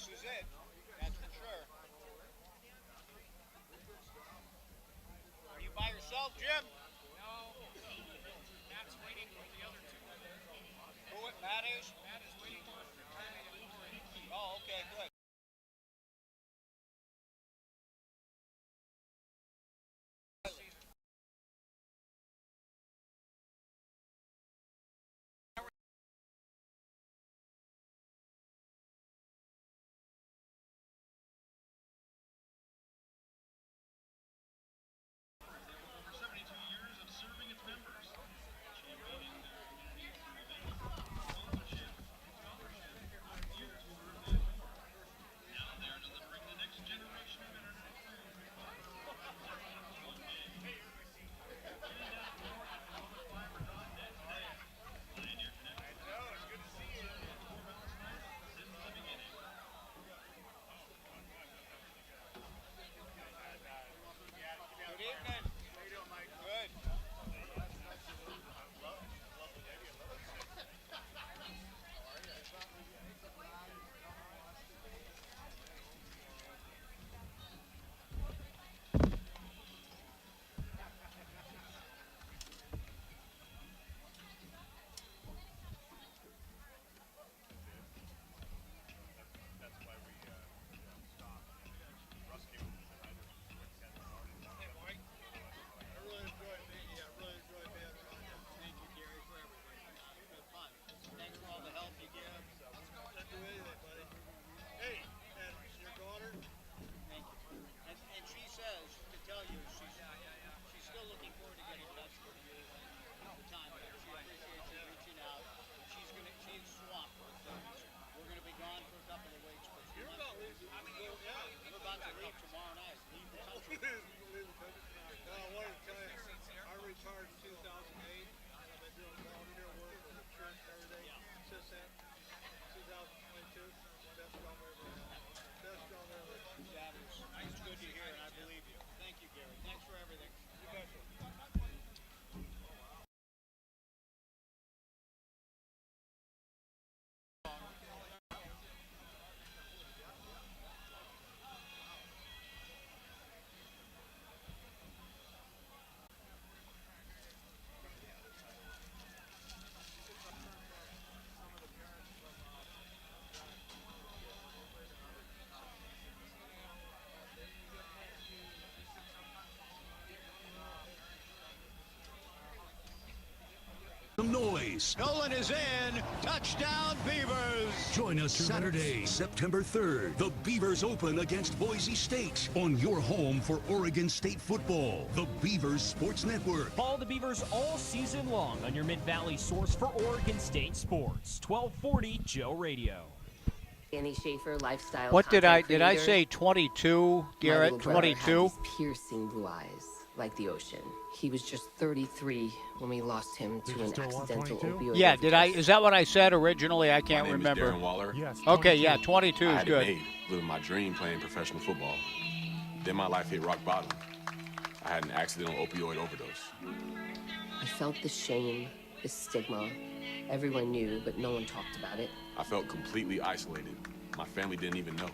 This is it. That's for sure. Are you by yourself, Jim? No. Matt's waiting for the other two. Who it? Matt is? Matt is waiting for Tommy and Corey. Oh, okay, good. Good evening. How you doing, Mike? Good. Thanks for all the help you give. Hey, and your daughter? Thank you. And she says to tell you she's still looking forward to getting in touch with you the time. She appreciates you reaching out. She's swamped with things. We're gonna be gone for a couple of weeks, but You're about leaving. we're about to leave tomorrow night. Leave the country. No, I wanted to tell you, I retired in 2008. I've been doing volunteer work with the church every day since then. 2022, best job ever had. Best job ever. That is it's good to hear, and I believe you. Thank you, Gary. Thanks for everything. You betcha. Some noise. Nolan is in. Touchdown, Beavers. Join us Saturday, September 3rd. The Beavers open against Boise State on your home for Oregon State football. The Beavers Sports Network. Follow the Beavers all season long on your Mid-Valley source for Oregon State sports. 1240 Joe Radio. Annie Schaefer, lifestyle. What did I creator. say? 22, Garrett? My little brother 22. had these piercing blue eyes, like the ocean. He was just 33 when we lost him to an accidental opioid. Yeah, overdose. is that what I said originally? I can't My name remember. Is Darren Waller. Yes. Okay, yeah, 22 I is had it good. made, living my dream playing professional football. Then my life hit rock bottom. I had an accidental opioid overdose. I felt the shame, the stigma. Everyone knew, but no one talked about it. I felt completely isolated. My family didn't even know.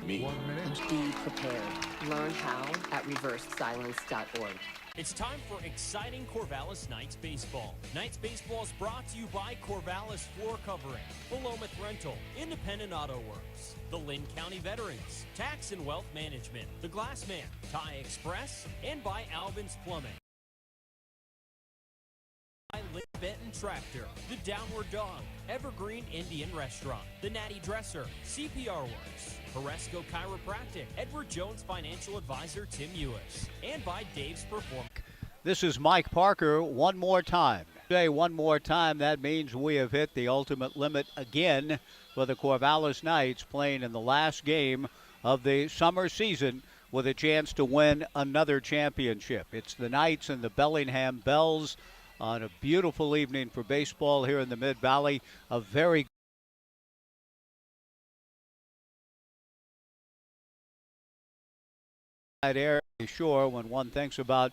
Me. 1 minute. Be prepared. Learn how at reversesilence.org. It's time for exciting Corvallis Knights baseball. Knights baseball is brought to you by Corvallis Floor Covering, Willamette Rental, Independent Auto Works, the Lynn County Veterans, Tax and Wealth Management, the Glassman, Thai Express, and by Albin's Plumbing. By Lynn Benton Tractor, the Downward Dog, Evergreen Indian Restaurant, the Natty Dresser, CPR Works, Horesco Chiropractic, Edward Jones Financial Advisor Tim Ewis, and by Dave's Performance. This is Mike Parker one more time. Today, one more time, that means we have hit the ultimate limit again for the Corvallis Knights, playing in the last game of the summer season with a chance to win another championship. It's the Knights and the Bellingham Bells on a beautiful evening for baseball here in the Mid-Valley. A very air, sure, when one thinks about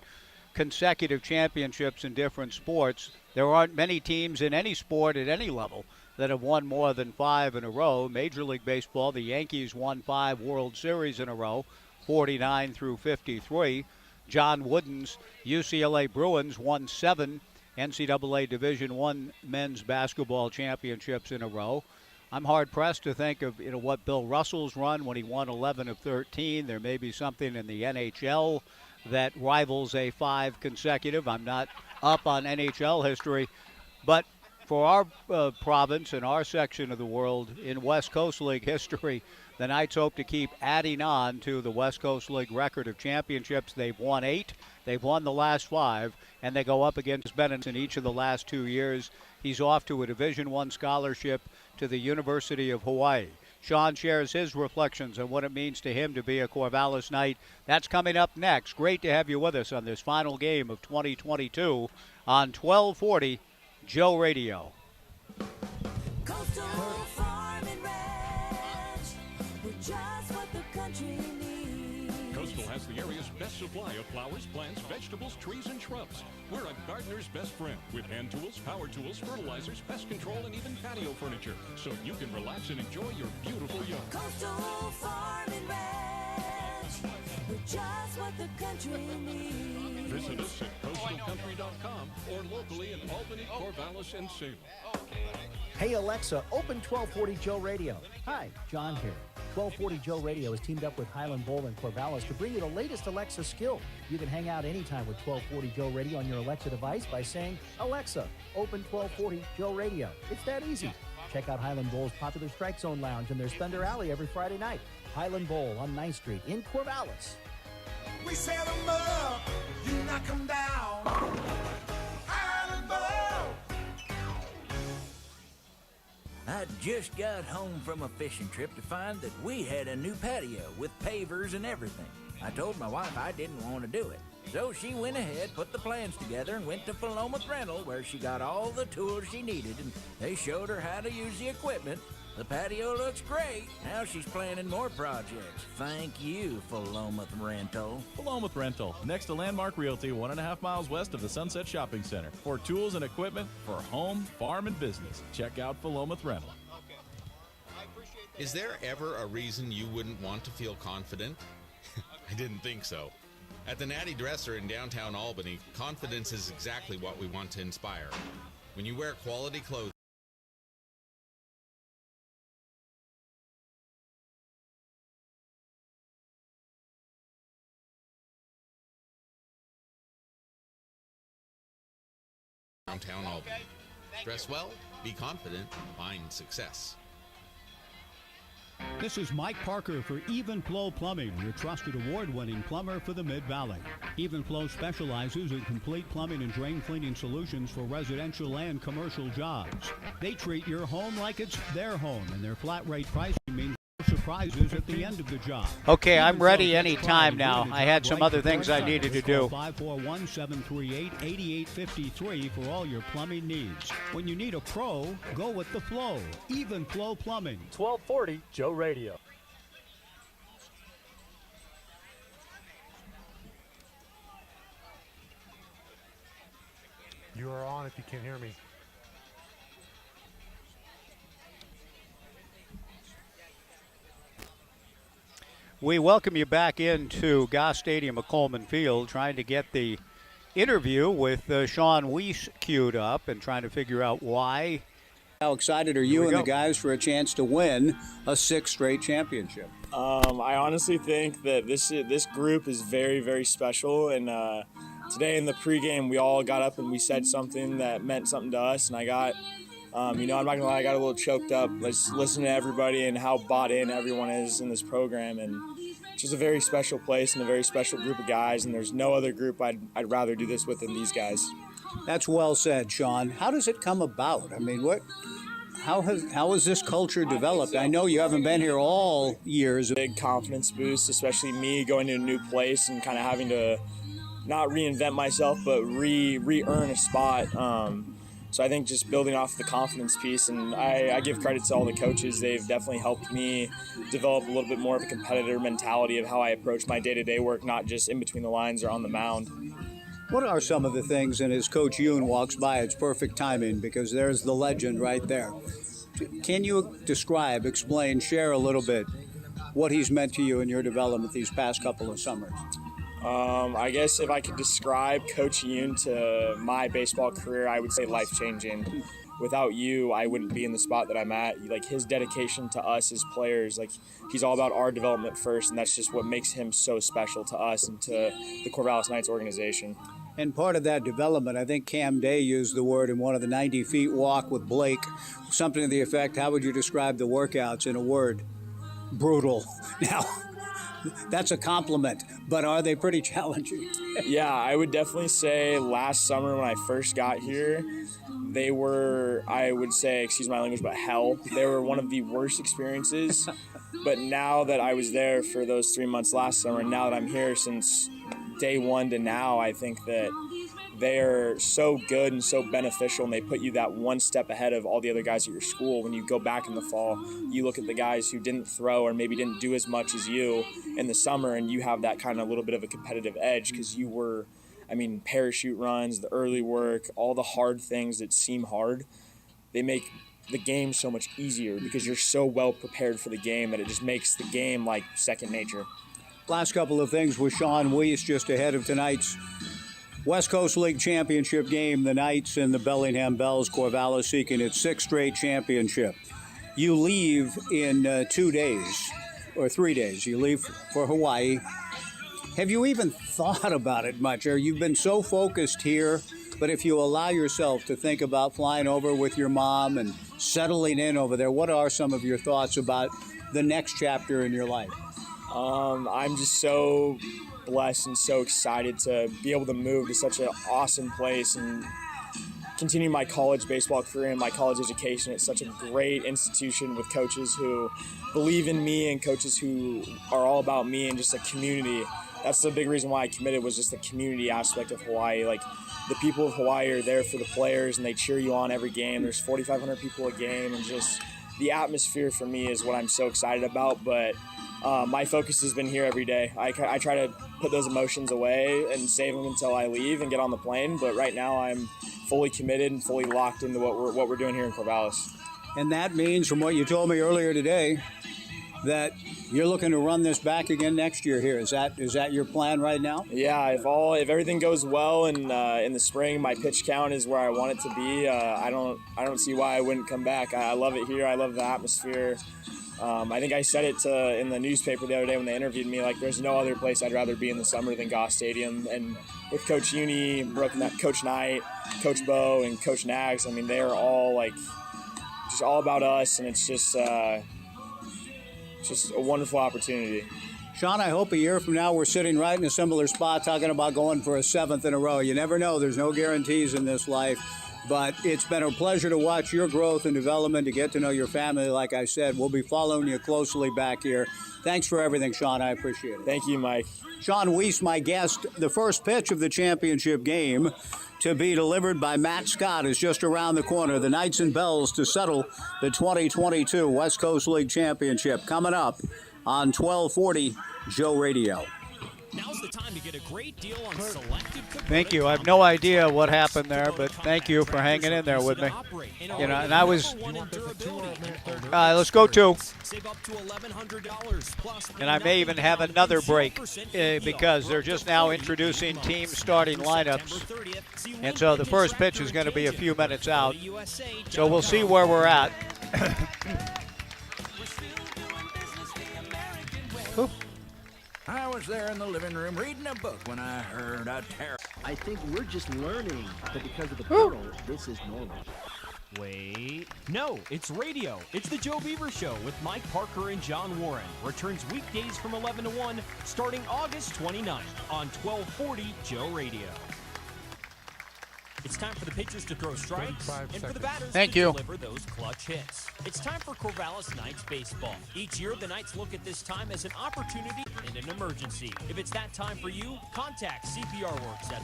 consecutive championships in different sports. There aren't many teams in any sport at any level that have won more than 5 in a row. Major League Baseball, the Yankees won 5 World Series in a row, 49 through 53. John Wooden's UCLA Bruins won 7 NCAA Division I men's basketball championships in a row. I'm hard-pressed to think of what Bill Russell's run when he won 11 of 13. There may be something in the NHL that rivals a 5 consecutive. I'm not up on NHL history. But for our province and our section of the world in West Coast League history, the Knights hope to keep adding on to the West Coast League record of championships. They've won 8. They've won the last 5, and they go up against Bennett in each of the last 2 years. He's off to a Division I scholarship to the University of Hawaii. Sean shares his reflections on what it means to him to be a Corvallis Knight. That's coming up next. Great to have you with us on this final game of 2022 on 1240 Joe Radio. Coastal Farm and Ranch, we're just what the country needs. Coastal has the area's best supply of flowers, plants, vegetables, trees, and shrubs. We're a gardener's best friend with hand tools, power tools, fertilizers, pest control, and even patio furniture, so you can relax and enjoy your beautiful yard. Coastal Farm and Ranch, we're just what the country needs. Visit us at coastalcountry.com or locally in Albany, Corvallis, and Salem. Hey Alexa, open 1240 Joe Radio. Hi, John here. 1240 Joe Radio has teamed up with Highland Bowl and Corvallis to bring you the latest Alexa skill. You can hang out anytime with 1240 Joe Radio on your Alexa device by saying, Alexa, open 1240 Joe Radio. It's that easy. Check out Highland Bowl's popular Strike Zone Lounge and there's Thunder Alley every Friday night. Highland Bowl on 9th Street in Corvallis. We set them up, you knock them down. Highland Bowl. I just got home from a fishing trip to find that we had a new patio with pavers and everything. I told my wife I didn't want to do it. So she went ahead, put the plans together, and went to Philomath Rental, where she got all the tools she needed, and they showed her how to use the equipment. The patio looks great. Now she's planning more projects. Thank you, Philomath Rental. Philomath Rental, next to Landmark Realty, 1.5 miles west of the Sunset Shopping Center. For tools and equipment for home, farm, and business, check out Philomath Rental. Is there ever a reason you wouldn't want to feel confident? I didn't think so. At the Natty Dresser in downtown Albany, confidence is exactly what we want to inspire. When you wear quality clothes, downtown Albany. Dress well, be confident, find success. This is Mike Parker for Even Flow Plumbing, your trusted award-winning plumber for the Mid-Valley. Even Flow specializes in complete plumbing and drain cleaning solutions for residential and commercial jobs. They treat your home like it's their home, and their flat rate pricing means no surprises at the end of the job. Okay, I'm ready anytime now. I had some other things I needed to do. 541-738-8853 for all your plumbing needs. When you need a pro, go with the flow. Even Flow Plumbing. 1240 Joe Radio. You are on if you can hear me. We welcome you back into Goss Stadium at Coleman Field, trying to get the interview with Sean Weiss queued up and trying to figure out why. How excited are you and the guys for a chance to win a 6th straight championship? I honestly think that this group is very, very special. And today in the pregame, we all got up and we said something that meant something to us. And I got, I'm not going to lie, I got a little choked up. Let's listen to everybody and how bought in everyone is in this program. And it's just a very special place and a very special group of guys. And there's no other group I'd rather do this with than these guys. That's well said, Sean. How does it come about? I mean, how has this culture developed? I know you haven't been here all years. Big confidence boost, especially me going to a new place and kind of having to not reinvent myself, but re-earn a spot. So I think just building off the confidence piece, and I give credit to all the coaches. They've definitely helped me develop a little bit more of a competitor mentality of how I approach my day-to-day work, not just in between the lines or on the mound. What are some of the things, and as Coach Yoon walks by, it's perfect timing because there's the legend right there. Can you describe, explain, share a little bit what he's meant to you in your development these past couple of summers? I guess if I could describe Coach Yoon to my baseball career, I would say life-changing. Without you, I wouldn't be in the spot that I'm at. Like, his dedication to us as players, like, he's all about our development first, and that's just what makes him so special to us and to the Corvallis Knights organization. And part of that development, I think Cam Day used the word in one of the 90 feet walk with Blake, something to the effect, how would you describe the workouts in a word? Brutal. Now, that's a compliment, but are they pretty challenging? Yeah, I would definitely say last summer when I first got here, they were, I would say, excuse my language, but hell. They were one of the worst experiences. But now that I was there for those 3 months last summer, and now that I'm here since day one to now, I think that they are so good and so beneficial, and they put you that one step ahead of all the other guys at your school. When you go back in the fall, you look at the guys who didn't throw or maybe didn't do as much as you in the summer, and you have that kind of little bit of a competitive edge because you were, I mean, parachute runs, the early work, all the hard things that seem hard, they make the game so much easier because you're so well prepared for the game that it just makes the game like second nature. Last couple of things with Sean Weiss just ahead of tonight's West Coast League Championship game. The Knights and the Bellingham Bells, Corvallis seeking its sixth straight championship. You leave in 2 days, or 3 days. You leave for Hawaii. Have you even thought about it much? Or you've been so focused here, but if you allow yourself to think about flying over with your mom and settling in over there, what are some of your thoughts about the next chapter in your life? I'm just so blessed and so excited to be able to move to such an awesome place and continue my college baseball career and my college education. It's such a great institution with coaches who believe in me and coaches who are all about me and just a community. That's the big reason why I committed, was just the community aspect of Hawaii. Like, the people of Hawaii are there for the players and they cheer you on every game. There's 4,500 people a game, and just the atmosphere for me is what I'm so excited about. But my focus has been here every day. I try to put those emotions away and save them until I leave and get on the plane. But right now I'm fully committed and fully locked into what we're doing here in Corvallis. And that means, from what you told me earlier today, that you're looking to run this back again next year here. Is that your plan right now? Yeah, if everything goes well and in the spring my pitch count is where I want it to be, I don't see why I wouldn't come back. I love it here. I love the atmosphere. I think I said it in the newspaper the other day when they interviewed me, like, there's no other place I'd rather be in the summer than Goss Stadium. And with Coach Uni, Coach Knight, Coach Bo, and Coach Nags, I mean, they are all like just all about us, and it's just a wonderful opportunity. Sean, I hope a year from now we're sitting right in a similar spot talking about going for a seventh in a row. You never know. There's no guarantees in this life. But it's been a pleasure to watch your growth and development, to get to know your family. Like I said, we'll be following you closely back here. Thanks for everything, Sean. I appreciate it. Thank you, Mike. Sean Weiss, my guest. The first pitch of the championship game to be delivered by Matt Scott is just around the corner. The Knights and Bells to settle the 2022 West Coast League Championship. Coming up on 1240 Joe Radio. Now's the time to get a great deal on selected. Thank you. I have no idea what happened there, but thank you for hanging in there with me. You know, and I was. Let's go to. And I may even have another break because they're just now introducing team starting lineups, and so the first pitch is going to be a few minutes out. So we'll see where we're at. I was there in the living room reading a book when I heard a terror. I think we're just learning that because of the portal, this is normal. Wait. No, it's radio. It's the Joe Beaver Show with Mike Parker and John Warren. Returns weekdays from 11 to 1, starting August 29th on 1240 Joe Radio. It's time for the pitchers to throw strikes and for the batters to deliver those clutch hits. It's time for Corvallis Knights baseball. Each year, the Knights look at this time as an opportunity and an emergency. If it's that time for you, contact CPR Works at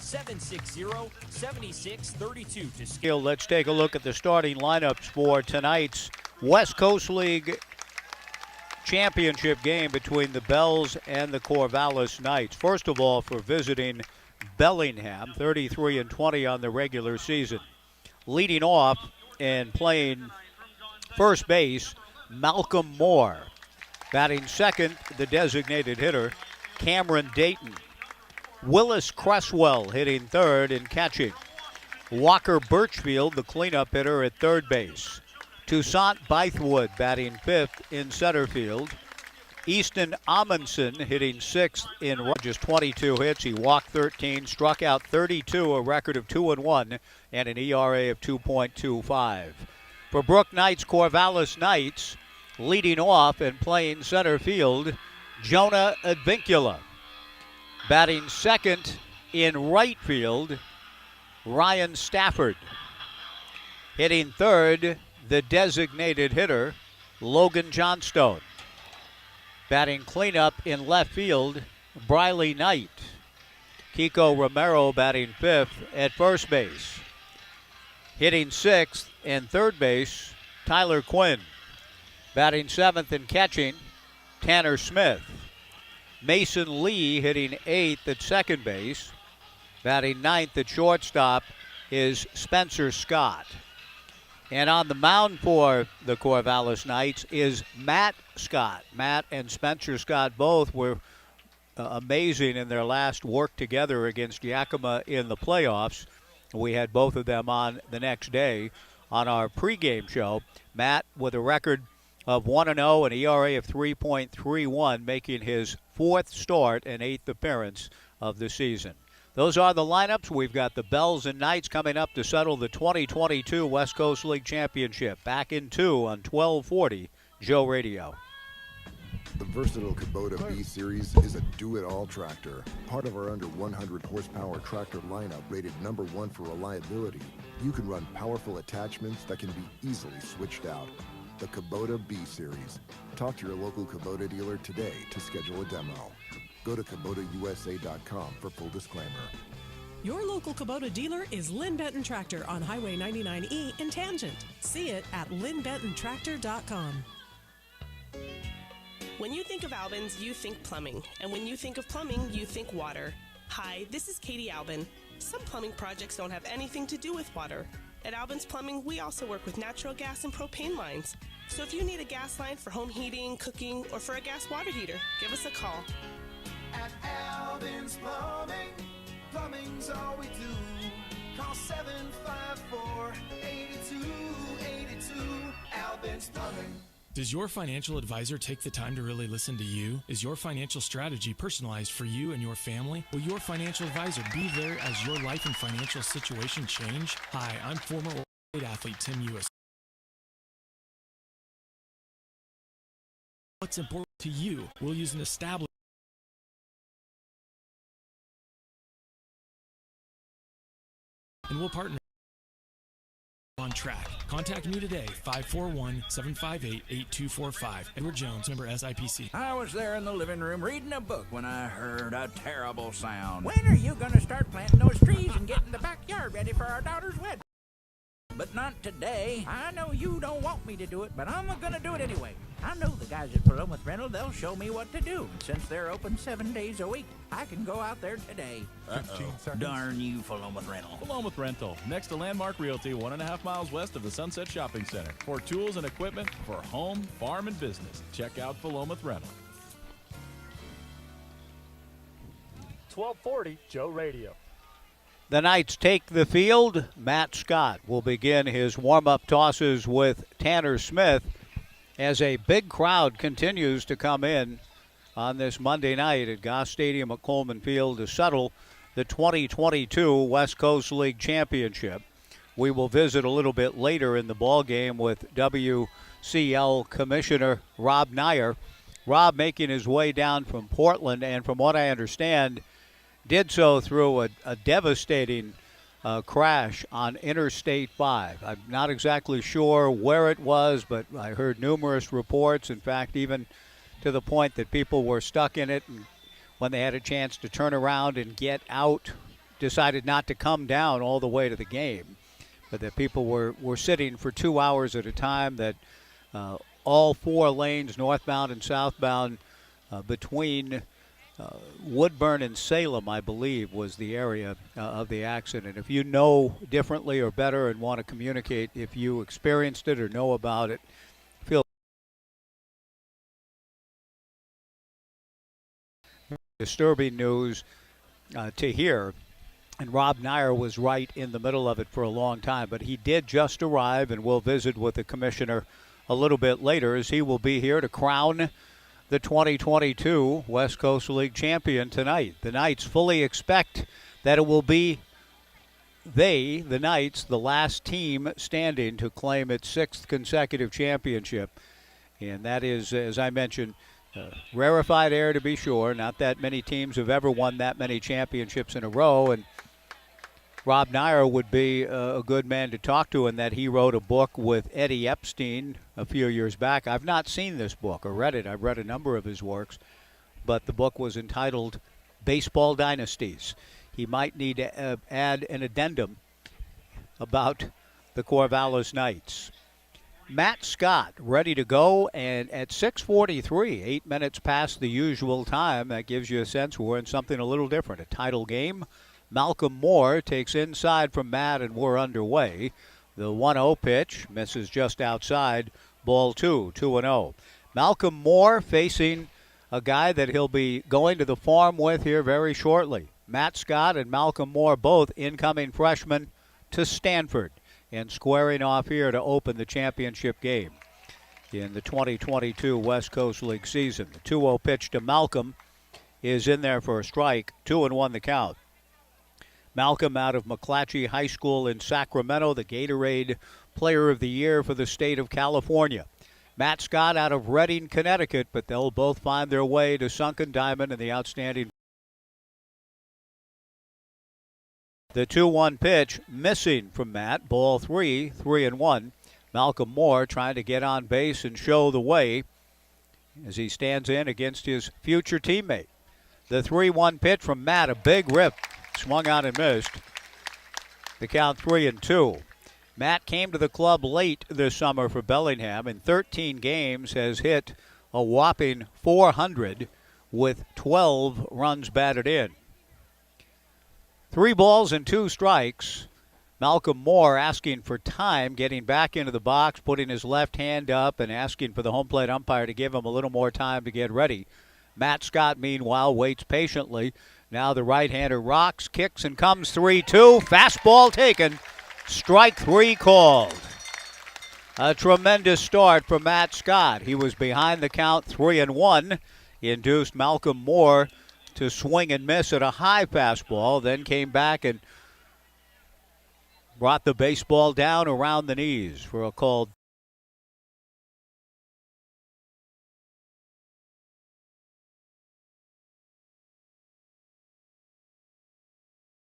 541-760-7632 to schedule. Let's take a look at the starting lineups for tonight's West Coast League Championship game between the Bells and the Corvallis Knights. First of all, for visiting Bellingham, 33-20 on the regular season. Leading off and playing first base, Malcolm Moore. Batting second, the designated hitter, Cameron Dayton. Willis Cresswell hitting third and catching. Walker Birchfield, the cleanup hitter, at third base. Toussaint Bythewood batting fifth in center field. Easton Amundsen hitting sixth in just 22 hits. He walked 13, struck out 32, a record of 2-1, and an ERA of 2.25. For Brook Knights, Corvallis Knights, leading off and playing center field, Jonah Advincula. Batting second in right field, Ryan Stafford. Hitting third, the designated hitter, Logan Johnstone. Batting cleanup in left field, Briley Knight. Kiko Romero batting fifth at first base. Hitting sixth and third base, Tyler Quinn. Batting seventh and catching, Tanner Smith. Mason Lee hitting eighth at second base. Batting ninth at shortstop is Spencer Scott. And on the mound for the Corvallis Knights is Matt Scott. Matt and Spencer Scott both were amazing in their last work together against Yakima in the playoffs. We had both of them on the next day on our pregame show. Matt with a record of 1-0, an ERA of 3.31, making his fourth start and eighth appearance of the season. Those are the lineups. We've got the Bells and Knights coming up to settle the 2022 West Coast League Championship. Back in 2 on 1240 Joe Radio. The versatile Kubota B-Series is a do-it-all tractor. Part of our under 100 horsepower tractor lineup rated #1 for reliability. You can run powerful attachments that can be easily switched out. The Kubota B-Series. Talk to your local Kubota dealer today to schedule a demo. Go to KubotaUSA.com for full disclaimer. Your local Kubota dealer is Lynn Benton Tractor on Highway 99E in Tangent. See it at lynnbentontractor.com. When you think of Albin's, you think plumbing. And when you think of plumbing, you think water. Hi, this is Katie Albin. Some plumbing projects don't have anything to do with water. At Albin's Plumbing, we also work with natural gas and propane lines. So if you need a gas line for home heating, cooking, or for a gas water heater, give us a call. At Albin's Plumbing, plumbing's all we do. Call 754-8282, Albin's Plumbing. Does your financial advisor take the time to really listen to you? Is your financial strategy personalized for you and your family? Will your financial advisor be there as your life and financial situation change? Hi, I'm former athlete Tim Ewis. What's important to you? We'll use an established and we'll partner on track. Contact me today, 541-758-8245. Edward Jones, member SIPC. I was there in the living room reading a book when I heard a terrible sound. When are you going to start planting those trees and getting the backyard ready for our daughter's wedding? But not today. I know you don't want me to do it, but I'm going to do it anyway. I know the guys at Philomath Rental, they'll show me what to do. And since they're open 7 days a week, I can go out there today. 15 seconds. Darn you, Philomath Rental. Philomath Rental, next to Landmark Realty, 1.5 miles west of the Sunset Shopping Center. For tools and equipment for home, farm, and business, check out Philomath Rental. 1240 Joe Radio. The Knights take the field. Matt Scott will begin his warm-up tosses with Tanner Smith as a big crowd continues to come in on this Monday night at Goss Stadium at Coleman Field to settle the 2022 West Coast League Championship. We will visit a little bit later in the ball game with WCL Commissioner Rob Nyer. Rob making his way down from Portland, and from what I understand, did so through a devastating crash on Interstate 5. I'm not exactly sure where it was, but I heard numerous reports. In fact, even to the point that people were stuck in it, and when they had a chance to turn around and get out, decided not to come down all the way to the game. But that people were sitting for 2 hours at a time, that all 4 lanes, northbound and southbound, between Woodburn and Salem, I believe, was the area of the accident. If you know differently or better and want to communicate, if you experienced it or know about it, feel disturbing news to hear. And Rob Nyer was right in the middle of it for a long time, but he did just arrive, and we'll visit with the commissioner a little bit later as he will be here to crown the 2022 West Coast League champion tonight. The Knights fully expect that it will be the Knights, the last team standing to claim its 6th consecutive championship. And that is, as I mentioned, rarefied air to be sure. Not that many teams have ever won that many championships in a row. And Rob Nyer would be a good man to talk to in that he wrote a book with Eddie Epstein a few years back. I've not seen this book or read it. I've read a number of his works, but the book was entitled Baseball Dynasties. He might need to add an addendum about the Corvallis Knights. Matt Scott ready to go, and at 6:43, 8 minutes past the usual time, that gives you a sense we're in something a little different, a title game. Malcolm Moore takes inside from Matt, and we're underway. The 1-0 pitch misses just outside, ball 2, 2-0. Malcolm Moore facing a guy that he'll be going to the farm with here very shortly. Matt Scott and Malcolm Moore, both incoming freshmen to Stanford, and squaring off here to open the championship game in the 2022 West Coast League season. The 2-0 pitch to Malcolm is in there for a strike, 2-1 the count. Malcolm out of McClatchy High School in Sacramento, the Gatorade Player of the Year for the state of California. Matt Scott out of Redding, Connecticut, but they'll both find their way to Sunken Diamond in the outstanding. The 2-1 pitch missing from Matt, ball 3, 3-1. Malcolm Moore trying to get on base and show the way as he stands in against his future teammate. The 3-1 pitch from Matt, a big rip. Swung on and missed. The count 3-2. Matt came to the club late this summer for Bellingham. In 13 games has hit a whopping .400 with 12 runs batted in. 3 balls and 2 strikes. Malcolm Moore asking for time, getting back into the box, putting his left hand up and asking for the home plate umpire to give him a little more time to get ready. Matt Scott, meanwhile, waits patiently. Now the right-hander rocks, kicks, and comes 3-2. Fastball taken. Strike 3 called. A tremendous start for Matt Scott. He was behind the count 3-1. Induced Malcolm Moore to swing and miss at a high fastball, then came back and brought the baseball down around the knees for a called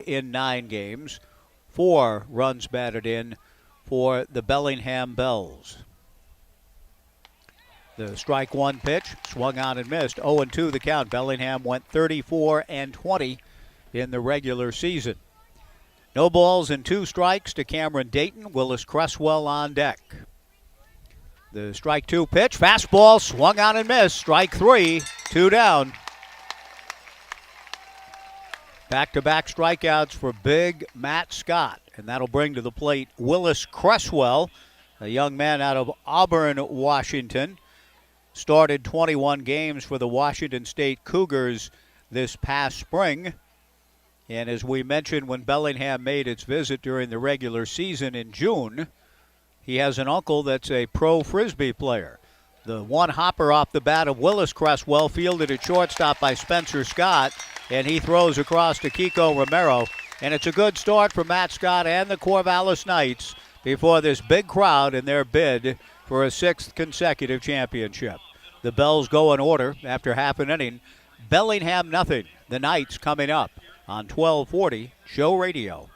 in 9 games. 4 runs batted in for the Bellingham Bells. The strike 1 pitch, swung on and missed. 0-2 the count. Bellingham went 34-20 in the regular season. No balls and 2 strikes to Cameron Dayton. Willis Cresswell on deck. The strike 2 pitch, fastball, swung on and missed. Strike 3, 2 down. Back-to-back strikeouts for big Matt Scott, and that'll bring to the plate Willis Cresswell, a young man out of Auburn, Washington. Started 21 games for the Washington State Cougars this past spring. And as we mentioned when Bellingham made its visit during the regular season in June, he has an uncle that's a pro Frisbee player. The one hopper off the bat of Willis Cresswell, fielded at shortstop by Spencer Scott, and he throws across to Kiko Romero. And it's a good start for Matt Scott and the Corvallis Knights before this big crowd in their bid for a 6th consecutive championship. The Bells go in order after half an inning. Bellingham nothing. The Knights coming up on 1240 Show Radio.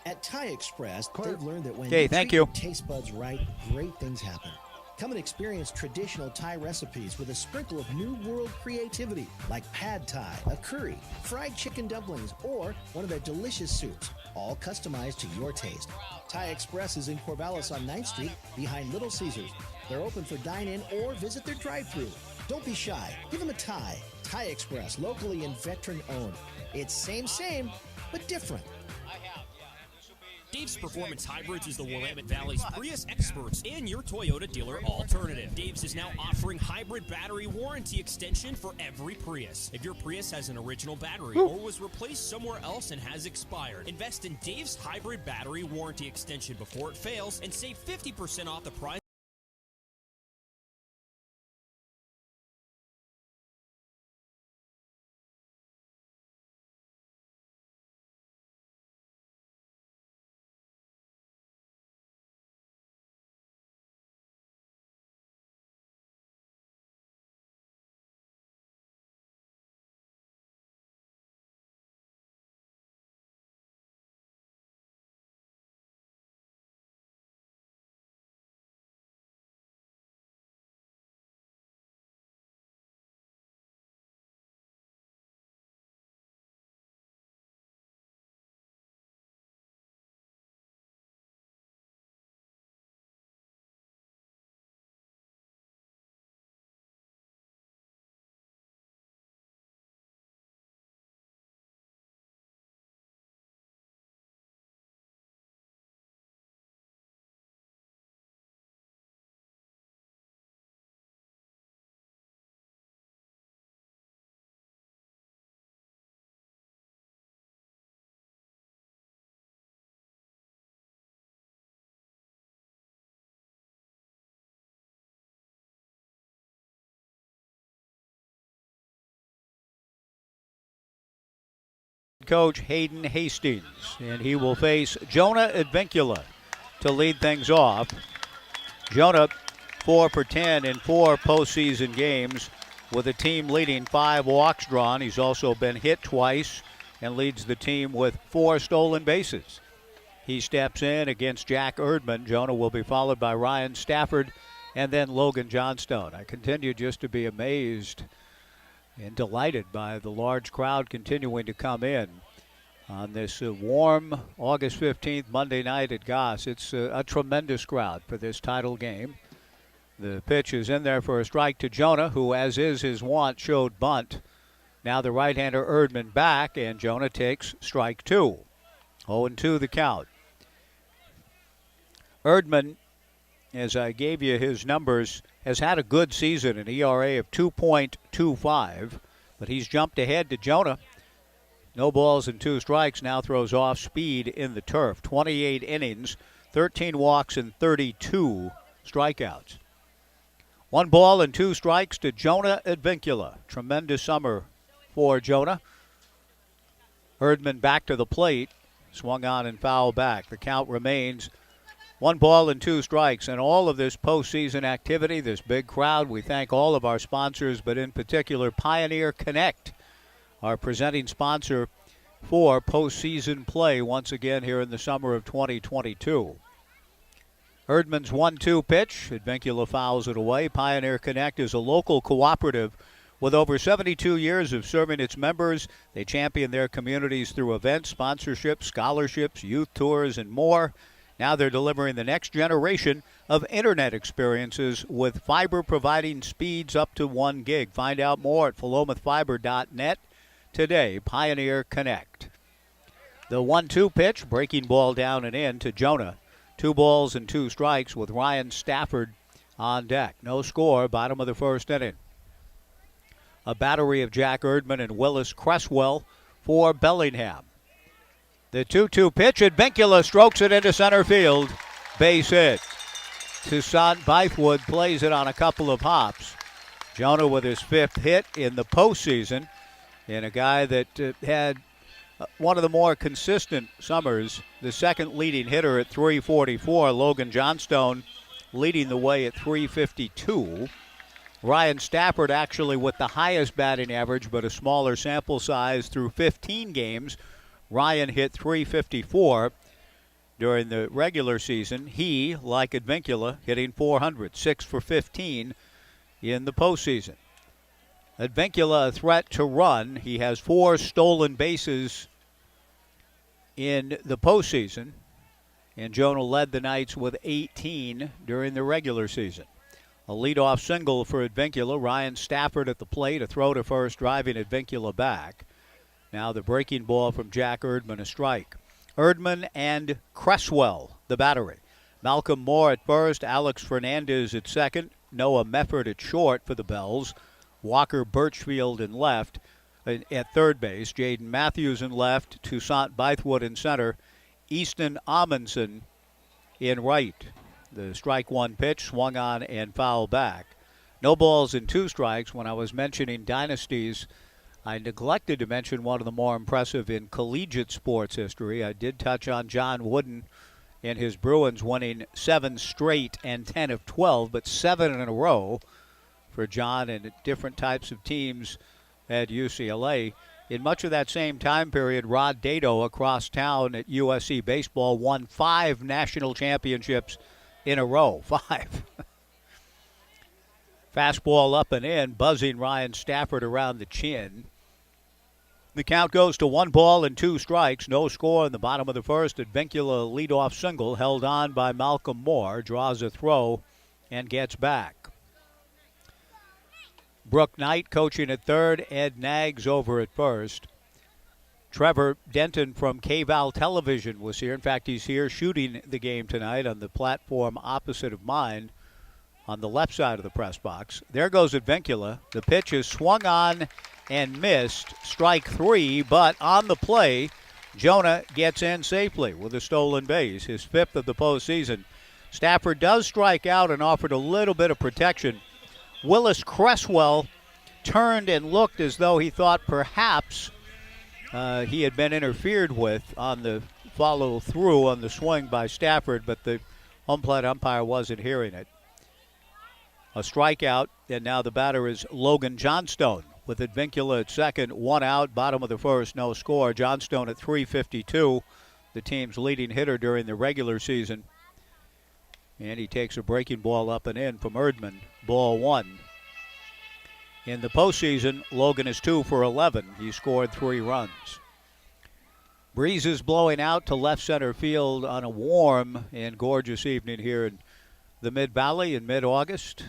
At Thai Express, they've learned that when thank you. Your taste buds right, great things happen. Come and experience traditional Thai recipes with a sprinkle of New World creativity, like pad Thai, a curry, fried chicken dumplings, or one of their delicious soups, all customized to your taste. Thai Express is in Corvallis on 9th Street, behind Little Caesars. They're open for dine-in or visit their drive-thru. Don't be shy. Give them a Thai. Thai Express, locally and veteran-owned. It's same, but different. Dave's Performance Hybrids is the Willamette Valley's Prius experts and your Toyota dealer alternative. Dave's is now offering hybrid battery warranty extension for every Prius. If your Prius has an original battery or was replaced somewhere else and has expired, invest in Dave's hybrid battery warranty extension before it fails and save 50% off the price. Coach Hayden Hastings, and he will face Jonah Advincula to lead things off. Jonah 4 for 10 in 4 postseason games with a team leading 5 walks drawn. He's also been hit twice and leads the team with 4 stolen bases. He steps in against Jack Erdman. Jonah will be followed by Ryan Stafford and then Logan Johnstone. I continue just to be amazed and delighted by the large crowd continuing to come in on this warm August 15th Monday night at Goss. It's a tremendous crowd for this title game. The pitch is in there for a strike to Jonah, who, as is his wont, showed bunt. Now the right-hander Erdman back, and Jonah takes strike 2. 0-2 the count. Erdman, as I gave you his numbers, has had a good season, an ERA of 2.25, but he's jumped ahead to Jonah. No balls and 2 strikes, now throws off speed in the turf. 28 innings, 13 walks, and 32 strikeouts. 1 ball and 2 strikes to Jonah Advincula. Tremendous summer for Jonah. Erdman back to the plate, swung on and fouled back. The count remains 1 ball and 2 strikes. And all of this postseason activity, this big crowd, we thank all of our sponsors, but in particular Pioneer Connect, our presenting sponsor for postseason play once again here in the summer of 2022. Erdman's 1-2 pitch. Advincula fouls it away. Pioneer Connect is a local cooperative with over 72 years of serving its members. They champion their communities through events, sponsorships, scholarships, youth tours, and more. Now they're delivering the next generation of internet experiences with fiber providing speeds up to 1 gig. Find out more at philomathfiber.net today. Pioneer Connect. The 1-2 pitch, breaking ball down and in to Jonah. 2 balls and 2 strikes with Ryan Stafford on deck. No score, bottom of the first inning. A battery of Jack Erdman and Willis Cresswell for Bellingham. The 2-2 pitch, Advincula strokes it into center field. Base hit. Toussaint Bythewood plays it on a couple of hops. Jonah with his 5th hit in the postseason, and a guy that had one of the more consistent summers, the second leading hitter at .344. Logan Johnstone leading the way at .352. Ryan Stafford actually with the highest batting average, but a smaller sample size through 15 games. Ryan hit .354 during the regular season. He, like Advincula, hitting .400, 6 for 15 in the postseason. Advincula a threat to run. He has 4 stolen bases in the postseason, and Jonah led the Knights with 18 during the regular season. A leadoff single for Advincula. Ryan Stafford at the plate, a throw to first, driving Advincula back. Now the breaking ball from Jack Erdman, a strike. Erdman and Cresswell, the battery. Malcolm Moore at first, Alex Fernandez at second, Noah Mefford at short for the Bells, Walker Birchfield in left. At third base, Jaden Matthews in left, Toussaint Bythewood in center, Easton Amundsen in right. The strike one pitch swung on and fouled back. No balls and 2 strikes. When I was mentioning dynasties, I neglected to mention one of the more impressive in collegiate sports history. I did touch on John Wooden and his Bruins winning 7 straight and 10 of 12, but 7 in a row for John and different types of teams at UCLA. In much of that same time period, Rod Dado across town at USC Baseball won 5 national championships in a row. 5. Fastball up and in, buzzing Ryan Stafford around the chin. The count goes to 1 ball and 2 strikes. No score in the bottom of the first. Advincula leadoff single held on by Malcolm Moore. Draws a throw and gets back. Brooke Knight coaching at third. Ed Nags over at first. Trevor Denton from KVAL Television was here. In fact, he's here shooting the game tonight on the platform opposite of mine on the left side of the press box. There goes Advincula. The pitch is swung on and missed. Strike 3, but on the play, Jonah gets in safely with a stolen base, his 5th of the postseason. Stafford does strike out and offered a little bit of protection. Willis Cresswell turned and looked as though he thought perhaps he had been interfered with on the follow-through on the swing by Stafford, but the home plate umpire wasn't hearing it. A strikeout, and now the batter is Logan Johnstone with Advincula at second. 1 out, bottom of the first, no score. Johnstone at .352, the team's leading hitter during the regular season. And he takes a breaking ball up and in from Erdman. Ball 1. In the postseason, Logan is 2 for 11. He scored 3 runs. Breeze is blowing out to left center field on a warm and gorgeous evening here in the Mid-Valley in mid-August.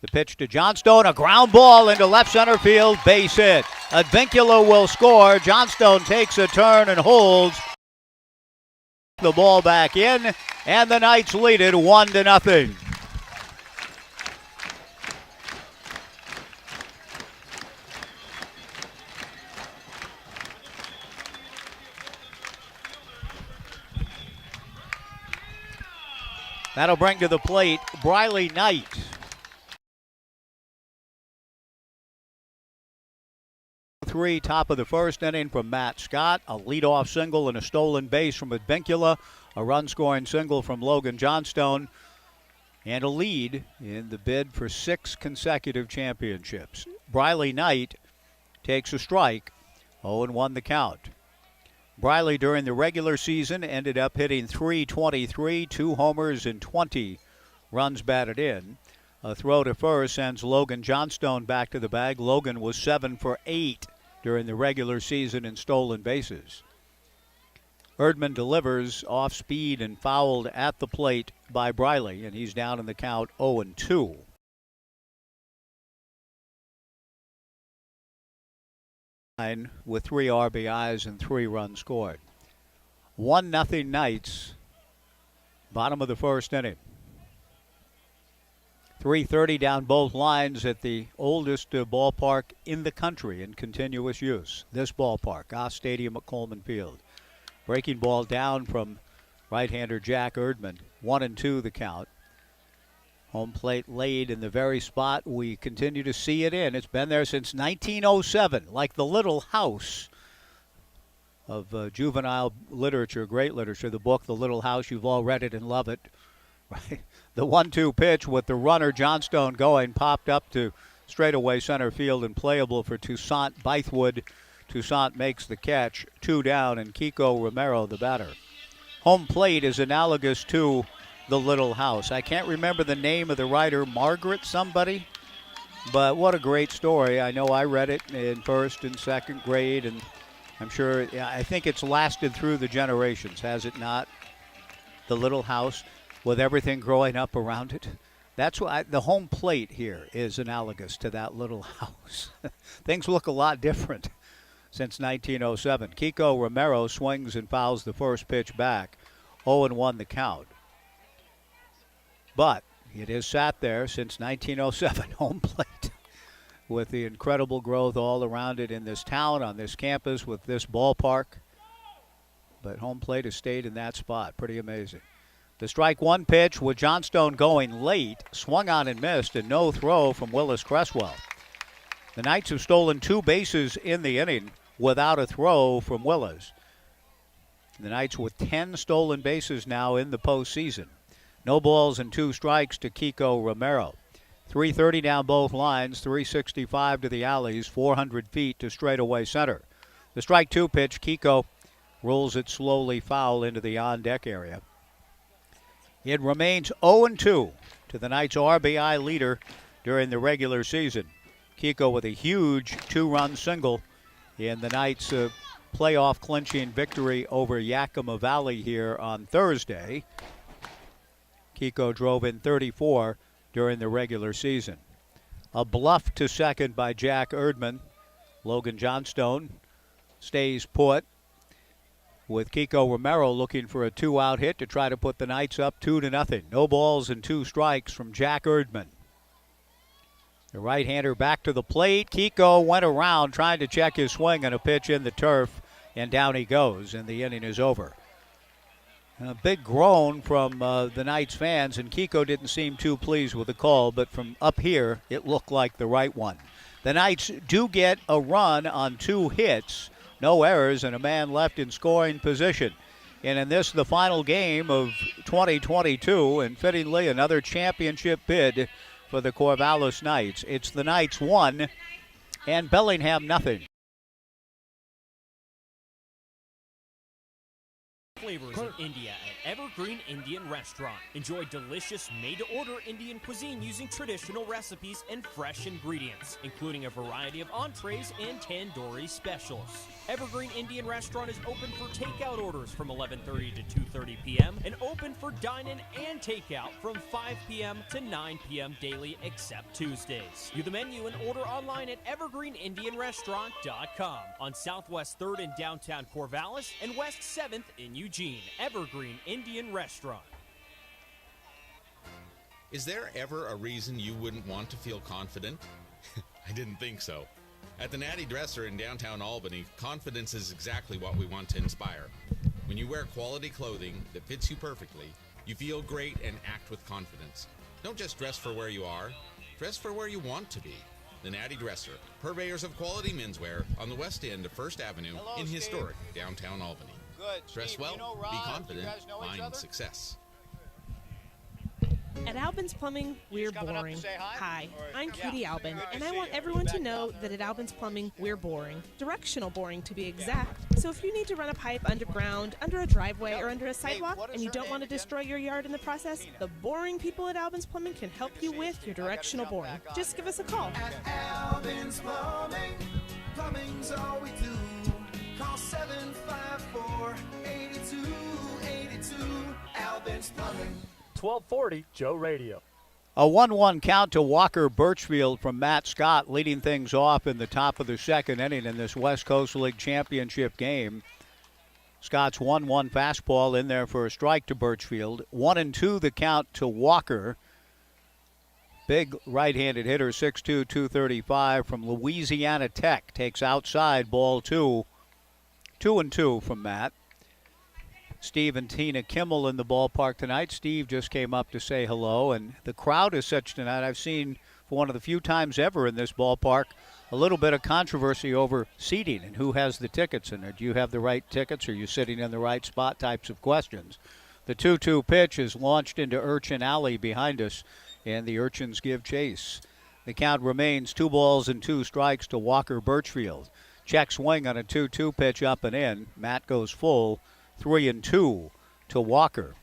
The pitch to Johnstone, a ground ball into left center field, base hit. Advincula will score. Johnstone takes a turn and holds the ball back in, and the Knights lead it 1-0. That'll bring to the plate Briley Knight. Top of the first inning from Matt Scott. A leadoff single and a stolen base from Advincula. A run-scoring single from Logan Johnstone. And a lead in the bid for 6 consecutive championships. Briley Knight takes a strike. 0-1 the count. Briley during the regular season ended up hitting .323, 2 homers and 20 runs batted in. A throw to first sends Logan Johnstone back to the bag. Logan was 7 for 8 during the regular season in stolen bases. Erdman delivers off speed and fouled at the plate by Briley, and he's down in the count 0-2. With 3 RBIs and 3 runs scored. 1-0 Knights, bottom of the first inning. 3:30 down both lines at the oldest ballpark in the country in continuous use. This ballpark, Goss Stadium at Coleman Field. Breaking ball down from right-hander Jack Erdman. 1-2 the count. Home plate laid in the very spot we continue to see it in. It's been there since 1907, like the Little House of juvenile literature, great literature. The book, The Little House, you've all read it and love it. Right? The 1-2 pitch with the runner Johnstone going popped up to straightaway center field and playable for Toussaint Bythewood. Toussaint makes the catch, 2 down, and Kiko Romero the batter. Home plate is analogous to The Little House. I can't remember the name of the writer, Margaret somebody, but what a great story. I know I read it in 1st and 2nd grade, and I'm sure, I think it's lasted through the generations, has it not? The Little House, with everything growing up around it. That's why the home plate here is analogous to that little house. Things look a lot different since 1907. Kiko Romero swings and fouls the first pitch back. 0-1 the count. But it has sat there since 1907, home plate, with the incredible growth all around it in this town, on this campus, with this ballpark. But home plate has stayed in that spot. Pretty amazing. The strike one pitch with Johnstone going late, swung on and missed, and no throw from Willis Cresswell. The Knights have stolen 2 bases in the inning without a throw from Willis. The Knights with 10 stolen bases now in the postseason. No balls and 2 strikes to Kiko Romero. 330 down both lines, 365 to the alleys, 400 feet to straightaway center. The strike 2 pitch, Kiko rolls it slowly foul into the on-deck area. It remains 0-2 to the Knights' RBI leader during the regular season. Kiko with a huge 2-run single in the Knights' playoff clinching victory over Yakima Valley here on Thursday. Kiko drove in 34 during the regular season. A bluff to second by Jack Erdman. Logan Johnstone stays put, with Kiko Romero looking for a 2-out hit to try to put the Knights up 2-0. No balls and 2 strikes from Jack Erdman. The right-hander back to the plate. Kiko went around trying to check his swing on a pitch in the turf, and down he goes, and the inning is over. A big groan from the Knights fans, and Kiko didn't seem too pleased with the call, but from up here, it looked like the right one. The Knights do get a run on 2 hits, no errors, and a man left in scoring position. And in this, the final game of 2022, and fittingly another championship bid for the Corvallis Knights. It's the Knights 1 and Bellingham nothing. Flavors in India at Evergreen Indian Restaurant. Enjoy delicious made-to-order Indian cuisine using traditional recipes and fresh ingredients, including a variety of entrees and tandoori specials. Evergreen Indian Restaurant is open for takeout orders from 11:30 to 2:30 p.m. and open for dine-in and takeout from 5 p.m. to 9 p.m. daily except Tuesdays. View the menu and order online at evergreenindianrestaurant.com on Southwest 3rd in downtown Corvallis and West 7th in Eugene. Evergreen Indian Restaurant. Is there ever a reason you wouldn't want to feel confident? I didn't think so. At the Natty Dresser in downtown Albany, confidence is exactly what we want to inspire. When you wear quality clothing that fits you perfectly, you feel great and act with confidence. Don't just dress for where you are, dress for where you want to be. The Natty Dresser, purveyors of quality menswear on the west end of First Avenue in historic downtown Albany. Good. Dress Steve, well, you know be Ron? confident, You guys know each find other? success. At Albin's Plumbing, we're boring. Hi, I'm Katie Albin, and I want everyone to know that at Albin's Plumbing, we're boring. Directional boring, to be exact. So if you need to run a pipe underground, under a driveway, or under a sidewalk, and you don't want to destroy your yard in the process, the boring people at Albin's Plumbing can help you with your directional boring. Just give us a call. At Albin's Plumbing, plumbing's all we do. Call 754-8282, Albin's Plumbing. 1240 Joe Radio. A 1-1 count to Walker Birchfield from Matt Scott, leading things off in the top of the second inning in this West Coast League championship game. Scott's 1-1 fastball in there for a strike to Birchfield. 1-2 the count to Walker. Big right-handed hitter, 6'2", 235 from Louisiana Tech. Takes outside, ball 2. 2-2 from Matt. Steve and Tina Kimmel in the ballpark tonight. Steve just came up to say hello, and the crowd is such tonight. I've seen, for one of the few times ever in this ballpark, a little bit of controversy over seating and who has the tickets in there. Do you have the right tickets? Are you sitting in the right spot? Types of questions. The 2-2 pitch is launched into Urchin Alley behind us, and the Urchins give chase. The count remains 2 balls and 2 strikes to Walker Birchfield. Check swing on a 2-2 pitch up and in. Matt goes full. 3-2 to Walker.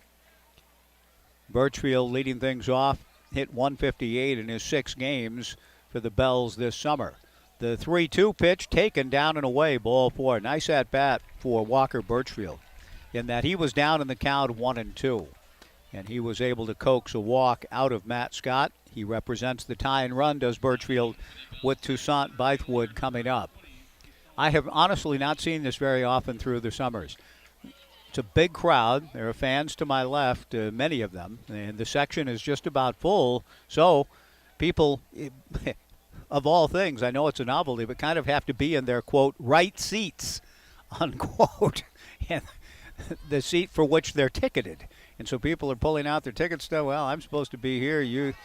Birchfield leading things off, hit 158 in his 6 games for the Bells this summer. The 3-2 pitch taken down and away, ball 4. Nice at bat for Walker Birchfield in that he was down in the count 1-2. and he was able to coax a walk out of Matt Scott. He represents the tie and run, does Birchfield, with Toussaint Bythewood coming up. I have honestly not seen this very often through the summers. It's a big crowd. There are fans to my left, many of them, and the section is just about full. So people, of all things, I know it's a novelty, but kind of have to be in their, quote, right seats, unquote, and the seat for which they're ticketed. And so people are pulling out their ticket stub. Well, I'm supposed to be here.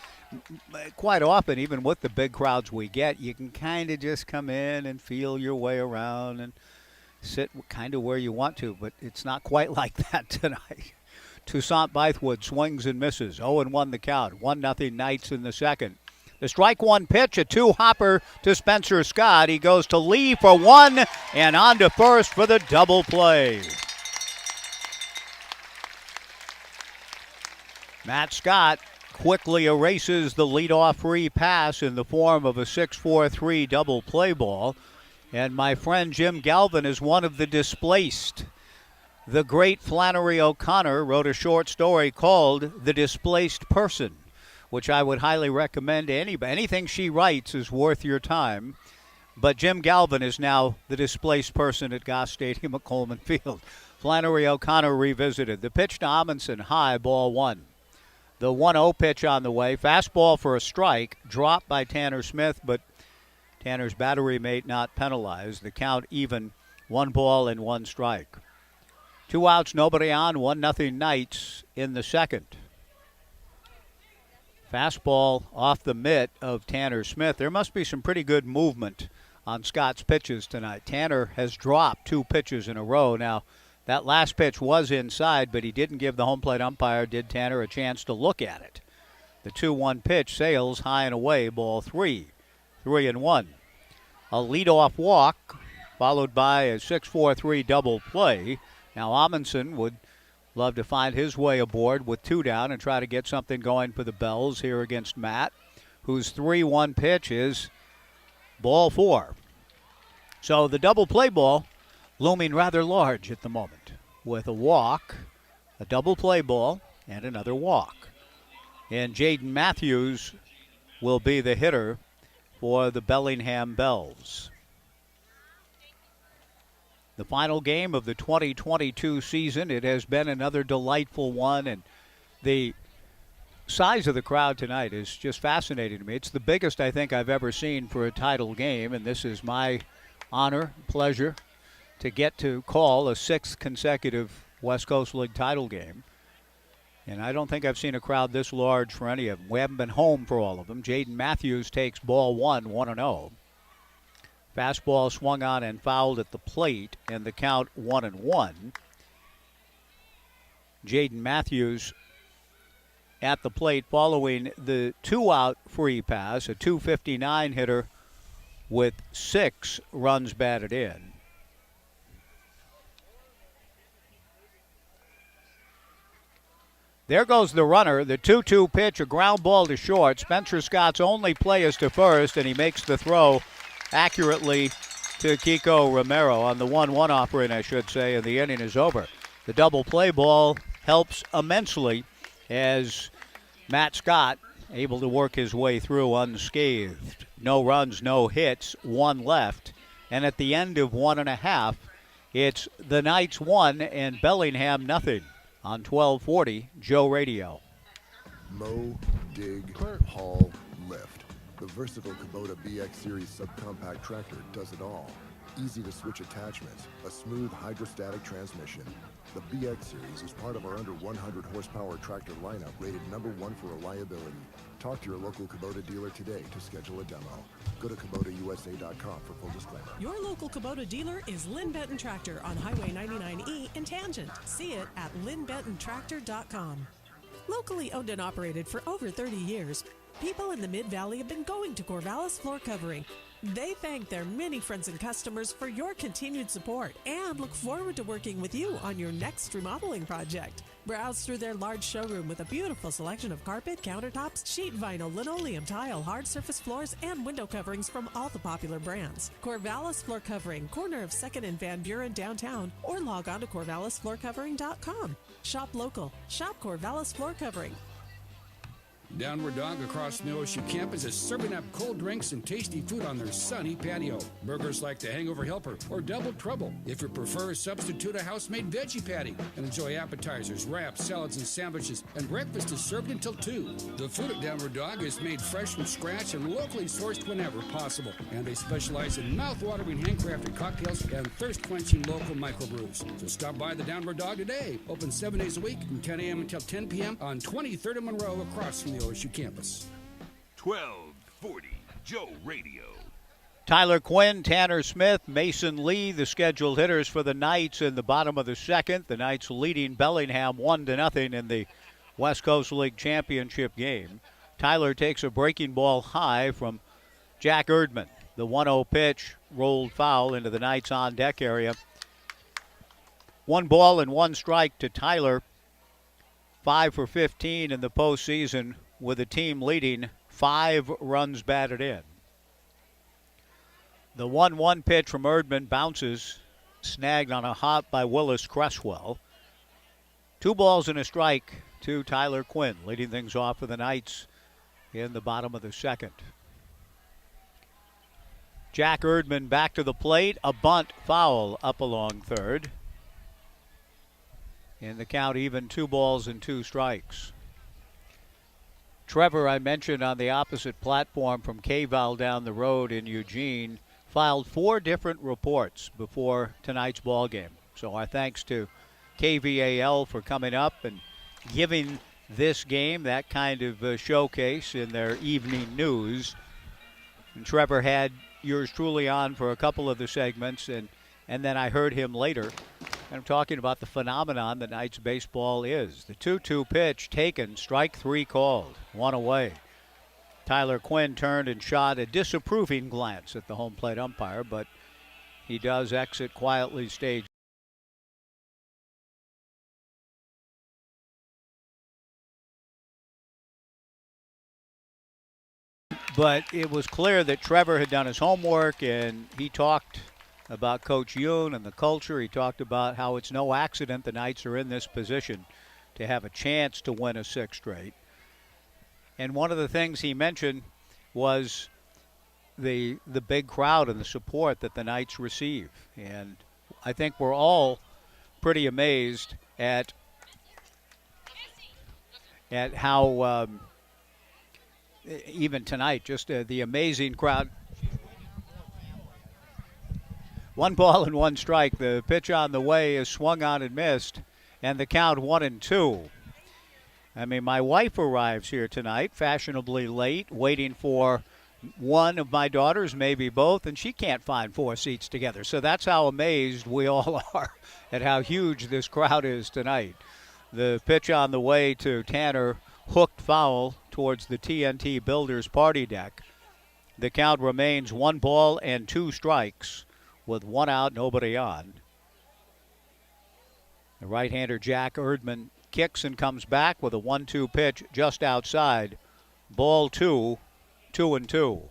Quite often, even with the big crowds we get, you can kind of just come in and feel your way around and sit kind of where you want to, but it's not quite like that tonight. Toussaint Bythewood swings and misses. 0-1 the count. 1-0 Knights in the second. The strike one pitch, a two-hopper to Spencer Scott. He goes to Lee for one and on to first for the double play. Matt Scott quickly erases the leadoff free pass in the form of a 6-4-3 double play ball. And my friend Jim Galvin is one of the displaced. The great Flannery O'Connor wrote a short story called The Displaced Person, which I would highly recommend to anybody. Anything she writes is worth your time. But Jim Galvin is now the displaced person at Goss Stadium at Coleman Field. Flannery O'Connor revisited. The pitch to Amundsen, high, ball one. The 1-0 pitch on the way. Fastball for a strike. Dropped by Tanner Smith, but Tanner's battery mate not penalized. The count even, 1 ball and 1 strike. 2 outs, nobody on, 1-0 Knights in the second. Fastball off the mitt of Tanner Smith. There must be some pretty good movement on Scott's pitches tonight. Tanner has dropped 2 pitches in a row. Now, that last pitch was inside, but he didn't give the home plate umpire, did Tanner, a chance to look at it. The 2-1 pitch sails high and away, ball 3. 3-1. A leadoff walk, followed by a 6-4-3 double play. Now Amundsen would love to find his way aboard with 2 down and try to get something going for the Bells here against Matt, whose 3-1 pitch is ball 4. So the double play ball looming rather large at the moment, with a walk, a double play ball, and another walk. And Jaden Matthews will be the hitter for the Bellingham Bells. The final game of the 2022 season. It has been another delightful one, and the size of the crowd tonight is just fascinating to me. It's the biggest I think I've ever seen for a title game, and this is my honor, pleasure, to get to call a 6th consecutive West Coast League title game. And I don't think I've seen a crowd this large for any of them. We haven't been home for all of them. Jaden Matthews takes ball 1, 1-0. Fastball swung on and fouled at the plate, and the count 1-1. Jaden Matthews at the plate following the 2-out free pass, a .259 hitter with 6 runs batted in. There goes the runner. The 2-2 pitch, a ground ball to short. Spencer Scott's only play is to first, and he makes the throw accurately to Kiko Romero on the 1-1 offering, I should say, and the inning is over. The double play ball helps immensely as Matt Scott able to work his way through unscathed. No runs, no hits, 1 left. And at the end of 1.5, it's the Knights 1 and Bellingham nothing. On 1240 Joe Radio. Mow, dig, haul, lift. The versatile Kubota BX Series subcompact tractor does it all. Easy to switch attachments, a smooth hydrostatic transmission. The BX Series is part of our under 100 horsepower tractor lineup rated #1 for reliability. Talk to your local Kubota dealer today to schedule a demo. Go to KubotaUSA.com for full disclaimer. Your local Kubota dealer is Lynn Benton Tractor on Highway 99E in Tangent. See it at lynnbentontractor.com. Locally owned and operated for over 30 years, people in the Mid-Valley have been going to Corvallis Floor Covering. They thank their many friends and customers for your continued support and look forward to working with you on your next remodeling project. Browse through their large showroom with a beautiful selection of carpet, countertops, sheet vinyl, linoleum, tile, hard surface floors, and window coverings from all the popular brands. Corvallis Floor Covering, corner of 2nd and Van Buren downtown, or log on to corvallisfloorcovering.com. Shop local. Shop Corvallis Floor Covering. Downward Dog across the OSU campus is serving up cold drinks and tasty food on their sunny patio. Burgers like the Hangover Helper or Double Trouble. If you prefer, substitute a house-made veggie patty and enjoy appetizers, wraps, salads, and sandwiches. And breakfast is served until 2. The food at Downward Dog is made fresh from scratch and locally sourced whenever possible. And they specialize in mouth-watering handcrafted cocktails and thirst-quenching local microbrews. So stop by the Downward Dog today. Open 7 days a week from 10 a.m. until 10 p.m. on 23rd and Monroe across from the OSU campus. 1240 Joe Radio. Tyler Quinn, Tanner Smith, Mason Lee, the scheduled hitters for the Knights in the bottom of the second. The Knights leading Bellingham 1-0 in the West Coast League Championship game. Tyler takes a breaking ball high from Jack Erdman. The 1-0 pitch rolled foul into the Knights on deck area. 1 ball and 1 strike to Tyler. 5 for 15 in the postseason, with the team leading 5 runs batted in. The 1-1 pitch from Erdman bounces, snagged on a hop by Willis Cresswell. 2 balls and a strike to Tyler Quinn, leading things off for the Knights in the bottom of the second. Jack Erdman back to the plate, a bunt foul up along third. In the count, even 2 balls and 2 strikes. Trevor, I mentioned on the opposite platform from K-Val down the road in Eugene, filed 4 different reports before tonight's ball game. So our thanks to KVAL for coming up and giving this game that kind of showcase in their evening news. And Trevor had yours truly on for a couple of the segments, and then I heard him later. And I'm talking about the phenomenon that Knights baseball is. The 2-2 pitch taken, strike 3 called, 1 away. Tyler Quinn turned and shot a disapproving glance at the home plate umpire, but he does exit quietly stage. But it was clear that Trevor had done his homework, and he talked about Coach Yoon and the culture. He talked about how it's no accident the Knights are in this position to have a chance to win a 6th straight. And one of the things he mentioned was the big crowd and the support that the Knights receive. And I think we're all pretty amazed at how even tonight, just the amazing crowd. 1 ball and 1 strike. The pitch on the way is swung on and missed, and the count 1-2. I mean, my wife arrives here tonight, fashionably late, waiting for one of my daughters, maybe both, and she can't find 4 seats together. So that's how amazed we all are at how huge this crowd is tonight. The pitch on the way to Tanner, hooked foul towards the TNT Builders party deck. The count remains 1 ball and 2 strikes. With 1 out, nobody on. The right-hander Jack Erdman kicks and comes back with a 1-2 pitch just outside. Ball 2, 2-2.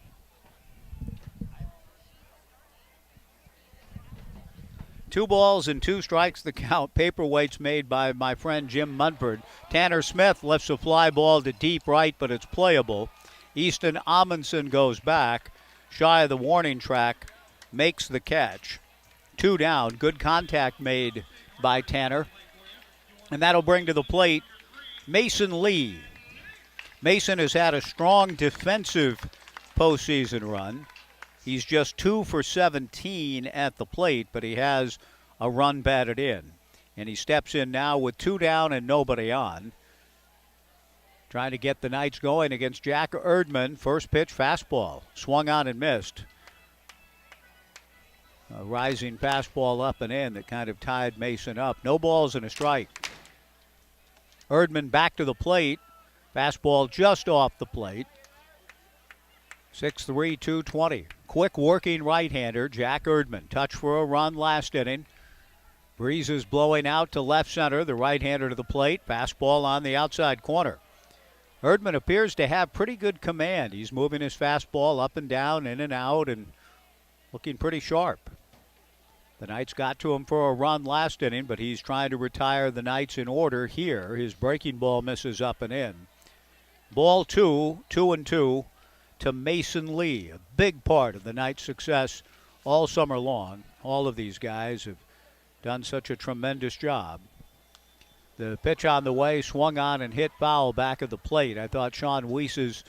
Two balls and 2 strikes the count. Paperweights made by my friend Jim Munford. Tanner Smith lifts a fly ball to deep right, but it's playable. Easton Amundsen goes back, shy of the warning track. Makes the catch. 2 down. Good contact made by Tanner. And that'll bring to the plate Mason Lee. Mason has had a strong defensive postseason run. He's just 2 for 17 at the plate, but he has a run batted in. And he steps in now with 2 down and nobody on. Trying to get the Knights going against Jack Erdman. First pitch fastball. Swung on and missed. A rising fastball up and in that kind of tied Mason up. No balls and a strike. Erdman back to the plate. Fastball just off the plate. 6'3", 220. Quick working right-hander, Jack Erdman. Touch for a run last inning. Breeze is blowing out to left center, the right-hander to the plate. Fastball on the outside corner. Erdman appears to have pretty good command. He's moving his fastball up and down, in and out, and looking pretty sharp. The Knights got to him for a run last inning, but he's trying to retire the Knights in order here. His breaking ball misses up and in. Ball 2, 2-2 to Mason Lee, a big part of the Knights' success all summer long. All of these guys have done such a tremendous job. The pitch on the way, swung on and hit foul back of the plate. I thought Sean Weiss's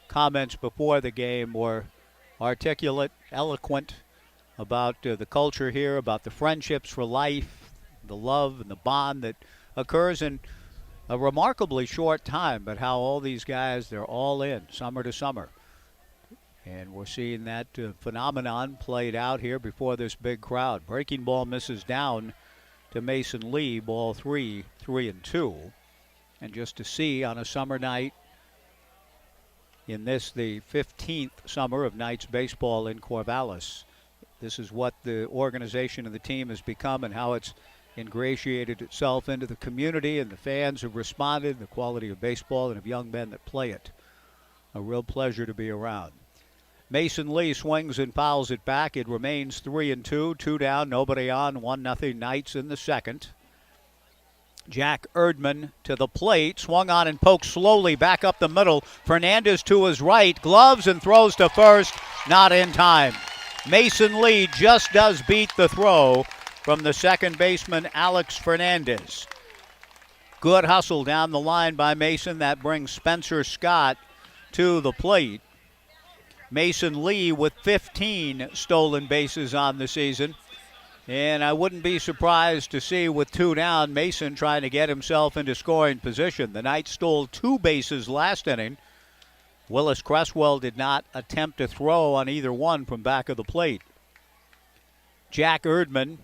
comments before the game were articulate, eloquent about the culture here, about the friendships for life, the love and the bond that occurs in a remarkably short time, but how all these guys, they're all in summer to summer. And we're seeing that phenomenon played out here before this big crowd. Breaking ball misses down to Mason Lee, ball 3, 3-2. And just to see on a summer night in this, the 15th summer of Knights baseball in Corvallis, this is what the organization of the team has become and how it's ingratiated itself into the community, and the fans have responded, the quality of baseball and of young men that play it. A real pleasure to be around. Mason Lee swings and fouls it back. It remains 3-2, 2 down, nobody on, 1-0 Knights in the second. Jack Erdman to the plate, swung on and poked slowly back up the middle. Fernandez to his right, gloves and throws to first, not in time. Mason Lee just does beat the throw from the second baseman, Alex Fernandez. Good hustle down the line by Mason. That brings Spencer Scott to the plate. Mason Lee with 15 stolen bases on the season. And I wouldn't be surprised to see, with 2 down, Mason trying to get himself into scoring position. The Knights stole 2 bases last inning. Willis Cresswell did not attempt to throw on either one from back of the plate. Jack Erdman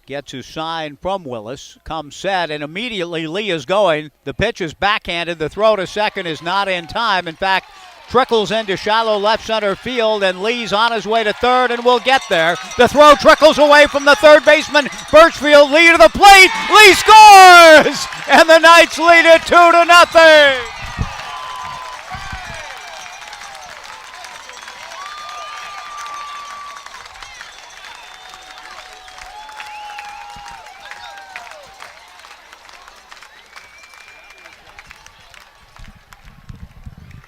gets his sign from Willis, comes set, and immediately Lee is going. The pitch is backhanded. The throw to second is not in time. In fact, trickles into shallow left center field, and Lee's on his way to third and will get there. The throw trickles away from the third baseman, Birchfield. Lee to the plate. Lee scores! And the Knights lead it 2-0.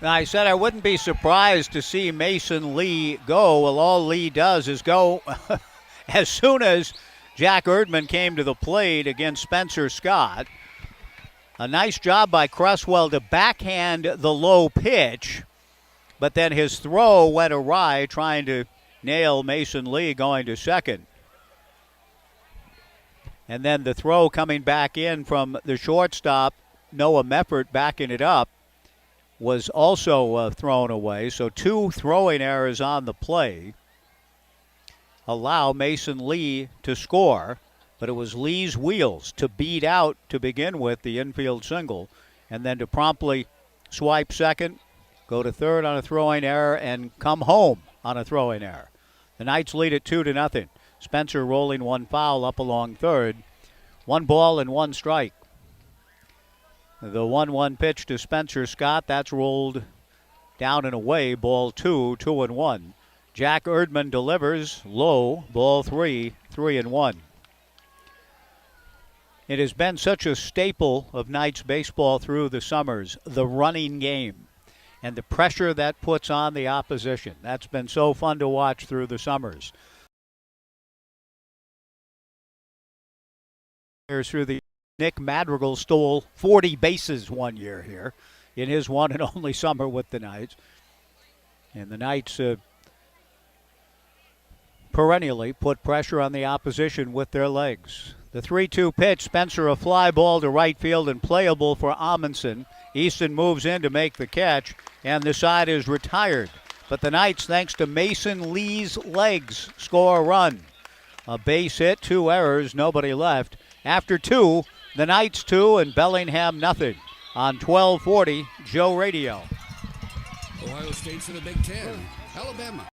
I said I wouldn't be surprised to see Mason Lee go. Well, all Lee does is go as soon as Jack Erdman came to the plate against Spencer Scott. A nice job by Cresswell to backhand the low pitch, but then his throw went awry trying to nail Mason Lee going to second. And then the throw coming back in from the shortstop, Noah Meffert, backing it up, was also thrown away. So 2 throwing errors on the play allow Mason Lee to score, but it was Lee's wheels to beat out, to begin with, the infield single, and then to promptly swipe second, go to third on a throwing error, and come home on a throwing error. The Knights lead it 2-0. Spencer rolling 1 foul up along third. 1 ball and 1 strike. The 1-1 pitch to Spencer Scott, that's rolled down and away, ball 2, 2-1. Jack Erdman delivers low, ball 3, 3-1. It has been such a staple of Knights baseball through the summers, the running game, and the pressure that puts on the opposition. That's been so fun to watch through the summers. Through the Nick Madrigal stole 40 bases one year here in his one and only summer with the Knights. And the Knights perennially put pressure on the opposition with their legs. The 3-2 pitch, Spencer a fly ball to right field and playable for Amundsen. Easton moves in to make the catch, and the side is retired. But the Knights, thanks to Mason Lee's legs, score a run. A base hit, 2 errors, nobody left. After 2, the Knights 2 and Bellingham nothing on 1240 Joe Radio. Ohio State's in the Big Ten. Alabama.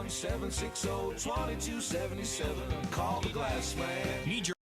760-2277. Call the Glass Man. Need your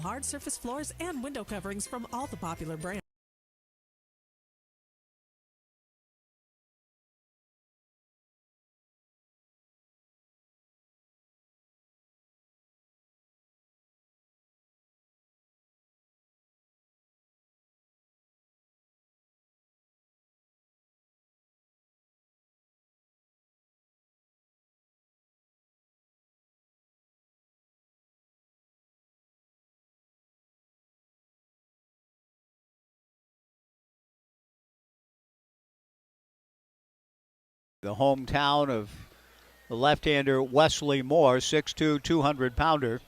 hard surface floors and window coverings from all the popular brands. The hometown of the left-hander Wesley Moore, 6'2", 200-pounder,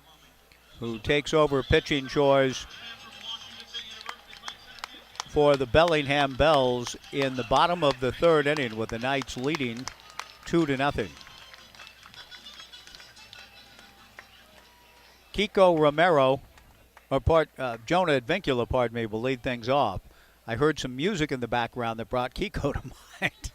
who takes over pitching chores for the Bellingham Bells in the bottom of the third inning with the Knights leading 2-0. Kiko Romero, Jonah Advincula, pardon me, will lead things off. I heard some music in the background that brought Kiko to mind.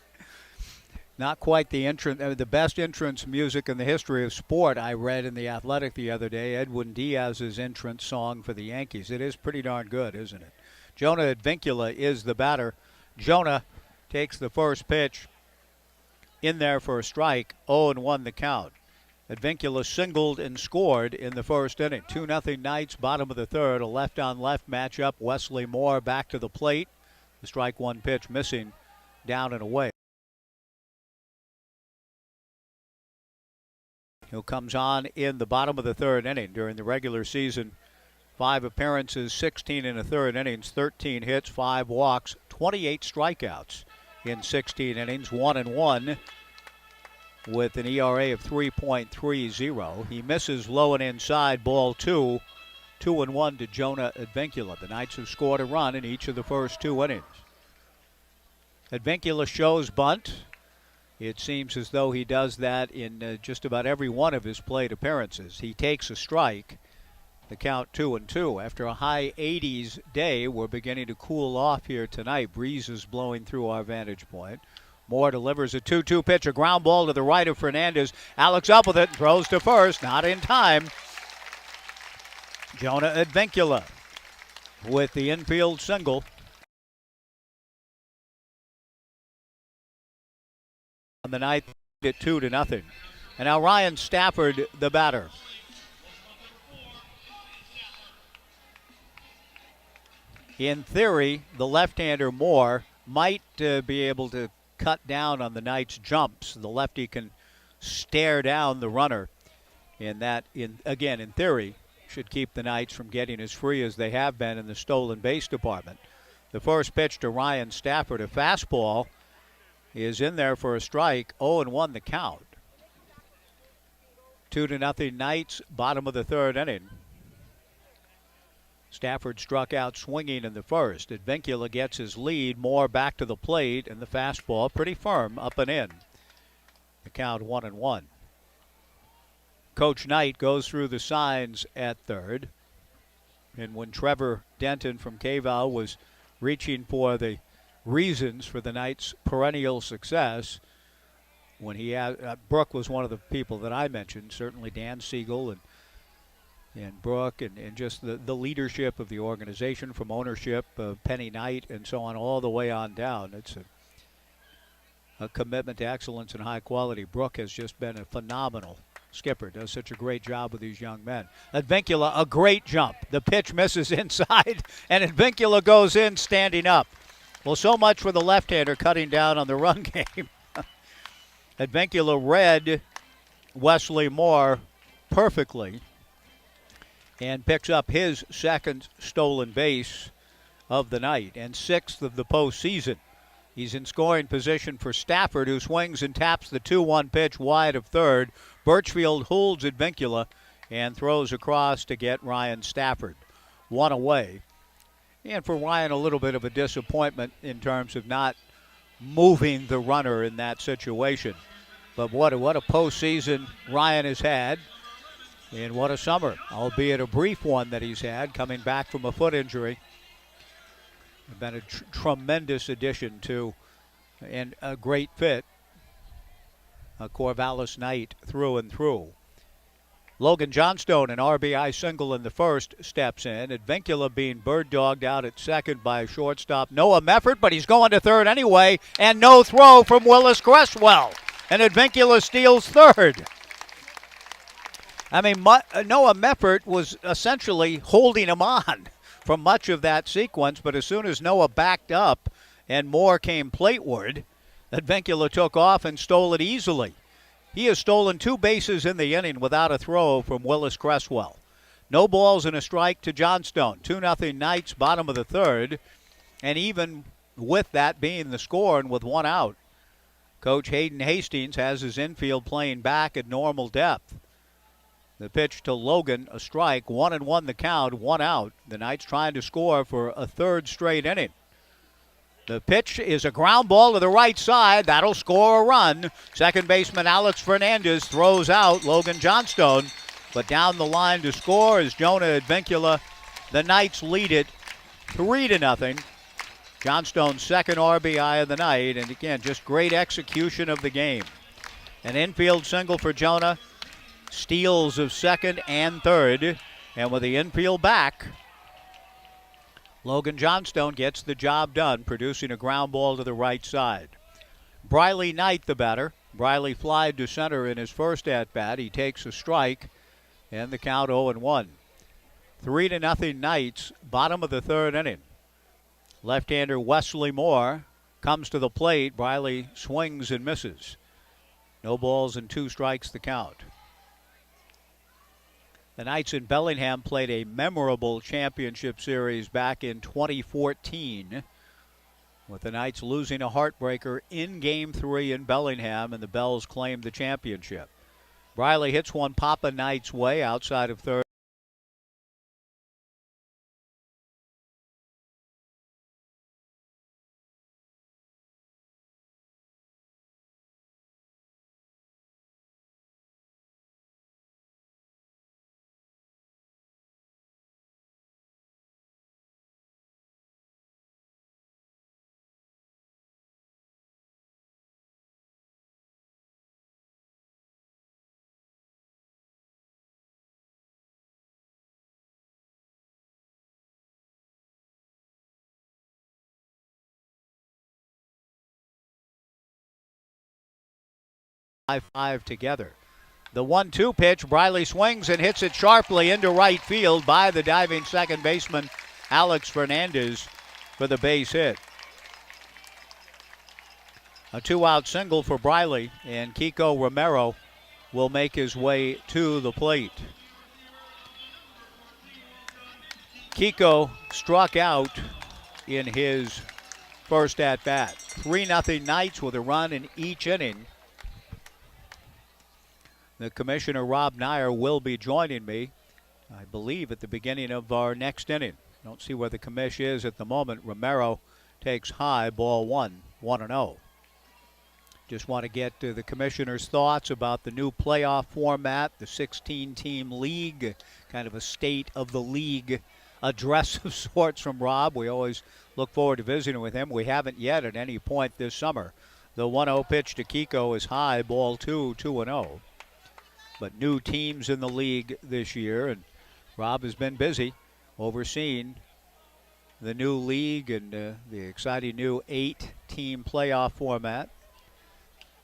Not quite the best entrance music in the history of sport, I read in The Athletic the other day. Edwin Diaz's entrance song for the Yankees. It is pretty darn good, isn't it? Jonah Advincula is the batter. Jonah takes the first pitch in there for a strike, 0-1 the count. Advincula singled and scored in the first inning. 2-0 Knights, bottom of the third. A left-on-left matchup. Wesley Moore back to the plate. The strike one pitch missing, down and away. Who comes on in the bottom of the third inning. During the regular season, 5 appearances, 16 in the third innings, 13 hits, 5 walks, 28 strikeouts in 16 innings, 1-1 with an ERA of 3.30. He misses low and inside, ball 2, 2-1 to Jonah Advincula. The Knights have scored a run in each of the first 2 innings. Advincula shows bunt. It seems as though he does that in just about every one of his plate appearances. He takes a strike. The count 2-2. After a high 80s day, we're beginning to cool off here tonight. Breezes blowing through our vantage point. Moore delivers a 2-2 pitch, a ground ball to the right of Fernandez. Alex up with it, throws to first, not in time. Jonah Advincula with the infield single. On the ninth at 2-0. And now Ryan Stafford, the batter. In theory, the left-hander Moore might be able to cut down on the Knights' jumps. The lefty can stare down the runner. And that, in theory, should keep the Knights from getting as free as they have been in the stolen base department. The first pitch to Ryan Stafford, a fastball, is in there for a strike, 0-1 the count. 2-0 Knights, bottom of the third inning. Stafford struck out swinging in the first. Advincula gets his lead. Moore back to the plate, and the fastball pretty firm, up and in. The count 1-1. Coach Knight goes through the signs at third. And when Trevor Denton from K-Val was reaching for the reasons for the Knights' perennial success, when he Brooke was one of the people that I mentioned, certainly Dan Siegel and and Brooke and just the leadership of the organization from ownership, Penny Knight, and so on, all the way on down. It's a commitment to excellence and high quality. Brooke has just been a phenomenal skipper, does such a great job with these young men. Advincula, a great jump. The pitch misses inside, and Advincula goes in standing up. Well, so much for the left-hander cutting down on the run game. Advincula read Wesley Moore perfectly and picks up his second stolen base of the night and sixth of the postseason. He's in scoring position for Stafford, who swings and taps the 2-1 pitch wide of third. Birchfield holds Advincula and throws across to get Ryan Stafford. One away. And for Ryan, a little bit of a disappointment in terms of not moving the runner in that situation. But what a postseason Ryan has had. And what a summer, albeit a brief one that he's had, coming back from a foot injury. Been a tremendous addition to, and a great fit, a Corvallis Knight through and through. Logan Johnstone, an RBI single in the first, steps in. Advincula being bird dogged out at second by shortstop Noah Meffert, but he's going to third anyway, and no throw from Willis Cresswell. And Advincula steals third. I mean, Noah Meffert was essentially holding him on for much of that sequence, but as soon as Noah backed up and Moore came plateward, Advincula took off and stole it easily. He has stolen 2 bases in the inning without a throw from Willis Cresswell. No balls and a strike to Johnstone. 2-0 Knights, bottom of the third, and even with that being the score and with one out, Coach Hayden Hastings has his infield playing back at normal depth. The pitch to Logan, a strike, 1-1 the count, 1 out. The Knights trying to score for a third straight inning. The pitch is a ground ball to the right side. That'll score a run. Second baseman Alex Fernandez throws out Logan Johnstone. But down the line to score is Jonah Advincula. The Knights lead it 3-0. Johnstone's second RBI of the night. And again, just great execution of the game. An infield single for Jonah. Steals of second and third. And with the infield back, Logan Johnstone gets the job done, producing a ground ball to the right side. Briley Knight, the batter. Briley flied to center in his first at-bat. He takes a strike, and the count 0-1. 3-0 Knights, bottom of the third inning. Left-hander Wesley Moore comes to the plate. Briley swings and misses. No balls and 2 strikes the count. The Knights in Bellingham played a memorable championship series back in 2014, with the Knights losing a heartbreaker in Game 3 in Bellingham, and the Bells claimed the championship. Briley hits one Papa Knights way outside of third. Five together. The 1-2 pitch, Briley swings and hits it sharply into right field by the diving second baseman Alex Fernandez for the base hit. A 2-out single for Briley, and Kiko Romero will make his way to the plate. Kiko struck out in his first at-bat. 3-0 Knights with a run in each inning. The Commissioner, Rob Nyer, will be joining me, I believe, at the beginning of our next inning. Don't see where the commish is at the moment. Romero takes high, ball 1, 1-0. Just want to get to the Commissioner's thoughts about the new playoff format, the 16-team league, kind of a state of the league address of sorts from Rob. We always look forward to visiting with him. We haven't yet at any point this summer. The 1-0 pitch to Kiko is high, ball 2, 2-0. But new teams in the league this year, and Rob has been busy overseeing the new league and the exciting new 8-team playoff format.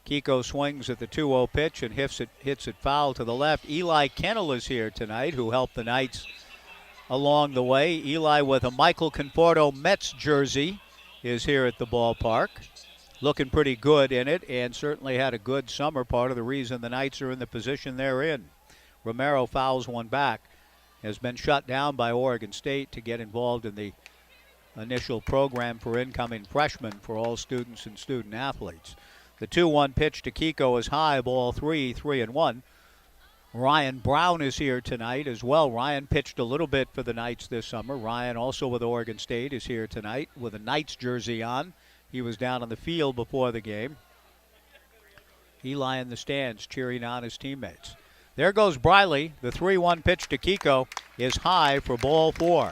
Kiko swings at the 2-0 pitch and hits it foul to the left. Eli Kennel is here tonight, who helped the Knights along the way. Eli with a Michael Conforto Mets jersey is here at the ballpark. Looking pretty good in it, and certainly had a good summer, part of the reason the Knights are in the position they're in. Romero fouls one back. Has been shut down by Oregon State to get involved in the initial program for incoming freshmen for all students and student athletes. The 2-1 pitch to Kiko is high, ball 3-1. Ryan Brown is here tonight as well. Ryan pitched a little bit for the Knights this summer. Ryan, also with Oregon State, is here tonight with a Knights jersey on. He was down on the field before the game. Eli in the stands cheering on his teammates. There goes Briley. The 3-1 pitch to Kiko is high for ball 4.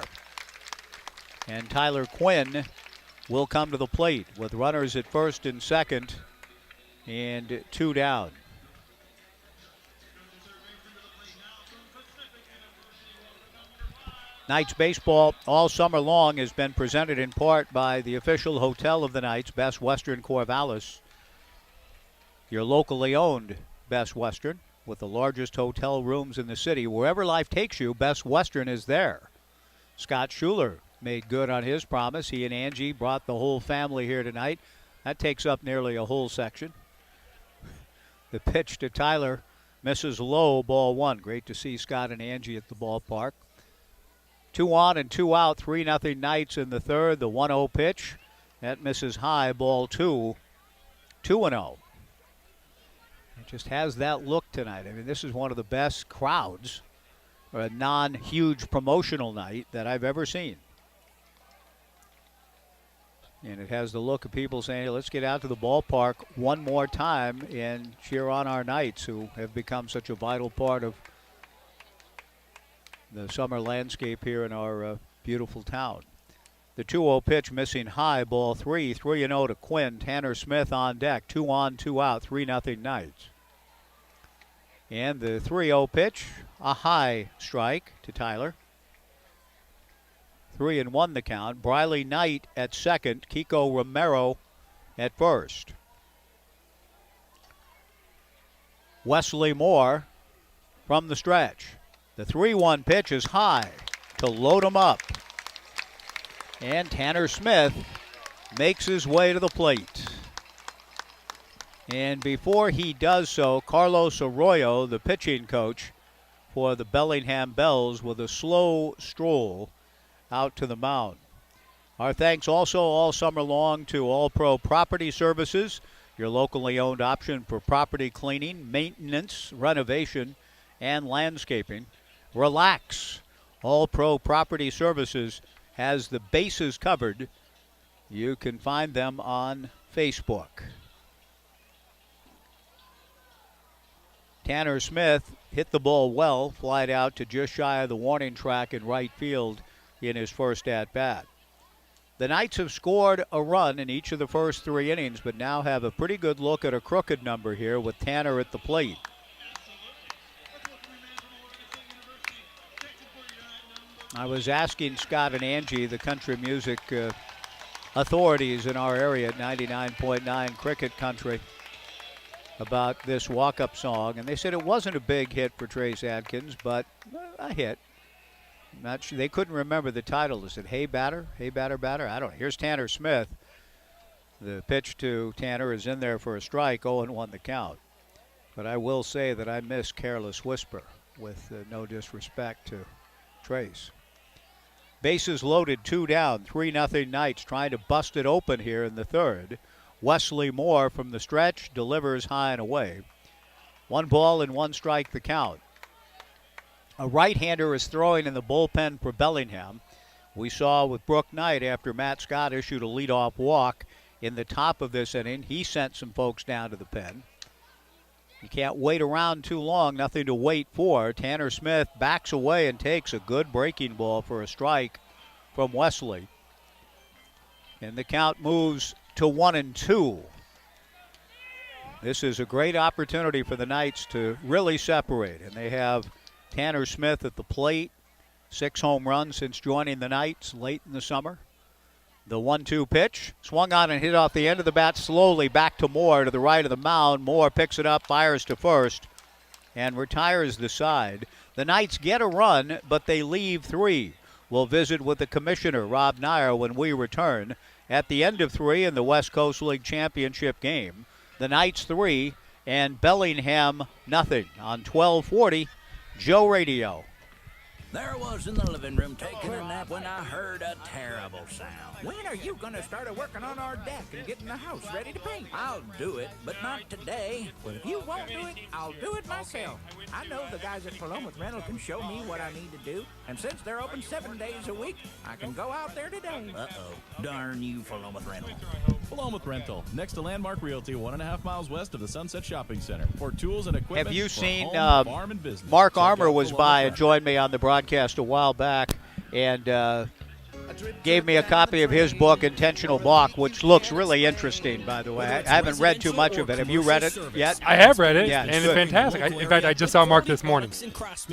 And Tyler Quinn will come to the plate with runners at first and second and 2 down. Knights baseball all summer long has been presented in part by the official hotel of the Knights, Best Western Corvallis, your locally owned Best Western, with the largest hotel rooms in the city. Wherever life takes you, Best Western is there. Scott Schuler made good on his promise. He and Angie brought the whole family here tonight. That takes up nearly a whole section. The pitch to Tyler misses low, ball 1. Great to see Scott and Angie at the ballpark. 2 on and 2 out, 3-0 Knights in the third. The 1-0 pitch, that misses high, ball 2, 2-0. It just has that look tonight. I mean, this is one of the best crowds, or a non-huge promotional night that I've ever seen. And it has the look of people saying, hey, let's get out to the ballpark one more time and cheer on our Knights, who have become such a vital part of the summer landscape here in our beautiful town. The 2-0 pitch missing high, ball 3, 3-0 to Quinn. Tanner Smith on deck, 2 on, 2 out, 3-0 Knights. And the 3-0 pitch, a high strike to Tyler. 3-1 the count. Briley Knight at second, Kiko Romero at first. Wesley Moore from the stretch. The 3-1 pitch is high to load him up. And Tanner Smith makes his way to the plate. And before he does so, Carlos Arroyo, the pitching coach for the Bellingham Bells, with a slow stroll out to the mound. Our thanks also all summer long to All Pro Property Services, your locally owned option for property cleaning, maintenance, renovation, and landscaping. Relax. All Pro Property Services has the bases covered. You can find them on Facebook. Tanner Smith hit the ball well, flied out to just shy of the warning track in right field in his first at-bat. The Knights have scored a run in each of the first 3 innings, but now have a pretty good look at a crooked number here with Tanner at the plate. I was asking Scott and Angie, the country music authorities in our area at 99.9 Cricket Country, about this walk-up song, and they said it wasn't a big hit for Trace Adkins, but a hit. I'm not sure. They couldn't remember the title. Is it Hey Batter? Hey Batter, Batter? I don't know. Here's Tanner Smith. The pitch to Tanner is in there for a strike, 0-1 the count. But I will say that I miss Careless Whisper, with no disrespect to Trace. Bases loaded, 2 down, 3-0 Knights, trying to bust it open here in the third. Wesley Moore from the stretch delivers high and away. 1 ball and 1 strike the count. A right-hander is throwing in the bullpen for Bellingham. We saw with Brooke Knight after Matt Scott issued a leadoff walk in the top of this inning. He sent some folks down to the pen. You can't wait around too long, nothing to wait for. Tanner Smith backs away and takes a good breaking ball for a strike from Wesley. And the count moves to 1-2. This is a great opportunity for the Knights to really separate, and they have Tanner Smith at the plate 6 home runs since joining the Knights late in the summer. The 1-2 pitch, swung on and hit off the end of the bat slowly back to Moore to the right of the mound. Moore picks it up, fires to first, and retires the side. The Knights get a run, but they leave 3. We'll visit with the commissioner, Rob Nair, when we return. At the end of 3 in the West Coast League Championship game, the Knights 3 and Bellingham nothing on 1240 Joe Radio. There I was in the living room taking a nap when I heard a terrible sound. When are you going to start working on our deck and getting the house ready to paint? I'll do it, but not today. But if you won't do it, I'll do it myself. I know the guys at Paloma Rental can show me what I need to do, and since they're open 7 days a week, I can go out there today. Uh-oh. Darn you, Paloma Rental. Paloma Rental, next to Landmark Realty, 1.5 miles west of the Sunset Shopping Center. For tools and equipment. Have you for seen home, farm, and business. Mark Check Armour out was Paloma by and Rental. joined me on the broadcast a while back and gave me a copy of his book, Intentional Balk, which looks really interesting, by the way. I haven't read too much of it. Have you read it yet? I have read it, yeah, and it's good. fantastic. In fact, I just saw Mark this morning.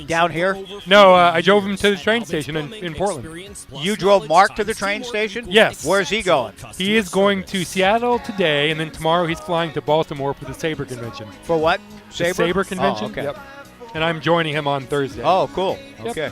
Down here? No, I drove him to the train station in Portland. You drove Mark to the train station? Yes. Where's he going? He is going to Seattle today, and then tomorrow he's flying to Baltimore for the Sabre Convention. For what? The Sabre Convention? Oh, okay. Yep. And I'm joining him on Thursday. Oh, cool. Yep. Okay.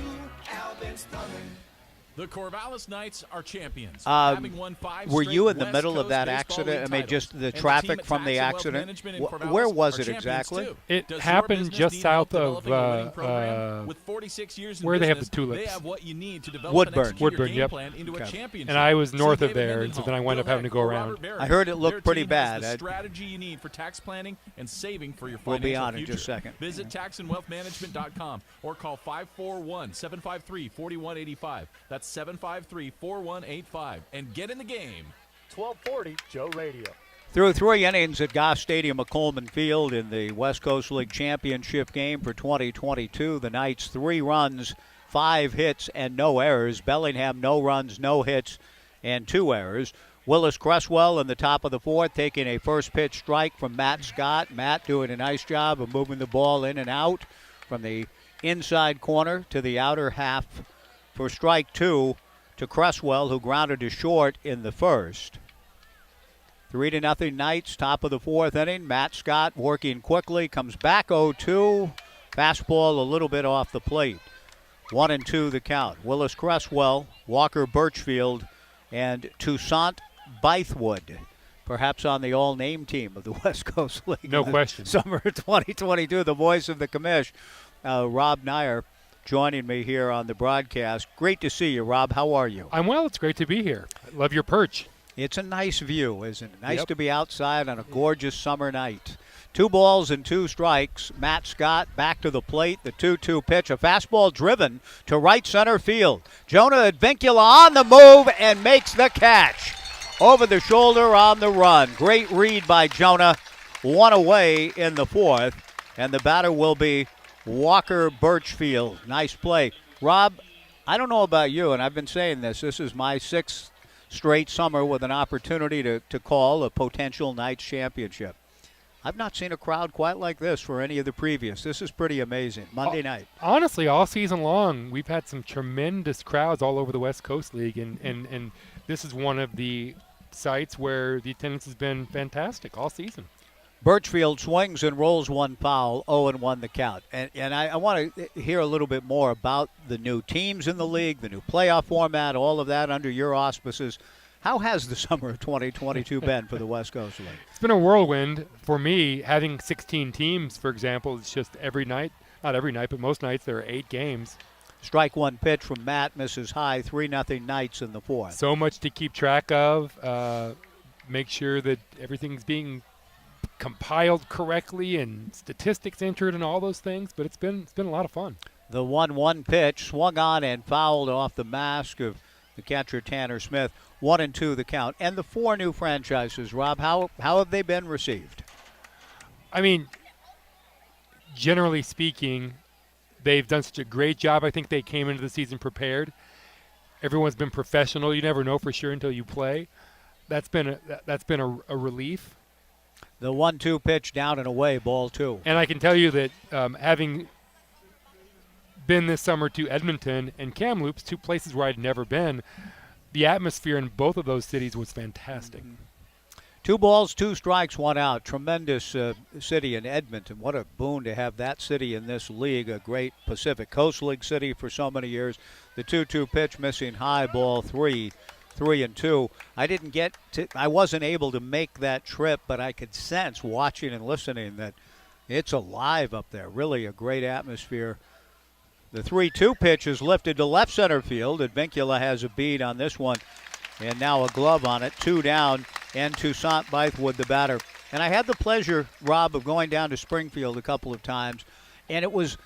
The Corvallis Knights are champions. Having won 5 were you in the West middle of Coast that baseball accident? league I mean, titles. just the And the traffic team at from the Tax and Wealth accident. Management in Corvallis Where was are it champions exactly? too. It Does your happened business just need south help of developing a winning program? With 46 years in where they have the business, tulips. They have what you need to develop Woodburn. and execute your Woodburn, game yep. plan into a championship. And I was north See of David there, and so Mendenhall, then I wound up Bill having to go Heck, or around. Robert Barry. I heard it looked Their pretty team bad. has the strategy you need for tax planning and saving for your We'll financial be on in future. just a second. Visit taxandwealthmanagement.com or call 541-753-4185. That's 753-4185. And get in the game. 1240 Joe Radio. Through 3 innings at Goff Stadium at Coleman Field in the West Coast League Championship game for 2022, the Knights 3 runs, 5 hits, and no errors. Bellingham, no runs, no hits, and 2 errors. Willis Cresswell in the top of the 4th taking a first pitch strike from Matt Scott. Matt doing a nice job of moving the ball in and out from the inside corner to the outer half for strike 2 to Cresswell, who grounded to short in the first. 3-0 Knights, top of the 4th inning. Matt Scott working quickly, comes back 0-2. Fastball a little bit off the plate. 1-2 the count. Willis Cresswell, Walker Birchfield, and Toussaint Bythewood, perhaps on the all-name team of the West Coast League. No question. Summer 2022, the voice of the commish, Rob Nair, joining me here on the broadcast. Great to see you, Rob. How are you? I'm well. It's great to be here. I love your perch. It's a nice view, isn't it? Nice Yep. to be outside on a gorgeous summer night. 2 balls and 2 strikes. Matt Scott back to the plate. The 2-2 pitch. A fastball driven to right center field. Jonah Advincula on the move and makes the catch. Over the shoulder on the run. Great read by Jonah. 1 away in the 4th. And the batter will be Walker Birchfield. Nice play. Rob, I don't know about you, and I've been saying this. This is my 6th straight summer with an opportunity to call a potential Knights championship. I've not seen a crowd quite like this for any of the previous. This is pretty amazing. Monday night. Honestly, all season long, we've had some tremendous crowds all over the West Coast League, and this is one of the sites where the attendance has been fantastic all season. Birchfield swings and rolls 1 foul, 0-1 the count. And I want to hear a little bit more about the new teams in the league, the new playoff format, all of that under your auspices. How has the summer of 2022 been for the West Coast League? It's been a whirlwind for me. Having 16 teams, for example, it's just every night, not every night, but most nights there are 8 games. Strike 1 pitch from Matt, misses high, 3-0 Knights in the 4th. So much to keep track of. Make sure that everything's being compiled correctly and statistics entered and all those things, but it's been a lot of fun. The 1-1 pitch swung on and fouled off the mask of the catcher Tanner Smith. 1-2 the count. And the 4 new franchises, Rob, how have they been received? I mean, generally speaking, they've done such a great job. I think they came into the season prepared. Everyone's been professional. You never know for sure until you play. That's been a relief. The 1-2 pitch down and away, ball 2. And I can tell you that having been this summer to Edmonton and Kamloops, 2 places where I'd never been. The atmosphere in both of those cities was fantastic. 2 balls, 2 strikes, 1 out. Tremendous city in Edmonton. What a boon to have that city in this league, a great Pacific Coast League city for so many years. The 2-2 pitch missing high, ball 3, 3-2. I wasn't able to make that trip, but I could sense watching and listening that it's alive up there. Really a great atmosphere. The 3-2 pitch is lifted to left center field, and Vincula has a beat on this one. And now a glove on it, 2 down, and Toussaint Bythewood, the batter. And I had the pleasure, Rob, of going down to Springfield a couple of times, and it was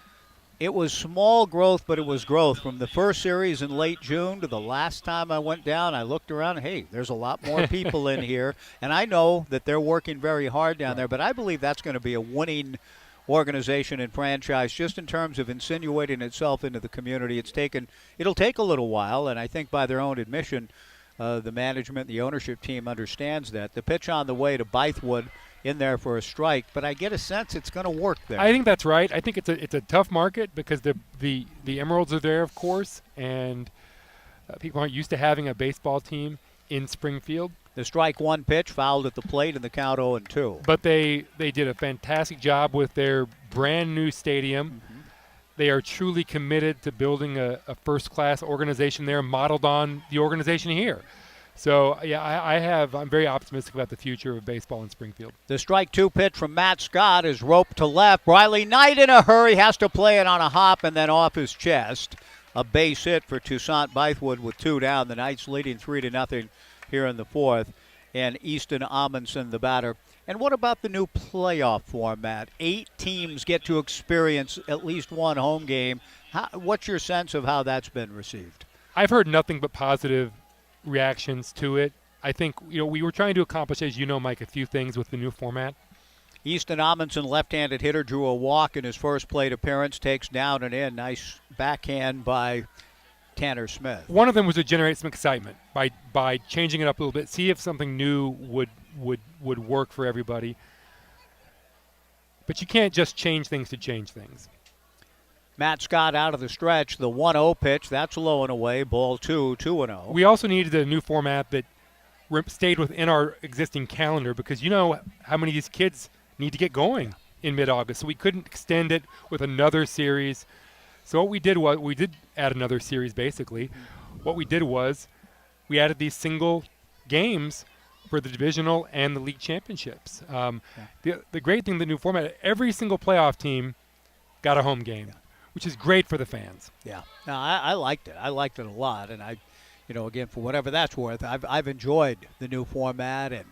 small growth, but it was growth. From the first series in late June to the last time I went down, I looked around, and, hey, there's a lot more people in here. And I know that they're working very hard down there, but I believe that's going to be a winning organization and franchise just in terms of insinuating itself into the community. It'll take a little while, and I think by their own admission, the management, the ownership team understands that. The pitch on the way to Bythewood in there for a strike, but I get a sense it's going to work there. I think that's right. I think it's a tough market because the Emeralds are there, of course, and people aren't used to having a baseball team in Springfield. The strike 1 pitch fouled at the plate in the count 0-2. But they did a fantastic job with their brand new stadium. They are truly committed to building a first-class organization there, modeled on the organization here. So, yeah, I'm very optimistic about the future of baseball in Springfield. The strike 2 pitch from Matt Scott is roped to left. Riley Knight in a hurry, has to play it on a hop and then off his chest. A base hit for Toussaint Bythewood with 2 down. The Knights leading 3-0 here in the 4th. And Easton Amundsen, the batter. And what about the new playoff format? 8 teams get to experience at least 1 home game. What's your sense of how that's been received? I've heard nothing but positive reactions to it. I think, we were trying to accomplish, as you know, Mike, a few things with the new format. Easton Amundsen, left-handed hitter, drew a walk in his first plate appearance, takes down and in. Nice backhand by Tanner Smith. One of them was to generate some excitement by changing it up a little bit, see if something new would work for everybody. But you can't just change things to change things. Matt Scott out of the stretch, the 1-0 pitch, that's low and away, ball 2, 2-0. We also needed a new format that stayed within our existing calendar because you know how many of these kids need to get going in mid-August. So we couldn't extend it with another series. So what we did was we did add another series basically. What we did was we added these single games for the divisional and the league championships. The great thing, the new format, every single playoff team got a home game, which is great for the fans. Yeah, no, I liked it. I liked it a lot, and again, for whatever that's worth, I've enjoyed the new format, and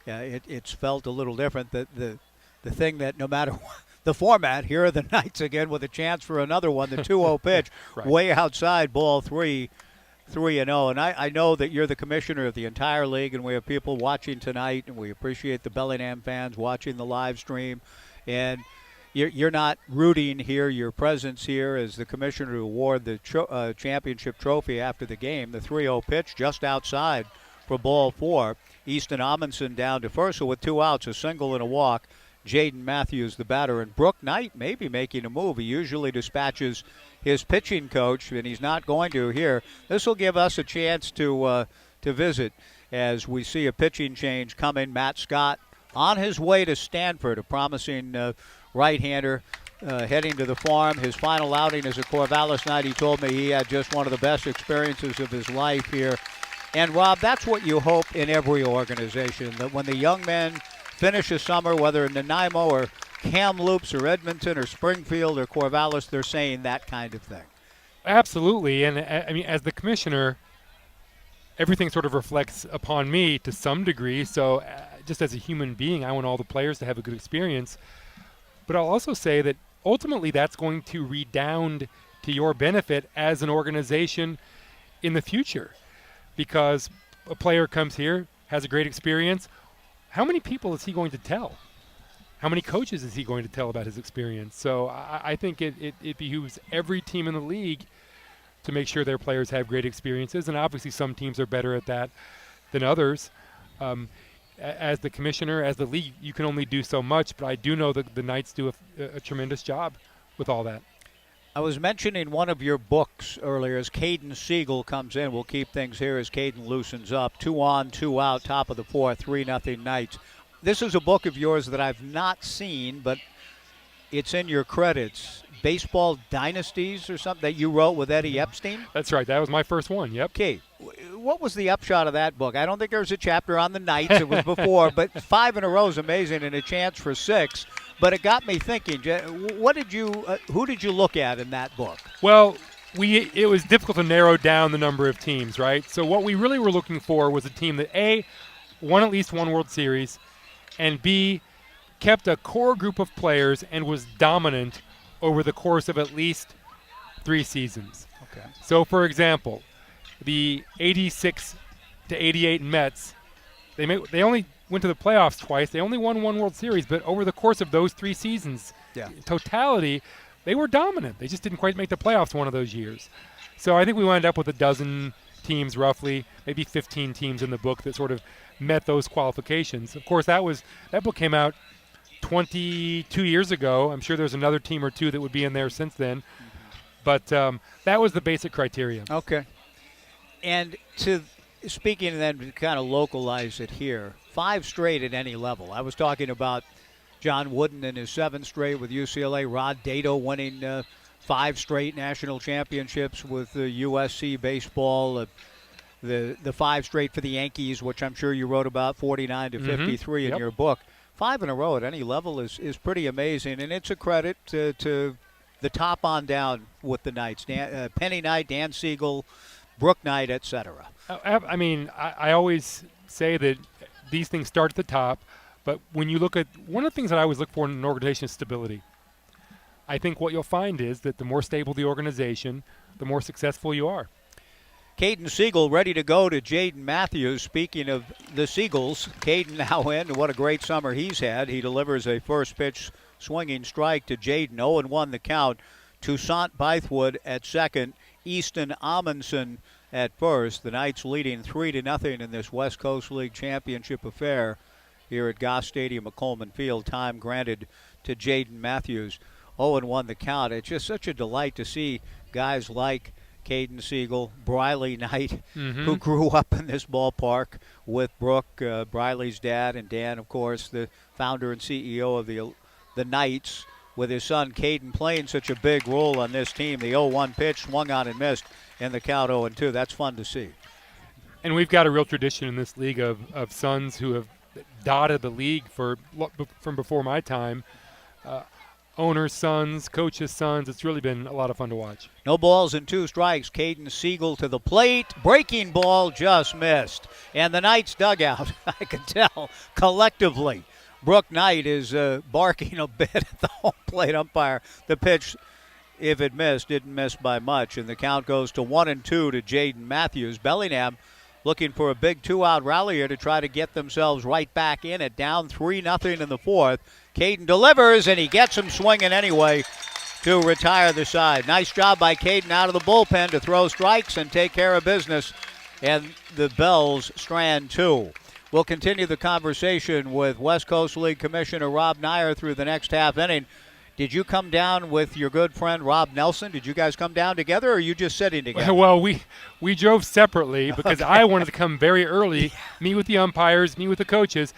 it's felt a little different. The thing that no matter the format, here are the Knights again with a chance for another one. The 2-0 pitch, right. Way outside, ball 3, 3-0. And I know that you're the commissioner of the entire league, and we have people watching tonight, and we appreciate the Bellingham fans watching the live stream. And you're not rooting here. Your presence here as the commissioner to award the championship trophy after the game. The 3-0 pitch just outside for ball 4. Easton Amundsen down to first, so with 2 outs, a single and a walk. Jaden Matthews, the batter, and Brooke Knight may be making a move. He usually dispatches his pitching coach, and he's not going to here. This will give us a chance to visit as we see a pitching change coming. Matt Scott on his way to Stanford, a promising right-hander heading to the farm. His final outing as a Corvallis Knight, he told me he had just one of the best experiences of his life here. And, Rob, that's what you hope in every organization, that when the young men finish a summer, whether in Nanaimo or Kamloops or Edmonton or Springfield or Corvallis, they're saying that kind of thing. Absolutely. And, I mean, as the commissioner, everything sort of reflects upon me to some degree. So just as a human being, I want all the players to have a good experience. But I'll also say that ultimately that's going to redound to your benefit as an organization in the future. Because a player comes here, has a great experience. How many people is he going to tell? How many coaches is he going to tell about his experience? So I think it behooves every team in the league to make sure their players have great experiences. And obviously some teams are better at that than others. As the commissioner, as the league, you can only do so much. But I do know that the Knights do a tremendous job with all that. I was mentioning one of your books earlier as Caden Siegel comes in. We'll keep things here as Caden loosens up. 2 on, 2 out, top of the fourth, 3-0 Knights. This is a book of yours that I've not seen, but it's in your credits. Baseball Dynasties or something that you wrote with Eddie Epstein? That's right. That was my first one, yep. Okay. What was the upshot of that book? I don't think there was a chapter on the Knights. It was before, but 5 in a row is amazing and a chance for 6. But it got me thinking, who did you look at in that book? Well, it was difficult to narrow down the number of teams, right? So what we really were looking for was a team that, A, won at least one World Series, and B, kept a core group of players and was dominant over the course of at least 3 seasons. Okay. So, for example, the 86 to 88 Mets, they only went to the playoffs twice. They only won 1 World Series, but over the course of those 3 seasons, totality, they were dominant. They just didn't quite make the playoffs one of those years. So I think we wound up with a dozen teams roughly, maybe 15 teams in the book that sort of met those qualifications. Of course, that book came out 22 years ago. I'm sure there's another team or two that would be in there since then. But that was the basic criteria. Okay. And speaking then to kind of localize it here, 5 straight at any level. I was talking about John Wooden in his 7th straight with UCLA, Rod Dato winning 5 straight national championships with USC baseball, the 5 straight for the Yankees, which I'm sure you wrote about, 49 to 53 in your book. 5 in a row at any level is pretty amazing, and it's a credit to the top on down with the Knights. Penny Knight, Dan Siegel, Brooke Knight, etc. I mean, I always say that these things start at the top, but when you look at one of the things that I always look for in an organization is stability. I think what you'll find is that the more stable the organization, the more successful you are. Caden Siegel ready to go to Jaden Matthews. Speaking of the Siegels, Caden now in. What a great summer he's had. He delivers a first pitch swinging strike to Jaden. 0-1 the count. Toussaint Bythewood at second. Easton Amundsen at first. The Knights leading 3-0 in this West Coast League championship affair here at Goss Stadium at Coleman Field. Time granted to Jaden Matthews. 0-1 the count. It's just such a delight to see guys like Caden Siegel, Briley Knight, who grew up in this ballpark with Brooke, Briley's dad, and Dan, of course, the founder and CEO of the Knights, with his son Caden playing such a big role on this team. The 0-1 pitch swung on and missed in the count 0-2. That's fun to see. And we've got a real tradition in this league of sons who have dotted the league from before my time. Owners' sons, coaches' sons. It's really been a lot of fun to watch. No balls and 2 strikes. Caden Siegel to the plate. Breaking ball just missed. And the Knights dugout, I can tell, collectively. Brooke Knight is barking a bit at the home plate umpire. The pitch, if it missed, didn't miss by much. And the count goes to 1-2 to Jaden Matthews. Bellingham looking for a big 2-out rally here to try to get themselves right back in it. Down 3-0 in the 4th. Caden delivers, and he gets him swinging anyway to retire the side. Nice job by Caden out of the bullpen to throw strikes and take care of business. And the Bells strand 2. We'll continue the conversation with West Coast League Commissioner Rob Nyer through the next half inning. Did you come down with your good friend Rob Nelson? Did you guys come down together, or are you just sitting together? Well, we drove separately because I wanted to come very early, meet with the umpires, meet with the coaches.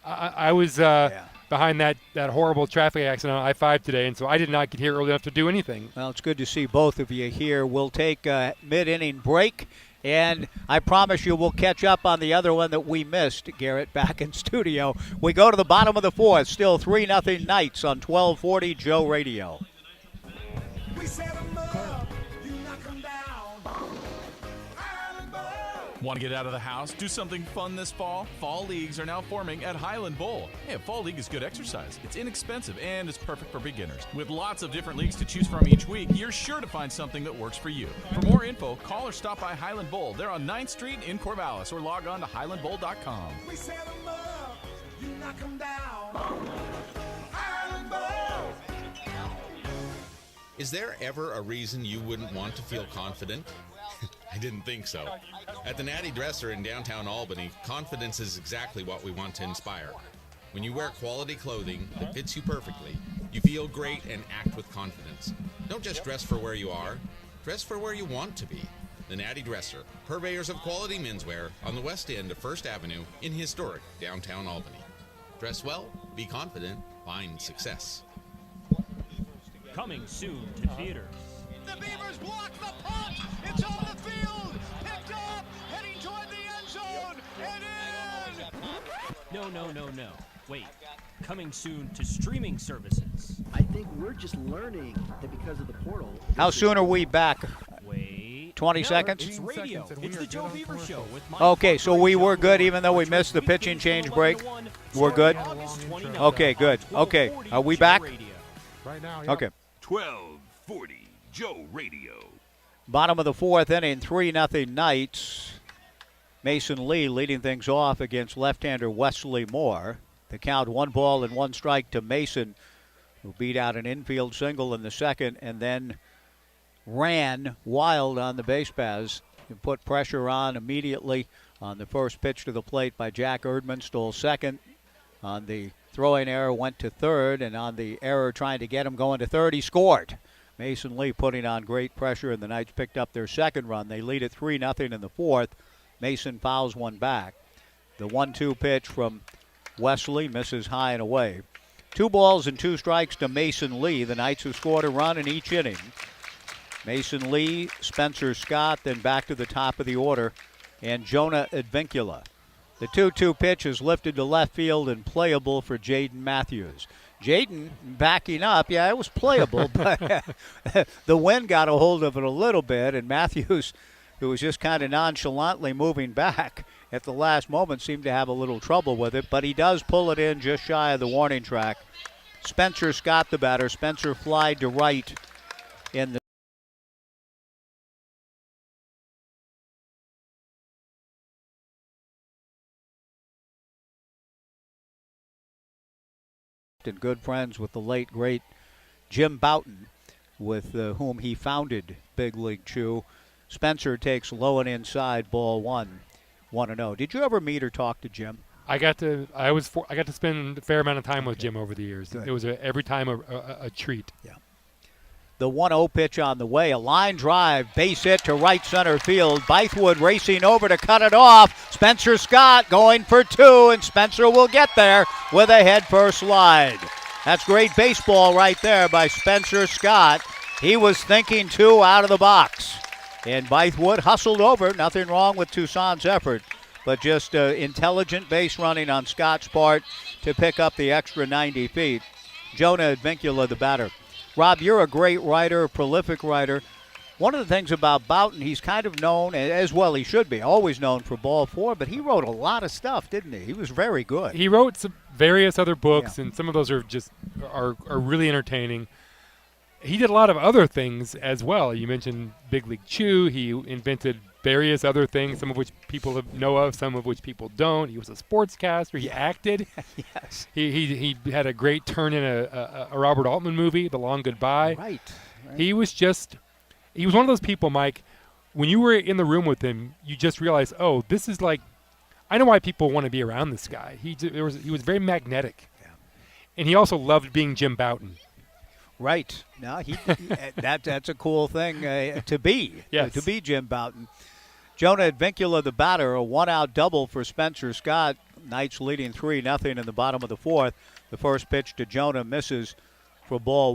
I was behind that horrible traffic accident on I-5 today, and so I did not get here early enough to do anything. Well, it's good to see both of you here. We'll take a mid-inning break, and I promise you we'll catch up on the other one that we missed, Garrett, back in studio. We go to the bottom of the 4th, still 3-0 Knights on 1240 Joe Radio. We set 'em up, you knock 'em down. Want to get out of the house? Do something fun this fall? Fall leagues are now forming at Highland Bowl. Hey, a fall league is good exercise. It's inexpensive and it's perfect for beginners. With lots of different leagues to choose from each week, you're sure to find something that works for you. For more info, call or stop by Highland Bowl. They're on 9th Street in Corvallis, or log on to highlandbowl.com. We set 'em up, you knock 'em down. Highland Bowl. Is there ever a reason you wouldn't want to feel confident? I didn't think so. At the Natty Dresser in downtown Albany, confidence is exactly what we want to inspire. When you wear quality clothing that fits you perfectly, you feel great and act with confidence. Don't just dress for where you are, dress for where you want to be. The Natty Dresser, purveyors of quality menswear on the west end of First Avenue in historic downtown Albany. Dress well, be confident, find success. Coming soon to theaters. The Beavers block the punt. It's on the field. Picked up. Heading toward the end zone. And in. No. Wait. Coming soon to streaming services. I think we're just learning that because of the portal. How soon are we back? Wait. 20 seconds? It's radio. It's the Joe Beaver Show with Mike. Okay, so we were good even though we missed the pitching change break? We're good? Okay, good. Okay, are we back? Right now, Okay. 1240 Joe Radio. Bottom of the fourth inning, 3-0 Knights. Mason Lee leading things off against left-hander Wesley Moore. The count 1-1 to Mason, who beat out an infield single in the second and then ran wild on the base paths and put pressure on immediately on the first pitch to the plate by Jack Erdman, stole second. On the throwing error, went to third, and on the error trying to get him going to third, he scored. Mason Lee putting on great pressure, and the Knights picked up their second run. They lead at 3-0 in the fourth. Mason fouls one back. The 1-2 pitch from Wesley misses high and away. 2 balls and 2 strikes to Mason Lee. The Knights have scored a run in each inning. Mason Lee, Spencer Scott, then back to the top of the order, and Jonah Advincula. The 2-2 pitch is lifted to left field and playable for Jaden Matthews. Jaden backing up, yeah, it was playable, but the wind got a hold of it a little bit, and Matthews, who was just kind of nonchalantly moving back at the last moment, seemed to have a little trouble with it, but he does pull it in just shy of the warning track. Spencer Scott, the batter. Spencer flied to right in the and good friends with the late, great Jim Boughton, with whom he founded Big League Chew. Spencer takes low and inside, ball 1-0. Did you ever meet or talk to Jim? I got to spend a fair amount of time with Jim over the years. Good. It was every time a treat. Yeah. The 1-0 pitch on the way, a line drive, base hit to right center field. Bythewood racing over to cut it off. Spencer Scott going for 2, and Spencer will get there with a head-first slide. That's great baseball right there by Spencer Scott. He was thinking 2 out of the box. And Bythewood hustled over. Nothing wrong with Toussaint's effort, but just intelligent base running on Scott's part to pick up the extra 90 feet. Jonah Advincula, the batter. Rob, you're a great writer, a prolific writer. One of the things about Boughton, he's kind of known, as well he should be, always known for Ball 4, but he wrote a lot of stuff, didn't he? He was very good. He wrote some various other books, and some of those are just are really entertaining. He did a lot of other things as well. You mentioned Big League Chew. He invented various other things, some of which people know of, some of which people don't. He was a sportscaster. He acted. Yes. He had a great turn in a Robert Altman movie, The Long Goodbye. Right. He was one of those people, Mike, when you were in the room with him, you just realized, oh, this is like, I know why people want to be around this guy. He was very magnetic. Yeah. And he also loved being Jim Boughton. Right. No, that's a cool thing to be. Yes. To be Jim Boughton. Jonah Advincula, the batter, a 1-out double for Spencer Scott. Knights leading 3-0 in the bottom of the fourth. The first pitch to Jonah misses for ball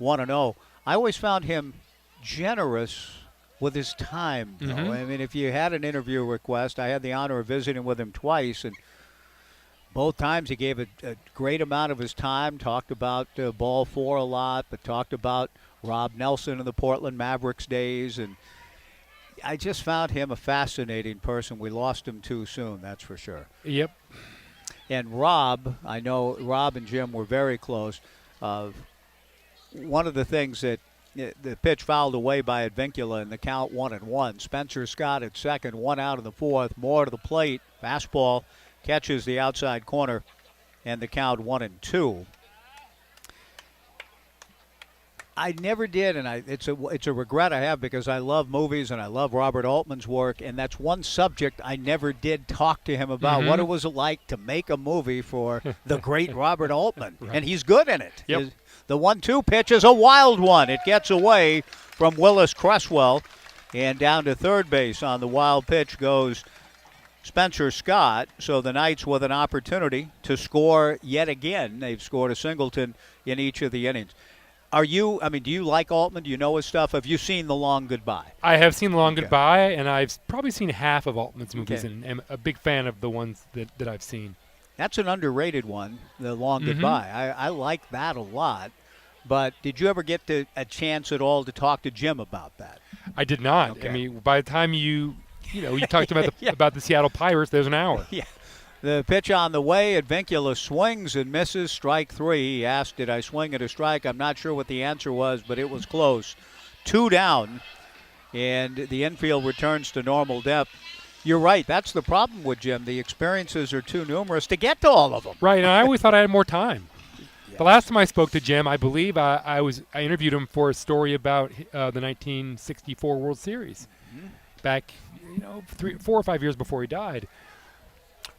1-0. I always found him generous with his time, though. Mm-hmm. I mean, if you had an interview request, I had the honor of visiting with him twice, and both times he gave a great amount of his time, talked about Ball 4 a lot, but talked about Rob Nelson in the Portland Mavericks days. And I just found him a fascinating person. We lost him too soon, that's for sure. Yep. And Rob, I know Rob and Jim were very close. One of the things that the pitch fouled away by Advincula in the count 1-1. Spencer Scott at second, 1 out in the fourth. More to the plate, fastball. Catches the outside corner, and the count 1-2. I never did, and it's a regret I have because I love movies and I love Robert Altman's work, and that's one subject I never did talk to him about. What it was like to make a movie for the great Robert Altman, and he's good in it. Yep. The 1-2 pitch is a wild one. It gets away from Willis Cresswell, and down to third base on the wild pitch goes Spencer Scott. So the Knights with an opportunity to score yet again. They've scored a singleton in each of the innings. Do you like Altman? Do you know his stuff? Have you seen The Long Goodbye? I have seen The Long Goodbye, and I've probably seen half of Altman's movies, and am a big fan of the ones that I've seen. That's an underrated one, The Long Goodbye. I like that a lot. But did you ever get a chance at all to talk to Jim about that? I did not. Okay. I mean, by the time you talked about about the Seattle Pirates, there's an hour. Yeah. The pitch on the way, Advincula swings and misses, strike 3. He asked, did I swing at a strike? I'm not sure what the answer was, but it was close. 2 down, and the infield returns to normal depth. You're right. That's the problem with Jim. The experiences are too numerous to get to all of them. Right, and I always thought I had more time. Yeah. The last time I spoke to Jim, I believe I interviewed him for a story about the 1964 World Series back 4 or 5 years before he died.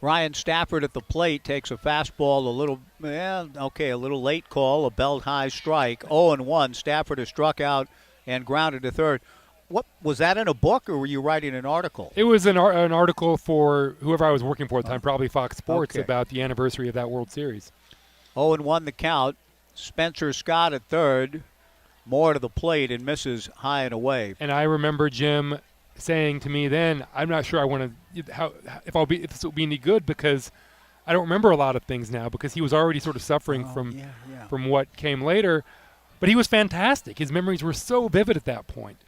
Ryan Stafford at the plate takes a fastball, a little late call, a belt-high strike. 0-1. Stafford is struck out and grounded to third. What was that in a book, or were you writing an article? It was an article for whoever I was working for at the time, probably Fox Sports, about the anniversary of that World Series. 0-1 the count. Spencer Scott at third. More to the plate and misses high and away. And I remember Jim saying to me then, I'm not sure I want to if this will be any good, because I don't remember a lot of things now, because he was already sort of suffering from what came later. But he was fantastic. His memories were so vivid at that point,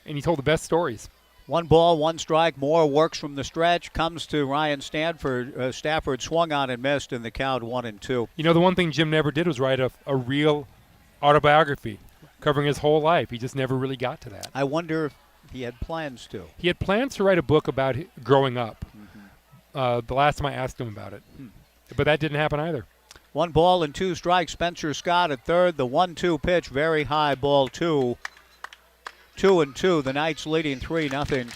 and he told the best stories. 1 ball, 1 strike. Moore works from the stretch, comes to Ryan Stafford. Stafford swung on and missed, and the count 1-2. You know, the one thing Jim never did was write a real autobiography covering his whole life. He just never really got to that. I wonder if he had plans to. He had plans to write a book about growing up. The last time I asked him about it. But that didn't happen either. 1 ball and 2 strikes. Spencer Scott at third. The 1-2 pitch, very high, ball 2. 2-2. The Knights leading 3-0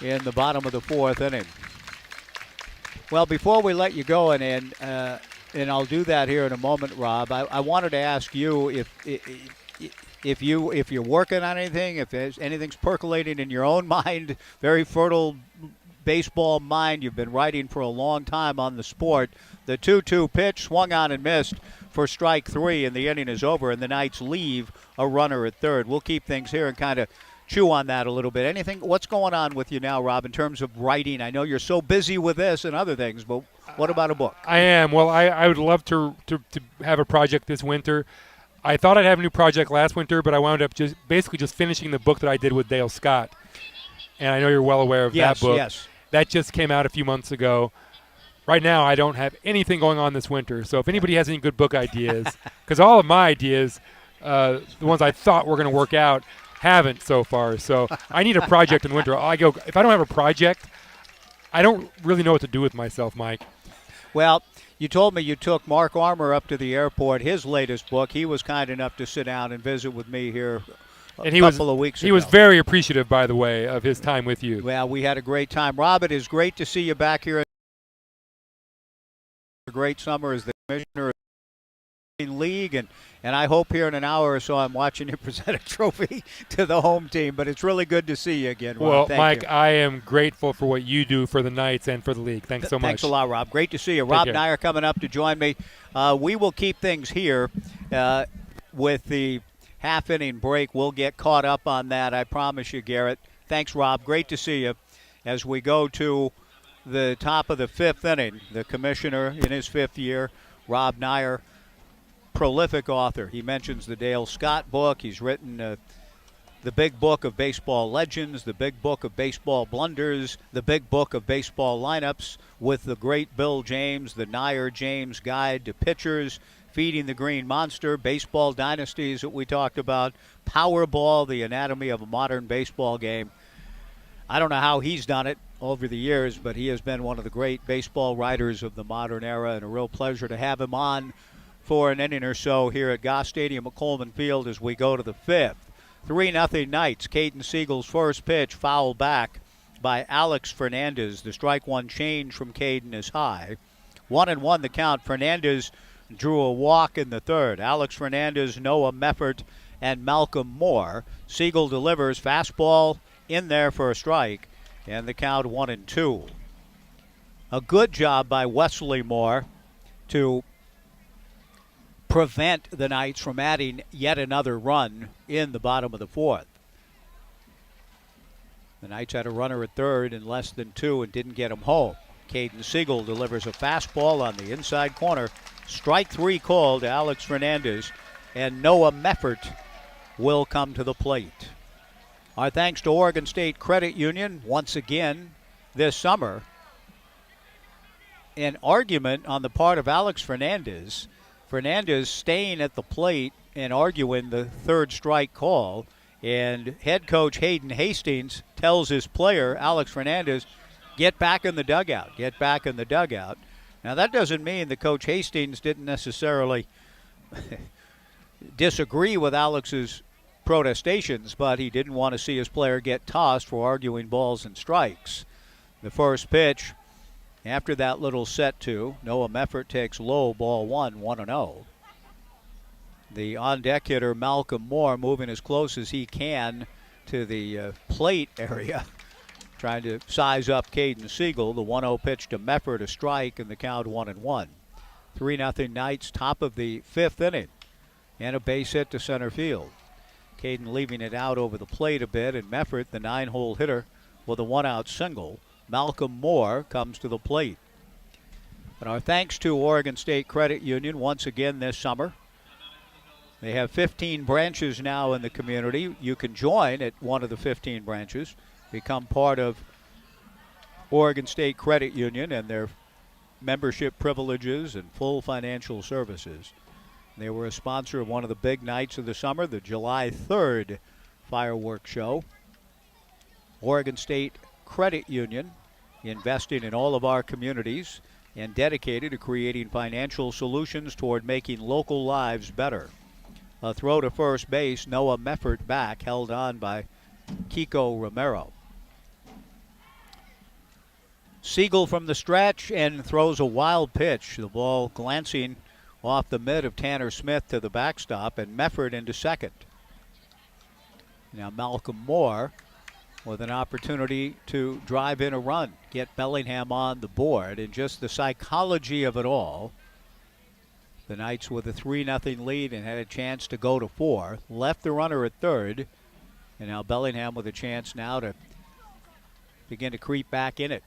in the bottom of the 4th inning. Well, before we let you go, and I'll do that here in a moment, Rob, I wanted to ask you if you're working on anything, if anything's percolating in your own mind, very fertile baseball mind. You've been writing for a long time on the sport. The 2-2 pitch swung on and missed for strike 3, and the inning is over, and the Knights leave a runner at third. We'll keep things here and kind of chew on that a little bit. What's going on with you now, Rob, in terms of writing? I know you're so busy with this and other things, but what about a book? I am. Well, I would love to have a project this winter. I thought I'd have a new project last winter, but I wound up just finishing the book that I did with Dale Scott. And I know you're well aware of that book. Yes. That just came out a few months ago. Right now, I don't have anything going on this winter. So if anybody has any good book ideas, because all of my ideas, the ones I thought were going to work out, haven't so far. So I need a project in winter. If I don't have a project, I don't really know what to do with myself, Mike. Well, you told me you took Mark Armour up to the airport, his latest book. He was kind enough to sit down and visit with me here a couple of weeks ago. He was very appreciative, by the way, of his time with you. Well, we had a great time. Rob, it is great to see you back here. A great summer as the commissioner of the league, and I hope here in an hour or so I'm watching you present a trophy to the home team. But it's really good to see you again, Rob. Well, Thank Mike, you. I am grateful for what you do for the Knights and for the league. Thanks so much. Thanks a lot, Rob. Great to see you. Take Rob care. Nyer coming up to join me. We will keep things here with the half-inning break. We'll get caught up on that, I promise you, Garrett. Thanks, Rob. Great to see you. As we go to the top of the 5th inning, the commissioner in his 5th year, Rob Nyer, prolific author. He mentions the Dale Scott book. He's written the big book of baseball legends, the big book of baseball blunders, the big book of baseball lineups with the great Bill James, the Nyer-James Guide to Pitchers, Feeding the Green Monster, Baseball Dynasties that we talked about, Powerball, the anatomy of a modern baseball game. I don't know how he's done it over the years, but he has been one of the great baseball writers of the modern era, and a real pleasure to have him on for an inning or so here at Goss Stadium at Coleman Field as we go to the fifth. 3-0 Knights. Caden Siegel's first pitch fouled back by Alex Fernandez. The strike one change from Caden is high. 1-1 the count. Fernandez drew a walk in the third. Alex Fernandez, Noah Meffert, and Malcolm Moore. Siegel delivers fastball in there for a strike, and the count 1-2. A good job by Wesley Moore to prevent the Knights from adding yet another run in the bottom of the fourth. The Knights had a runner at third in less than 2 and didn't get him home. Caden Siegel delivers a fastball on the inside corner. Strike 3 called to Alex Fernandez, and Noah Meffert will come to the plate. Our thanks to Oregon State Credit Union once again this summer. An argument on the part of Alex Fernandez. Fernandez staying at the plate and arguing the third strike call. And head coach Hayden Hastings tells his player, Alex Fernandez, get back in the dugout, get back in the dugout. Now, that doesn't mean that Coach Hastings didn't necessarily disagree with Alex's protestations, but he didn't want to see his player get tossed for arguing balls and strikes. The first pitch, after that little set to, Noah Meffert takes low, ball 1-0. The on-deck hitter, Malcolm Moore, moving as close as he can to the plate area, trying to size up Caden Siegel. The 1-0 pitch to Meffert, a strike, and the count 1-1. 3-0 Knights, top of the fifth inning, and a base hit to center field. Caden leaving it out over the plate a bit, and Meffert, the 9-hole hitter, with a 1-out single. Malcolm Moore comes to the plate. And our thanks to Oregon State Credit Union once again this summer. They have 15 branches now in the community. You can join at one of the 15 branches, become part of Oregon State Credit Union and their membership privileges and full financial services. They were a sponsor of one of the big nights of the summer, the July 3rd fireworks show. Oregon State Credit Union, investing in all of our communities and dedicated to creating financial solutions toward making local lives better. A throw to first base, Noah Meffert back, held on by Kiko Romero. Siegel from the stretch and throws a wild pitch. The ball glancing off the mid of Tanner Smith to the backstop, and Meffert into second. Now Malcolm Moore with an opportunity to drive in a run, get Bellingham on the board, and just the psychology of it all. The Knights with a 3-0 lead and had a chance to go to 4. Left the runner at third, and now Bellingham with a chance now to begin to creep back in it.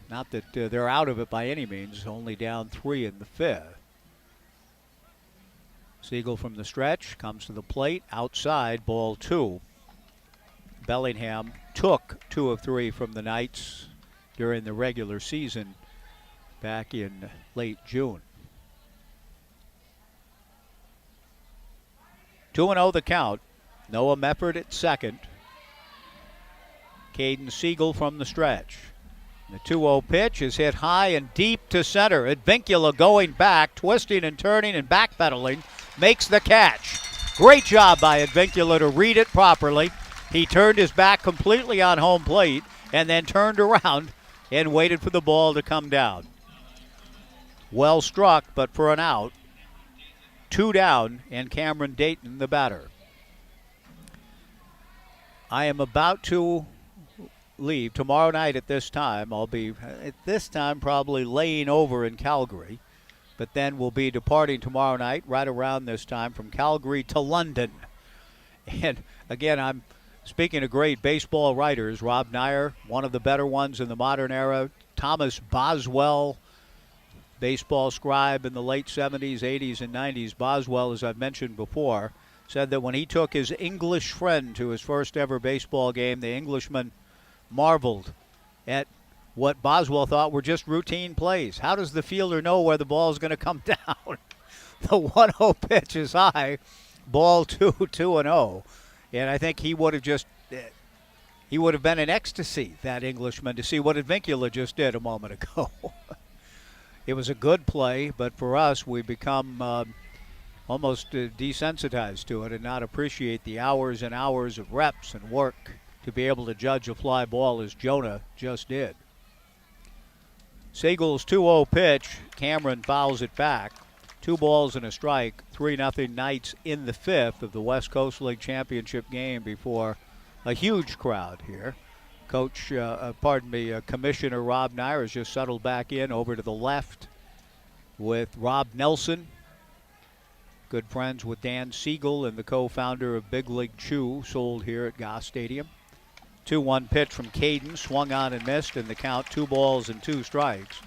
Not that they're out of it by any means, only down 3 in the fifth. Siegel from the stretch comes to the plate, outside, ball 2. Bellingham took 2 of 3 from the Knights during the regular season back in late June. 2-0 the count. Noah Meffert at second. Caden Siegel from the stretch. The 2-0 pitch is hit high and deep to center. Advincula going back, twisting and turning and backpedaling, makes the catch. Great job by Advincula to read it properly. He turned his back completely on home plate and then turned around and waited for the ball to come down. Well struck, but for an out. 2 down, and Cameron Dayton the batter. I am about to leave tomorrow night at this time. I'll be at this time probably laying over in Calgary, but then we'll be departing tomorrow night right around this time from Calgary to London. And again, I'm speaking of great baseball writers. Rob Nyer, one of the better ones in the modern era. Thomas Boswell, baseball scribe in the late 70s, 80s, and 90s. Boswell, as I've mentioned before, said that when he took his English friend to his first ever baseball game, the Englishman marveled at what Boswell thought were just routine plays. How does the fielder know where the ball is going to come down? The 1-0 pitch is high, ball 2-0. And I think he would have been in ecstasy, that Englishman, to see what Advincula just did a moment ago. It was a good play, but for us, we become almost desensitized to it and not appreciate the hours and hours of reps and work to be able to judge a fly ball as Jonah just did. Siegel's 2-0 pitch. Cameron fouls it back. 2 balls and a strike. 3-0 Knights in the 5th of the West Coast League Championship game before a huge crowd here. Commissioner Rob Nair has just settled back in over to the left with Rob Nelson. Good friends with Dan Siegel and the co-founder of Big League Chew, sold here at Goss Stadium. 2-1 pitch from Caden, swung on and missed, and the count 2 balls and 2 strikes.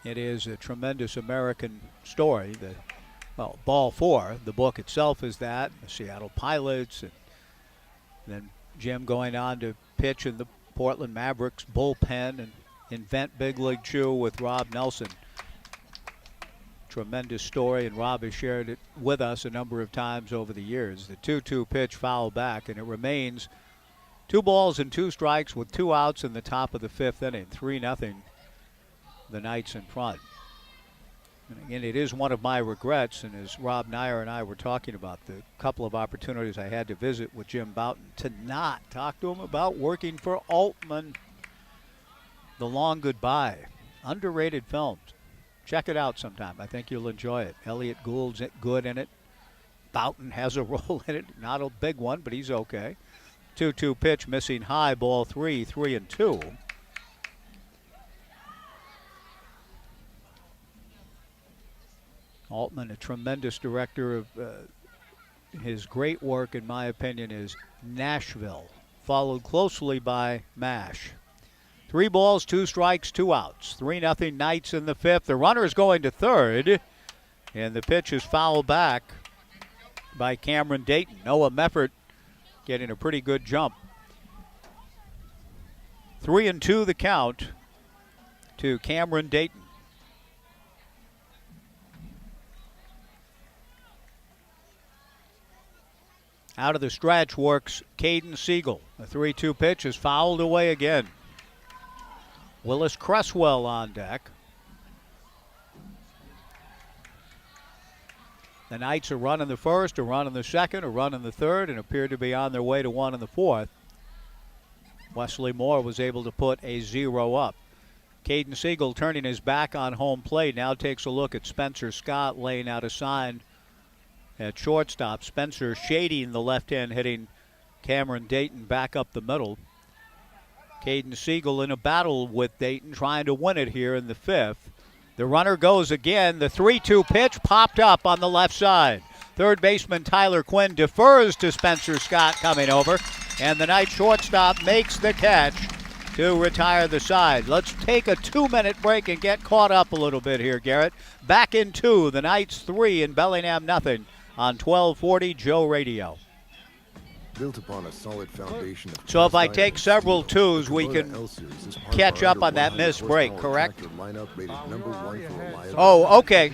It is a tremendous American story. Ball 4, the book itself is that, the Seattle Pilots, and then Jim going on to pitch in the Portland Mavericks bullpen and invent Big League Chew with Rob Nelson. Tremendous story, and Rob has shared it with us a number of times over the years. The 2-2 pitch foul back, and it remains 2 balls and 2 strikes with 2 outs in the top of the 5th inning. 3-0, the Knights in front. And again, it is one of my regrets, and as Rob Nair and I were talking about the couple of opportunities I had to visit with Jim Bouton, to not talk to him about working for Altman. The Long Goodbye, underrated films. Check it out sometime. I think you'll enjoy it. Elliot Gould's good in it. Bouton has a role in it. Not a big one, but he's okay. 2-2 pitch, missing high, ball 3, 3-2. Altman, a tremendous director of his great work, in my opinion, is Nashville, followed closely by MASH. 3 balls, 2 strikes, 2 outs. 3-0 Knights in the 5th. The runner is going to third, and the pitch is fouled back by Cameron Dayton. Noah Meffert getting a pretty good jump. 3-2 the count to Cameron Dayton. Out of the stretch works Caden Siegel. The 3-2 pitch is fouled away again. Willis Cresswell on deck. The Knights are running the first, a run in the second, a run in the third, and appear to be on their way to 1 in the 4th. Wesley Moore was able to put a 0 up. Caden Siegel turning his back on home plate, now takes a look at Spencer Scott laying out a sign at shortstop. Spencer shading the left hand, hitting Cameron Dayton back up the middle. Caden Siegel in a battle with Dayton, trying to win it here in the 5th. The runner goes again. The 3-2 pitch popped up on the left side. Third baseman Tyler Quinn defers to Spencer Scott coming over, and the Knights shortstop makes the catch to retire the side. Let's take a 2-minute break and get caught up a little bit here, Garrett. Back in 2, the Knights 3 and Bellingham nothing on 1240 Joe Radio. Built upon a solid foundation of so if I take several 2s, we can catch up on that missed break, correct? Oh, okay.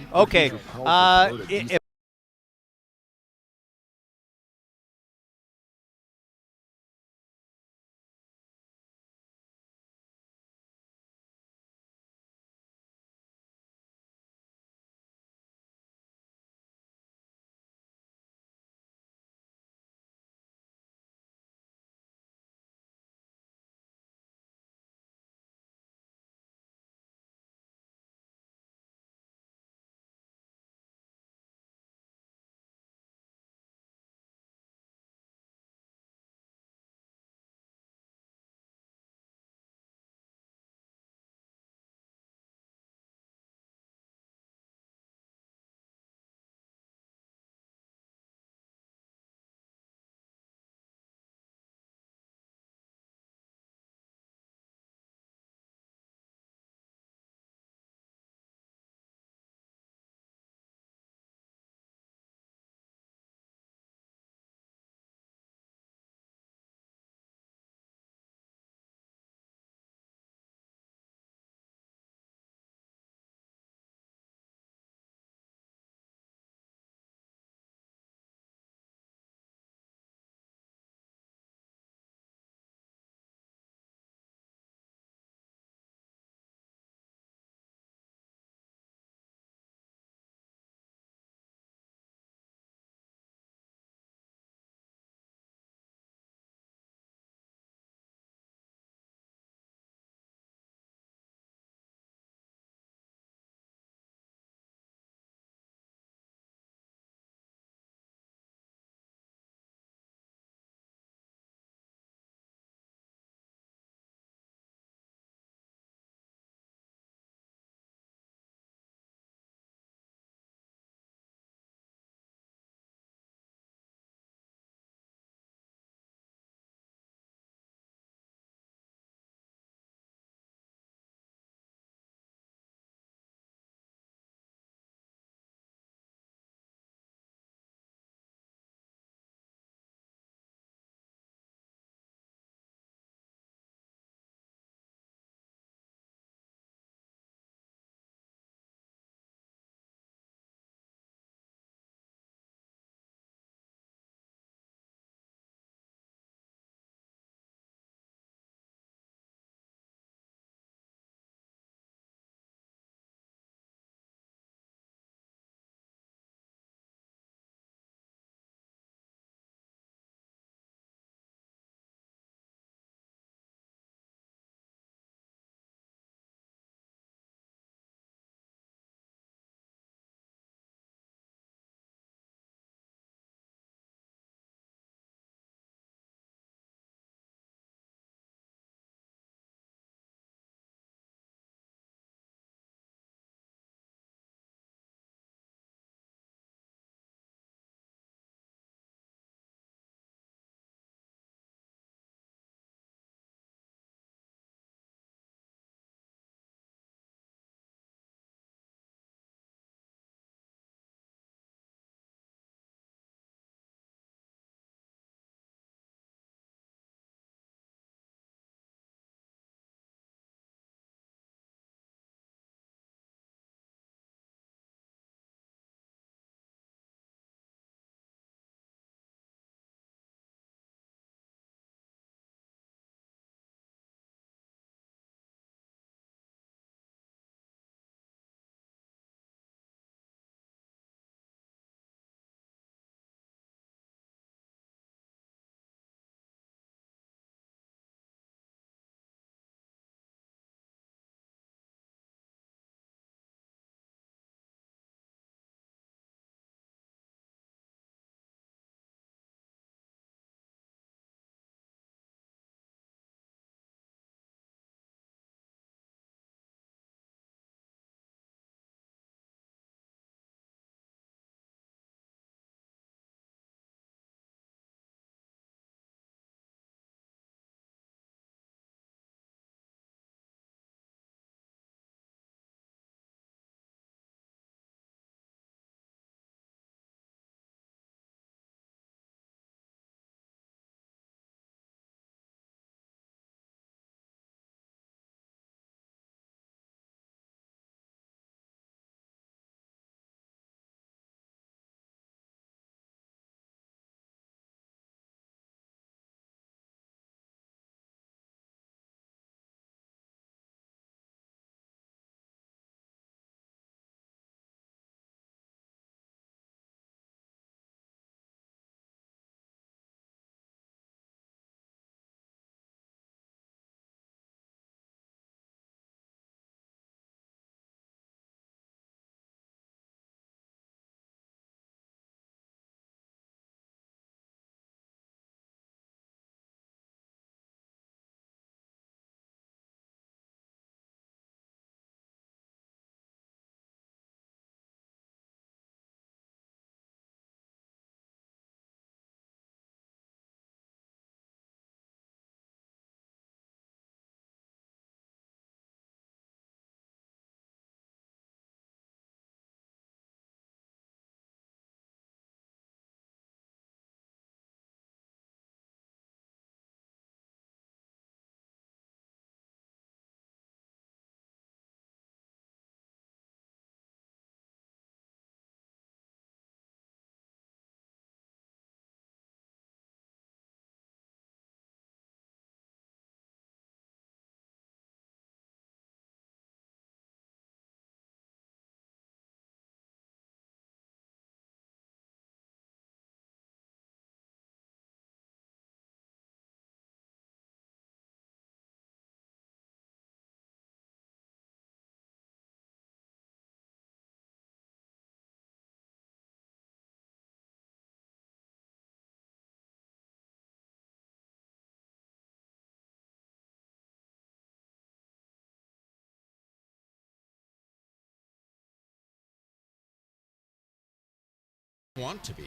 Want to be.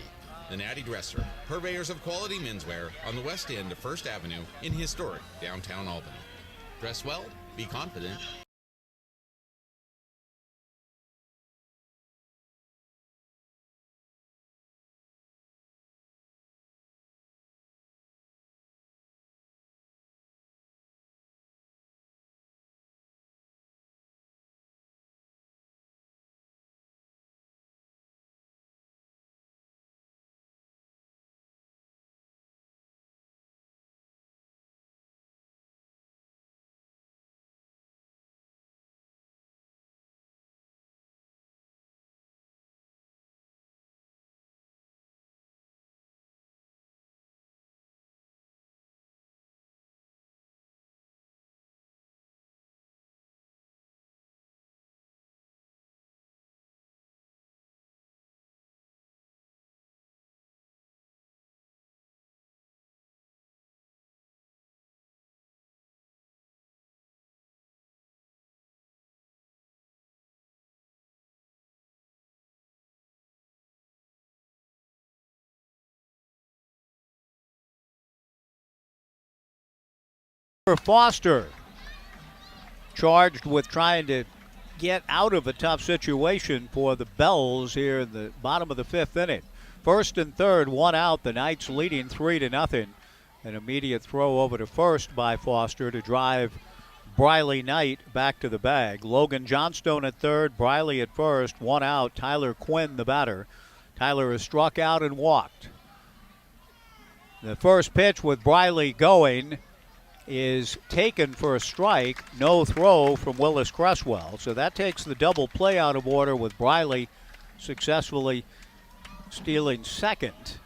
The Natty Dresser, purveyors of quality menswear on the west end of First Avenue in historic downtown Albany. Dress well, be confident. Foster charged with trying to get out of a tough situation for the Bells here in the bottom of the fifth inning. First and third, one out. The Knights leading 3-0. An immediate throw over to first by Foster to drive Briley Knight back to the bag. Logan Johnstone at third, Briley at first, one out. Tyler Quinn, the batter. Tyler is struck out and walked. The first pitch with Briley going is taken for a strike. No throw from Willis Cresswell. So that takes the double play out of order with Briley successfully stealing second.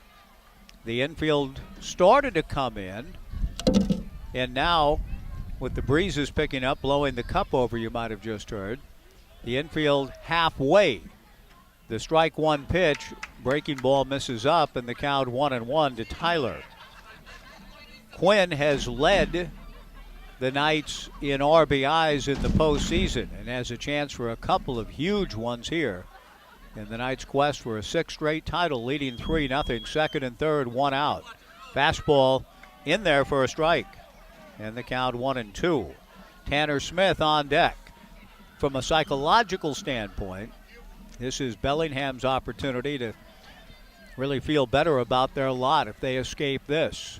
The infield started to come in, and now with the breezes picking up, blowing the cup over, you might have just heard, the infield halfway. The strike one pitch, breaking ball misses up, and the count 1-1 to Tyler. Quinn has led the Knights in RBIs in the postseason and has a chance for a couple of huge ones here in the Knights' quest for a sixth straight title, leading 3-0. Second and third, one out. Fastball in there for a strike, and the count 1-2. Tanner Smith on deck. From a psychological standpoint, this is Bellingham's opportunity to really feel better about their lot if they escape this.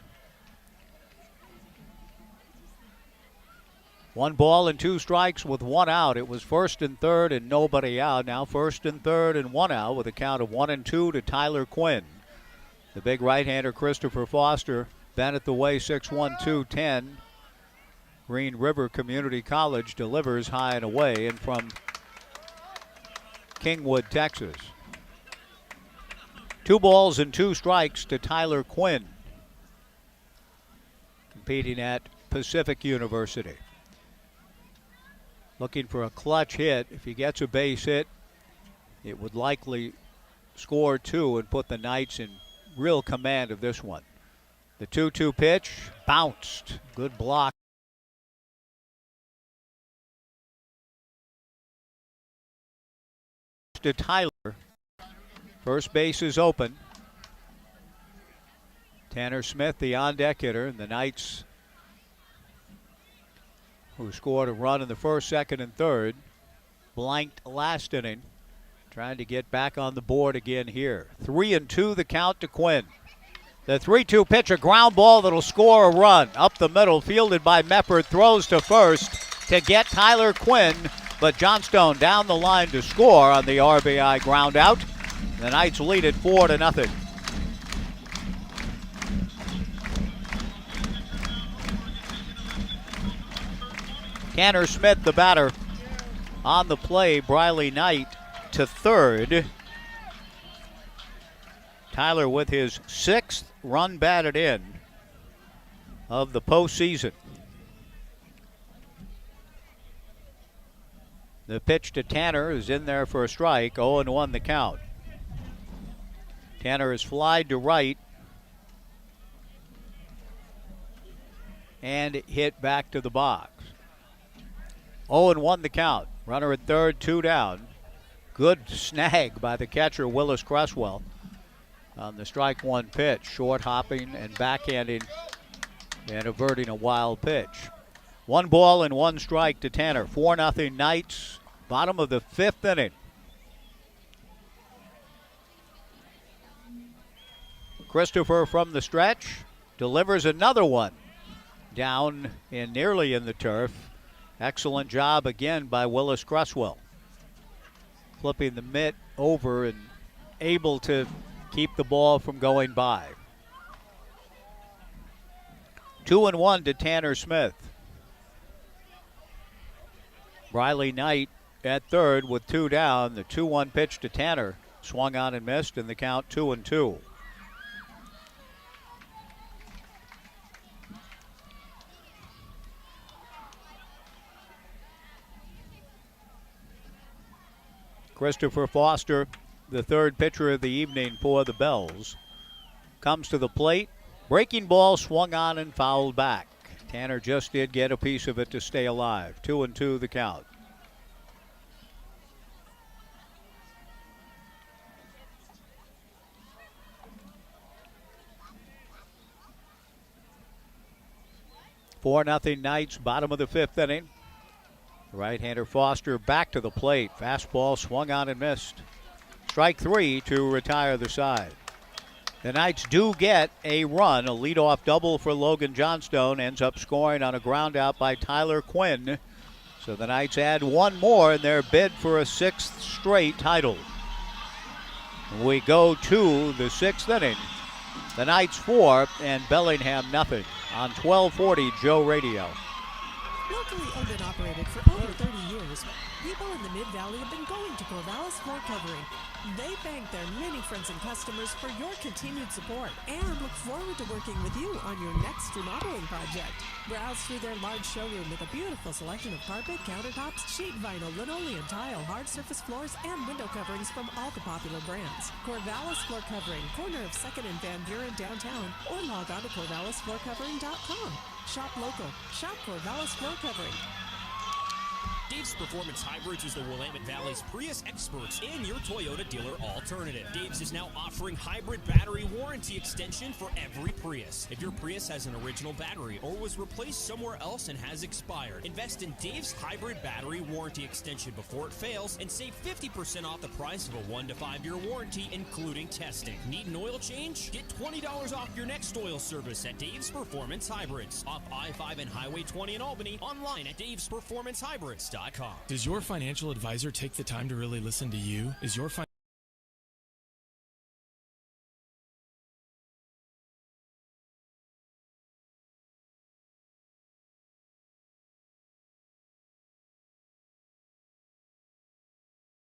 1 ball and 2 strikes with 1 out. It was first and third and nobody out. Now first and third and 1 out with a count of 1-2 to Tyler Quinn. The big right-hander Christopher Foster, bent at the way, 6'1", 210. Green River Community College delivers high and away, and from Kingwood, Texas. 2 balls and 2 strikes to Tyler Quinn, competing at Pacific University. Looking for a clutch hit. If he gets a base hit, it would likely score 2 and put the Knights in real command of this one. The 2-2 pitch bounced. Good block. To Tyler. First base is open. Tanner Smith, the on-deck hitter, and the Knights, who scored a run in the first, second, and third, blanked last inning, trying to get back on the board again here. 3-2 the count to Quinn. The 3-2 pitch, a ground ball that'll score a run. Up the middle, fielded by Meppert, throws to first to get Tyler Quinn, but Johnstone down the line to score on the RBI ground out. The Knights lead it 4-0. Tanner Smith, the batter, on the play. Briley Knight to third. Tyler with his 6th run batted in of the postseason. The pitch to Tanner is in there for a strike. 0-1 the count. Tanner is flied to right and hit back to the box. 0-1 the count. Runner at third, 2 down. Good snag by the catcher, Willis Cresswell. on the strike one pitch, short hopping and backhanding and averting a wild pitch. 1 ball and 1 strike to Tanner. 4-0 Knights, bottom of the 5th inning. Christopher from the stretch delivers another one down and nearly in the turf. Excellent job again by Willis Cresswell, flipping the mitt over and able to keep the ball from going by. 2-1 to Tanner Smith. Riley Knight at third with 2 down. The 2-1 pitch to Tanner swung on and missed, and the count 2-2. Christopher Foster, the third pitcher of the evening for the Bells, comes to the plate. Breaking ball swung on and fouled back. Tanner just did get a piece of it to stay alive. 2-2 the count. Four nothing Knights, bottom of the 5th inning. Right-hander Foster back to the plate. Fastball swung on and missed. Strike 3 to retire the side. The Knights do get a run. A leadoff double for Logan Johnstone ends up scoring on a ground out by Tyler Quinn. So the Knights add 1 more in their bid for a 6th straight title. We go to the 6th inning. The Knights 4 and Bellingham nothing on 1240 Joe Radio. Locally owned and operated for over 30 years, people in the Mid-Valley have been going to Corvallis Floor Covering. They thank their many friends and customers for your continued support and look forward to working with you on your next remodeling project. Browse through their large showroom with a beautiful selection of carpet, countertops, sheet vinyl, linoleum, tile, hard surface floors, and window coverings from all the popular brands. Corvallis Floor Covering, corner of 2nd and Van Buren downtown, or log on to corvallisfloorcovering.com. Shop local. Shop Corvallis Floor Covering. Dave's Performance Hybrids is the Willamette Valley's Prius experts and your Toyota dealer alternative. Dave's is now offering hybrid battery warranty extension for every Prius. If your Prius has an original battery or was replaced somewhere else and has expired, invest in Dave's hybrid battery warranty extension before it fails and save 50% off the price of a 1 to 5 year warranty, including testing. Need an oil change? Get $20 off your next oil service at Dave's Performance Hybrids. Off I-5 and Highway 20 in Albany. Online at davesperformancehybrids.com. Does your financial advisor take the time to really listen to you? Is your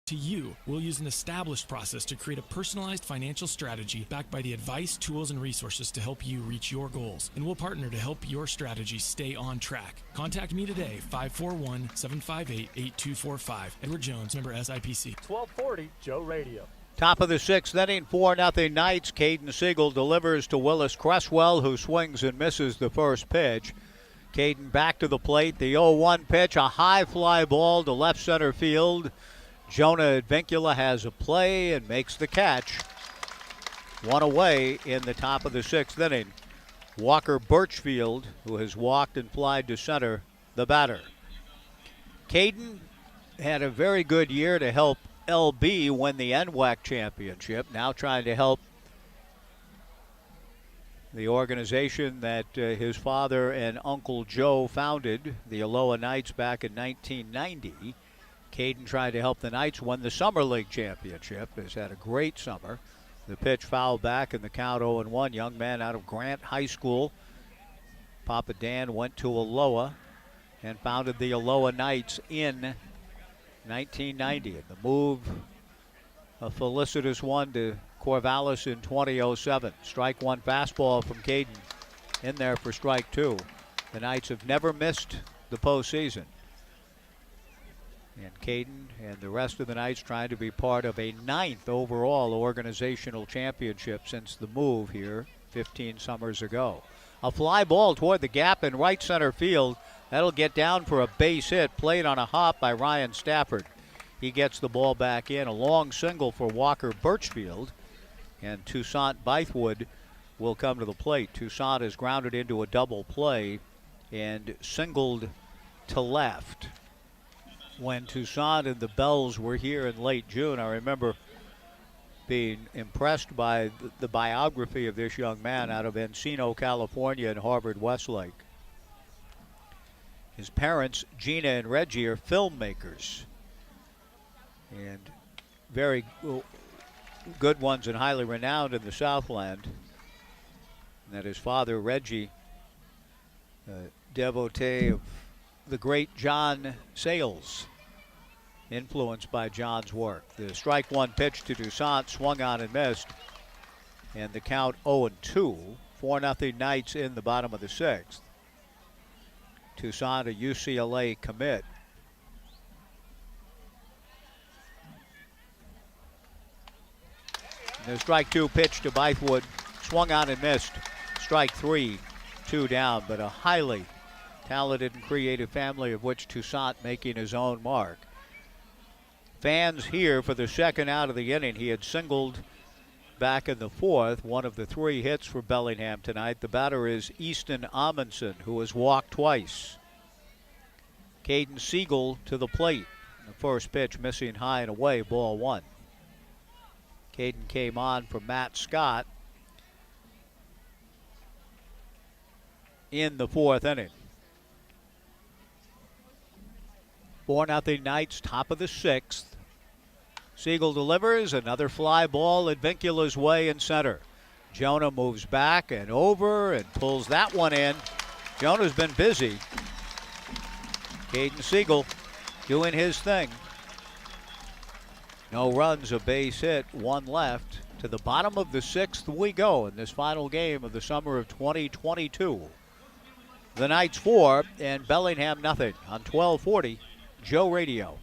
to you? We'll use an established process to create a personalized financial strategy backed by the advice, tools, and resources to help you reach your goals. And we'll partner to help your strategy stay on track. Contact me today, 541-758-8245. Edward Jones, member SIPC. 1240 Joe Radio. Top of the 6th inning, 4-0 Knights. Caden Siegel delivers to Willis Cresswell, who swings and misses the first pitch. Caden back to the plate. The 0-1 pitch, a high fly ball to left center field. Jonah Advincula has a play and makes the catch. 1 away in the top of the 6th inning. Walker Birchfield, who has walked and flied to center, the batter. Caden had a very good year to help LB win the NWAC championship. Now trying to help the organization that his father and Uncle Joe founded, the Aloha Knights, back in 1990. Caden tried to help the Knights win the Summer League championship. Has had a great summer. The pitch fouled back in the count 0-1. Young man out of Grant High School. Papa Dan went to Aloha and founded the Aloha Knights in 1990. And the move, a felicitous one to Corvallis in 2007. Strike 1 fastball from Caden in there for strike 2. The Knights have never missed the postseason. And Caden and the rest of the Knights trying to be part of a 9th overall organizational championship since the move here 15 summers ago. A fly ball toward the gap in right center field. That'll get down for a base hit, played on a hop by Ryan Stafford. He gets the ball back in. A long single for Walker Birchfield. And Toussaint Bythewood will come to the plate. Toussaint is grounded into a double play and singled to left. When Toussaint and the Bells were here in late June, I remember being impressed by the biography of this young man out of Encino, California, and Harvard Westlake. His parents, Gina and Reggie, are filmmakers and very good ones and highly renowned in the Southland. And that his father, Reggie, a devotee of the great John Sayles, influenced by John's work. The strike one pitch to Toussaint, swung on and missed. And the count 0-2, 4-0 Knights in the bottom of the sixth. Toussaint, a UCLA commit. And the strike two pitch to Bythewood, swung on and missed. Strike three, 2 down, but a highly talented and creative family of which Toussaint making his own mark. Fans here for the second out of the inning. He had singled back in the fourth, one of the 3 hits for Bellingham tonight. The batter is Easton Amundsen, who has walked twice. Caden Siegel to the plate. The first pitch missing high and away, ball 1. Caden came on for Matt Scott in the fourth inning. 4-0 Knights, top of the sixth. Siegel delivers another fly ball at Vincula's way in center. Jonah moves back and over and pulls that one in. Jonah's been busy. Caden Siegel doing his thing. No runs, a base hit, 1 left. To the bottom of the sixth we go in this final game of the summer of 2022. The Knights 4 and Bellingham nothing on 1240 Joe Radio.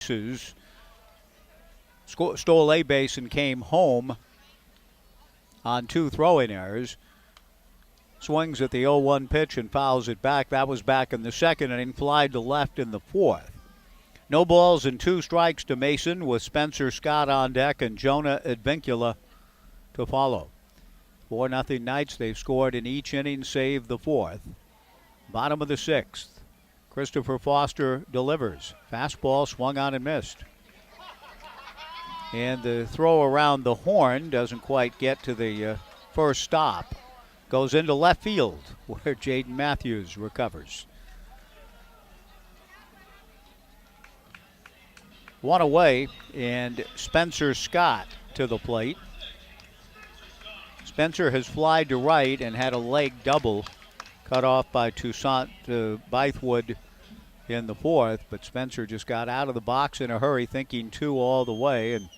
Stole a base and came home on 2 throwing errors. Swings at the 0-1 pitch and fouls it back. That was back in the second inning. Flied to left in the fourth. No balls and 2 strikes to Mason with Spencer Scott on deck and Jonah Advincula to follow. 4-0 Knights. They've scored in each inning save the fourth. Bottom of the sixth. Christopher Foster delivers. Fastball swung on and missed. And the throw around the horn doesn't quite get to the first stop. Goes into left field where Jaden Matthews recovers. 1 away and Spencer Scott to the plate. Spencer has flied to right and had a leg double cut off by Toussaint Bythewood in the fourth, but Spencer just got out of the box in a hurry, thinking 2 all the way, and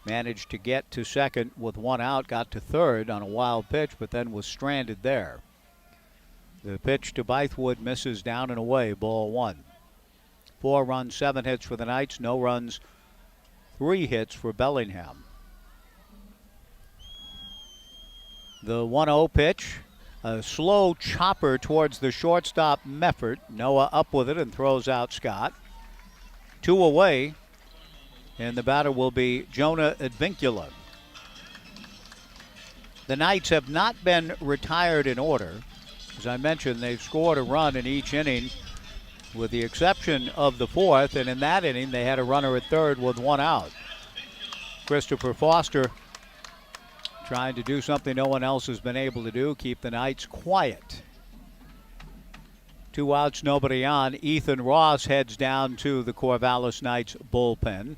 managed to get to second with 1 out, got to third on a wild pitch, but then was stranded there. The pitch to Bythewood misses down and away, ball 1. 4 runs, 7 hits for the Knights, no runs, 3 hits for Bellingham. The 1-0 pitch, a slow chopper towards the shortstop Meffert. Noah up with it and throws out Scott. 2 away, and the batter will be Jonah Advincula. The Knights have not been retired in order. As I mentioned, they've scored a run in each inning, with the exception of the fourth, and in that inning they had a runner at third with 1 out. Christopher Foster trying to do something no one else has been able to do, keep the Knights quiet. 2 outs, nobody on. Ethan Ross heads down to the Corvallis Knights bullpen.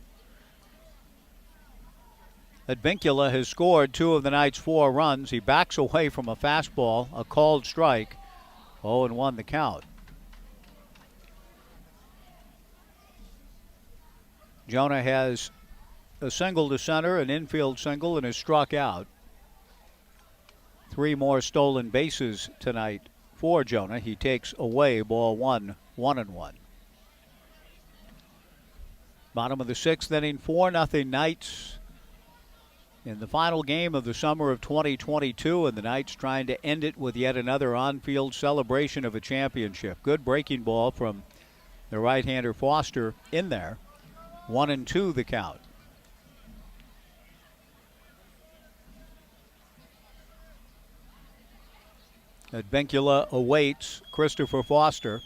Advincula has scored 2 of the Knights' 4 runs. He backs away from a fastball, a called strike. 0-1 the count. Jonah has a single to center, an infield single, and is struck out. 3 more stolen bases tonight for Jonah. He takes away ball 1, 1-1. Bottom of the 6th inning, 4-0 Knights in the final game of the summer of 2022, and the Knights trying to end it with yet another on-field celebration of a championship. Good breaking ball from the right-hander Foster in there. 1-2 the count. Advincula awaits Christopher Foster,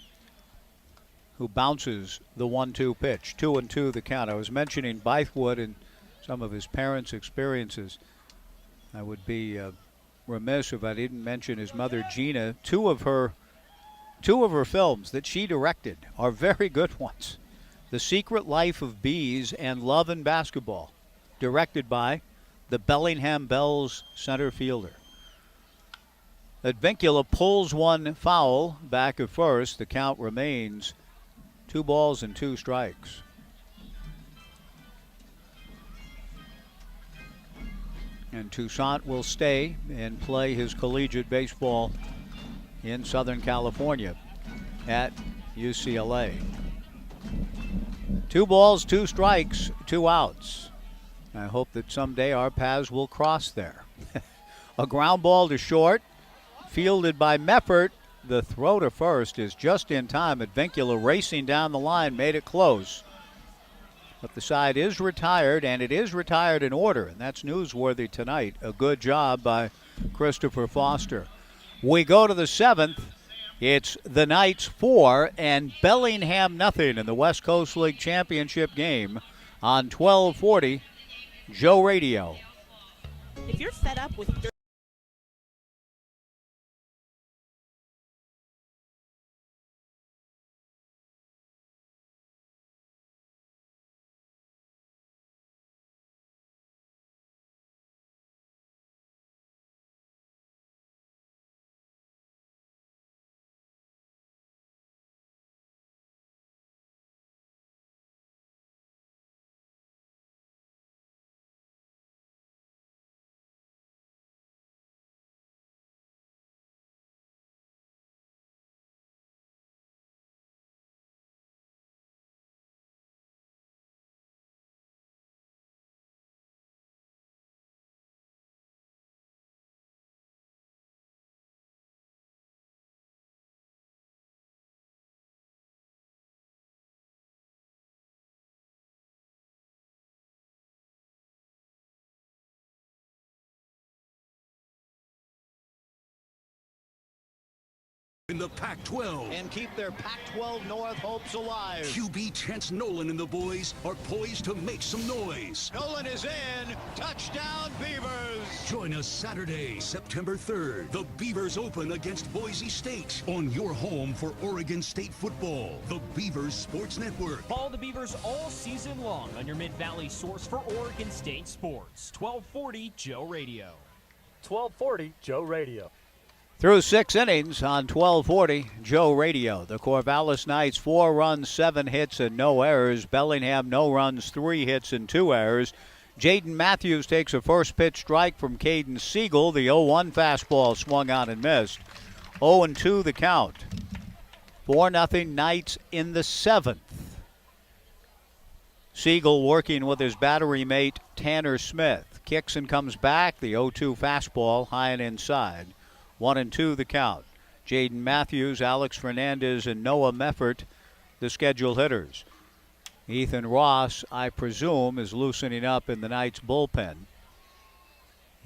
who bounces the 1-2 pitch. 2-2 the count. I was mentioning Bythewood and some of his parents' experiences. I would be remiss if I didn't mention his mother, Gina. Two of her films that she directed are very good ones. The Secret Life of Bees and Love and Basketball, directed by the Bellingham Bells center fielder. Advincula pulls 1 foul back at first. The count remains 2 balls and 2 strikes. And Toussaint will stay and play his collegiate baseball in Southern California at UCLA. 2 balls, 2 strikes, 2 outs. I hope that someday our paths will cross there. A ground ball to short, fielded by Meffert. The throw to first is just in time. Advincula racing down the line made it close. But the side is retired, and it is retired in order, and that's newsworthy tonight. A good job by Christopher Foster. We go to the 7th. It's the Knights 4 and Bellingham nothing in the West Coast League Championship game on 1240 Joe Radio. If you're fed up with in the Pac-12. And keep their Pac-12 North hopes alive. QB Chance Nolan and the boys are poised to make some noise. Nolan is in. Touchdown, Beavers. Join us Saturday, September 3rd. The Beavers open against Boise State on your home for Oregon State football. The Beavers Sports Network. Follow the Beavers all season long on your Mid-Valley source for Oregon State sports. 1240 Joe Radio. 1240 Joe Radio. Through 6 innings on 1240 Joe Radio. The Corvallis Knights 4 runs, 7 hits, and no errors. Bellingham no runs, 3 hits, and 2 errors. Jaden Matthews takes a first pitch strike from Caden Siegel. The 0-1 fastball swung on and missed. 0-2 the count. 4-0 Knights in the 7th. Siegel working with his battery mate Tanner Smith. Kicks and comes back. The 0-2 fastball high and inside. 1-2 the count. Jaden Matthews, Alex Fernandez, and Noah Meffert, the scheduled hitters. Ethan Ross, I presume, is loosening up in the Knights bullpen.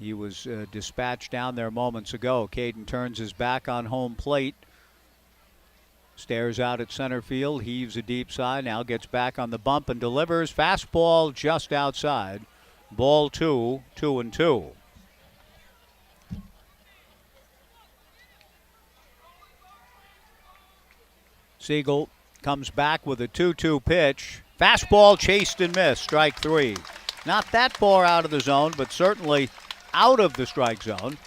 He was dispatched down there moments ago. Caden turns his back on home plate. Stares out at center field, heaves a deep sigh, now gets back on the bump and delivers. Fastball just outside. Ball 2, 2-2. Siegel comes back with a 2-2 pitch. Fastball chased and missed, strike 3. Not that far out of the zone, but certainly out of the strike zone.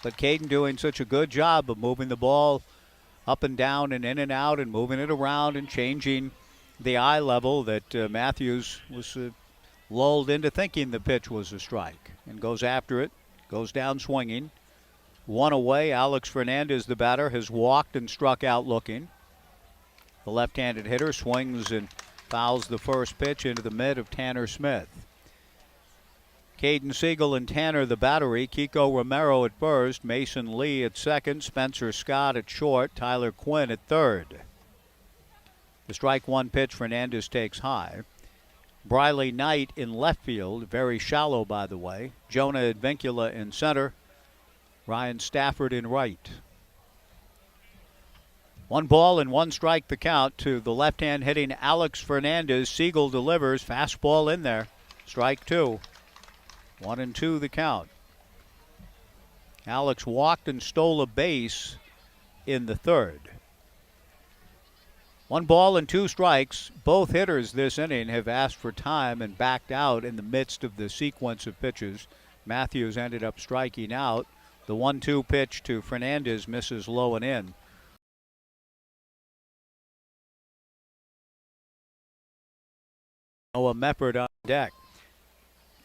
But Caden doing such a good job of moving the ball up and down and in and out and moving it around and changing the eye level that Matthews was lulled into thinking the pitch was a strike and goes after it, goes down swinging. 1 away, Alex Fernandez, the batter, has walked and struck out looking. The left-handed hitter swings and fouls the first pitch into the mid of Tanner Smith. Caden Siegel and Tanner the battery. Kiko Romero at first, Mason Lee at second, Spencer Scott at short, Tyler Quinn at third. The strike 1 pitch Fernandez takes high. Briley Knight in left field, very shallow by the way. Jonah Advincula in center, Ryan Stafford in right. 1 ball and 1 strike the count to the left-hand hitting Alex Fernandez. Siegel delivers, fastball in there, strike 2. 1-2 the count. Alex walked and stole a base in the 3rd. 1 ball and 2 strikes. Both hitters this inning have asked for time and backed out in the midst of the sequence of pitches. Matthews ended up striking out. The 1-2 pitch to Fernandez misses low and in. Noah Meffert on deck.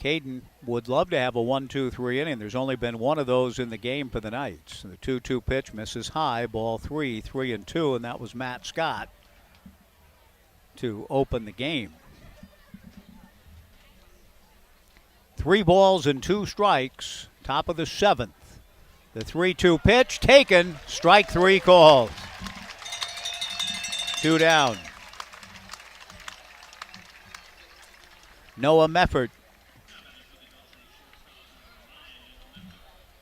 Caden would love to have a 1-2-3 inning. There's only been one of those in the game for the Knights. The 2-2 pitch misses high, ball 3, 3-2, and that was Matt Scott to open the game. 3 balls and 2 strikes, top of the 7th. The 3-2 pitch taken, strike 3 called. 2 down. Noah Meffert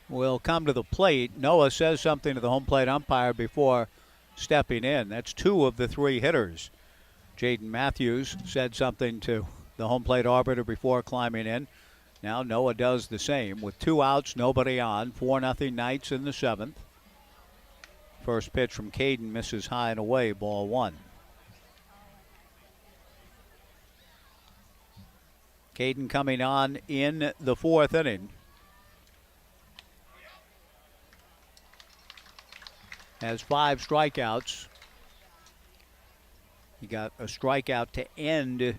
will come to the plate. Noah says something to the home plate umpire before stepping in. That's 2 of the 3 hitters. Jaden Matthews said something to the home plate arbiter before climbing in. Now Noah does the same. With 2 outs, nobody on. 4-0 Knights in the 7th. First pitch from Caden misses high and away, ball 1. Caden coming on in the 4th inning. Has 5 strikeouts. He got a strikeout to end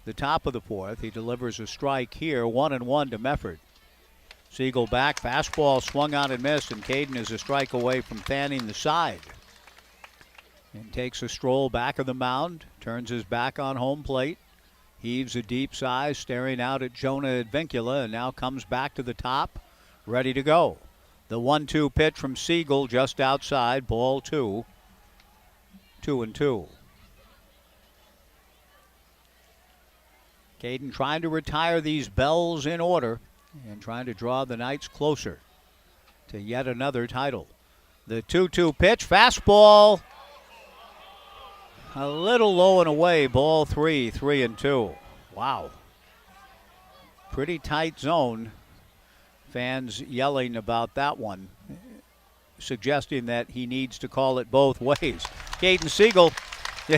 the top of the 4th. He delivers a strike here, 1-1 to Meffert. Siegel back, fastball swung on and missed, and Caden is a strike away from fanning the side. And takes a stroll back of the mound, turns his back on home plate. Heaves a deep sigh, staring out at Jonah Advincula, and now comes back to the top, ready to go. The 1-2 pitch from Siegel just outside, ball 2. 2-2. Caden trying to retire these bells in order and trying to draw the Knights closer to yet another title. The 2-2 pitch, fastball. A little low and away, ball 3, 3-2. Wow. Pretty tight zone. Fans yelling about that one, suggesting that he needs to call it both ways. Caden Siegel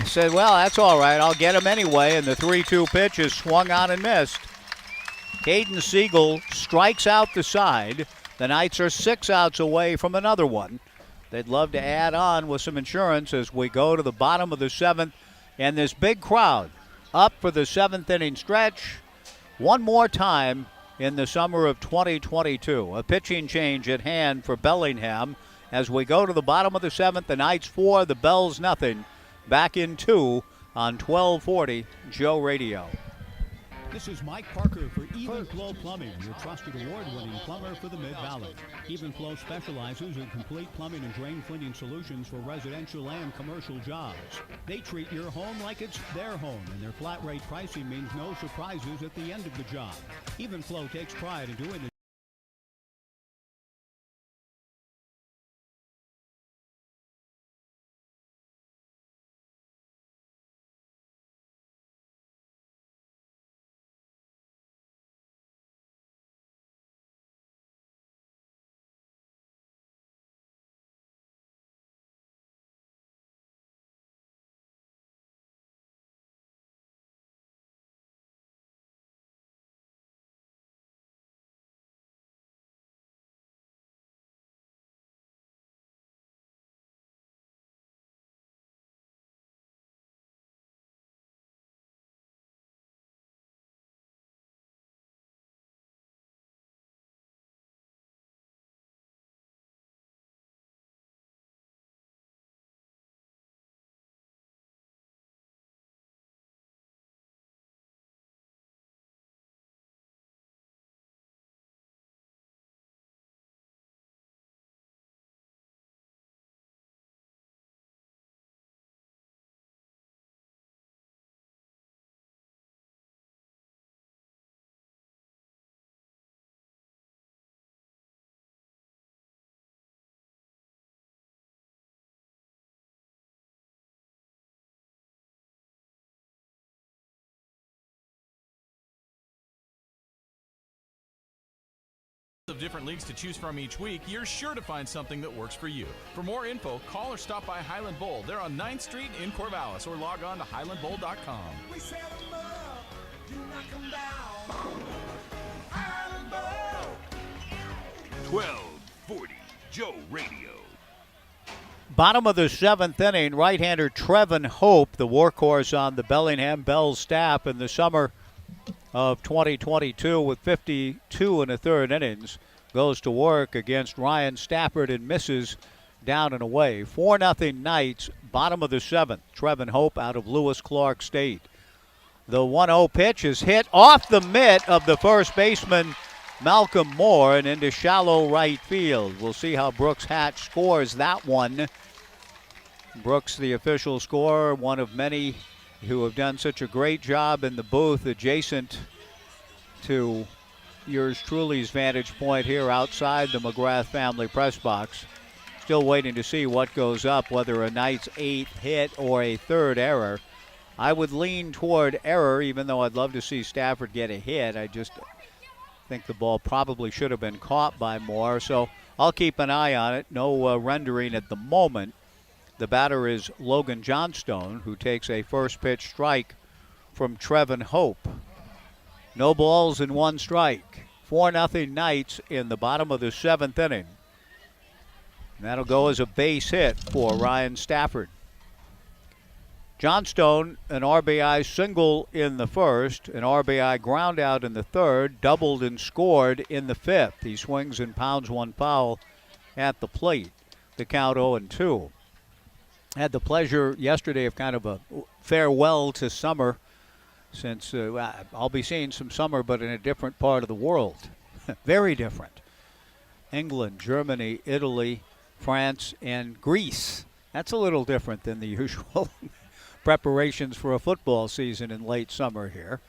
said, well, that's all right. I'll get him anyway. And the 3-2 pitch is swung on and missed. Caden Siegel strikes out the side. The Knights are 6 outs away from another one. they'd love to add on with some insurance as we go to the bottom of the 7th. And this big crowd up for the 7th inning stretch one more time in the summer of 2022. A pitching change at hand for Bellingham as we go to the bottom of the 7th. The Knights 4, the Bells nothing. Back in 2 on 1240 Joe Radio. This is Mike Parker for Even Flow Plumbing, your trusted award-winning plumber for the Mid-Valley. Even Flow specializes in complete plumbing and drain cleaning solutions for residential and commercial jobs. They treat your home like it's their home, and their flat rate pricing means no surprises at the end of the job. Even Flow takes pride in doing the of different leagues to choose from each week, you're sure to find something that works for you. For more info, call or stop by Highland Bowl. They're on 9th Street in Corvallis, or log on to highlandbowl.com. We set 'em up, you knock 'em down. Highland Bowl. 1240 Joe Radio. Bottom of the 7th inning, right-hander Trevin Hope, the workhorse on the Bellingham Bells staff in the summer of 2022 with 52 and a third innings, goes to work against Ryan Stafford and misses down and away. 4-0 Knights, bottom of the 7th. Trevin Hope out of Lewis Clark State. The 1-0 pitch is hit off the mitt of the first baseman Malcolm Moore and into shallow right field. We'll see how Brooks Hatch scores that one. Brooks, the official scorer, one of many who have done such a great job in the booth adjacent to yours truly's vantage point here outside the McGrath family press box. Still waiting to see what goes up, whether a Knight's 8th hit or a 3rd error. I would lean toward error, even though I'd love to see Stafford get a hit. I just think the ball probably should have been caught by Moore, so I'll keep an eye on it. No rendering at the moment. The batter is Logan Johnstone, who takes a first pitch strike from Trevin Hope. No balls and 1 strike. 4-0 Knights in the bottom of the 7th inning. And that'll go as a base hit for Ryan Stafford. Johnstone, an RBI single in the first, an RBI ground out in the third, doubled and scored in the 5th. He swings and pounds 1 foul at the plate. The count 0-2. Had the pleasure yesterday of kind of a farewell to summer, since I'll be seeing some summer, but in a different part of the world. Very different. England, Germany, Italy, France, and Greece. That's a little different than the usual preparations for a football season in late summer here.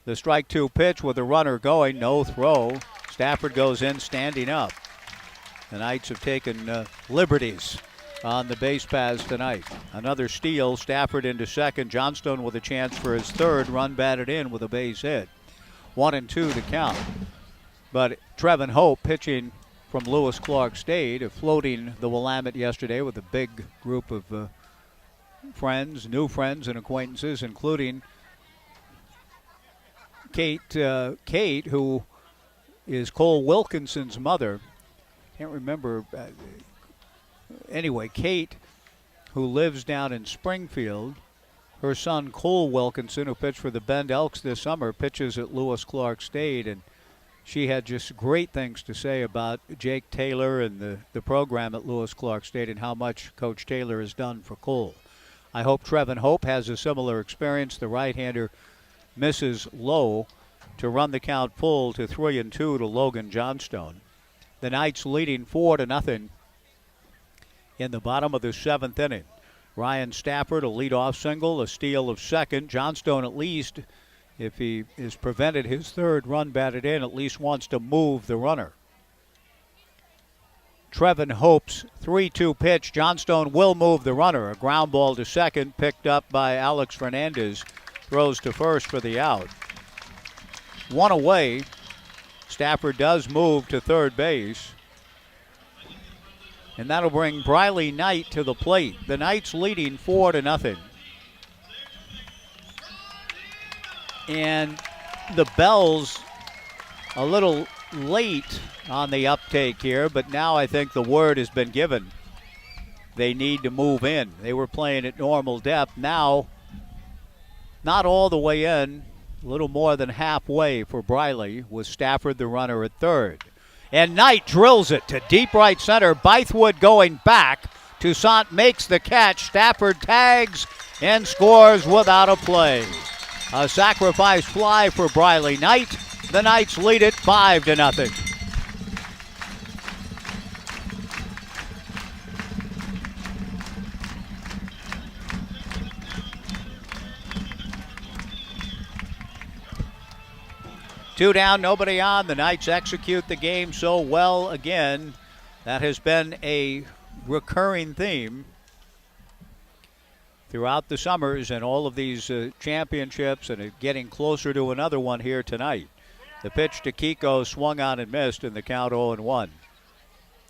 The strike 2 pitch with a runner going, no throw. Stafford goes in standing up. The Knights have taken liberties on the base paths tonight. Another steal, Stafford into second. Johnstone with a chance for his 3rd, run batted in with a base hit. 1-2 to count. But Trevin Hope, pitching from Lewis Clark State, floating the Willamette yesterday with a big group of friends, new friends and acquaintances, including Kate, who is Cole Wilkinson's mother. Can't remember. anyway, Kate, who lives down in Springfield, her son Cole Wilkinson, who pitched for the Bend Elks this summer, pitches at Lewis Clark State, and she had just great things to say about Jake Taylor and the program at Lewis Clark State and how much Coach Taylor has done for Cole. I hope Trevin Hope has a similar experience. The right-hander misses low to run the count full to 3-2 to Logan Johnstone. The Knights leading 4-0 in the bottom of the 7th inning. Ryan Stafford, a leadoff single, a steal of second. Johnstone, at least, if he is prevented his third run batted in, at least wants to move the runner. Trevin Hope's 3-2 pitch. Johnstone will move the runner. A ground ball to second, picked up by Alex Fernandez. Throws to first for the out. One away. Stafford does move to third base. And that'll bring Briley Knight to the plate. The Knights leading 4-0. And the Bells a little late on the uptake here, but now I think the word has been given. They need to move in. They were playing at normal depth. Now, not all the way in, a little more than halfway for Briley, with Stafford the runner at third. And Knight drills it to deep right center. Bythewood going back. Toussaint makes the catch. Stafford tags and scores without a play. A sacrifice fly for Briley Knight. The Knights lead it 5-0. Two down, nobody on. The Knights execute the game so well again. That has been a recurring theme throughout the summers and all of these championships, and getting closer to another one here tonight. The pitch to Kiko swung on and missed, and the count 0-1.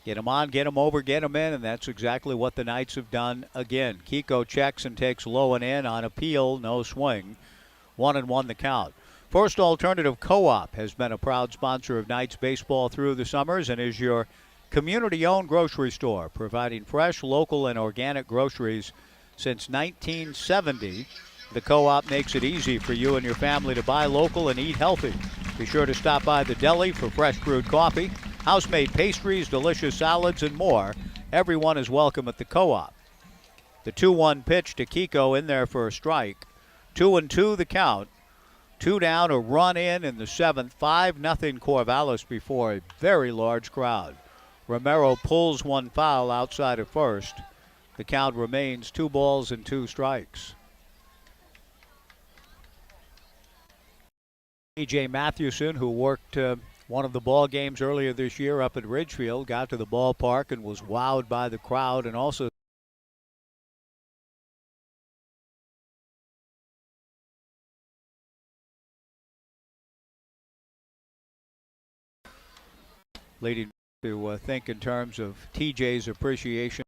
Get him on, get him over, get him in, and that's exactly what the Knights have done again. Kiko checks and takes low and in on appeal, no swing. 1-1 the count. First Alternative Co-op has been a proud sponsor of Knights baseball through the summers and is your community-owned grocery store, providing fresh, local, and organic groceries since 1970. The Co-op makes it easy for you and your family to buy local and eat healthy. Be sure to stop by the deli for fresh brewed coffee, house-made pastries, delicious salads, and more. Everyone is welcome at the Co-op. The 2-1 pitch to Kiko in there for a strike. 2-2 the count. Two down, a run in the 7th. 5-0 Corvallis before a very large crowd. Romero pulls one foul outside of first. The count remains 2 balls and 2 strikes. E.J. Mathewson, who worked one of the ball games earlier this year up at Ridgefield, got to the ballpark and was wowed by the crowd, and also leading to think in terms of TJ's appreciation.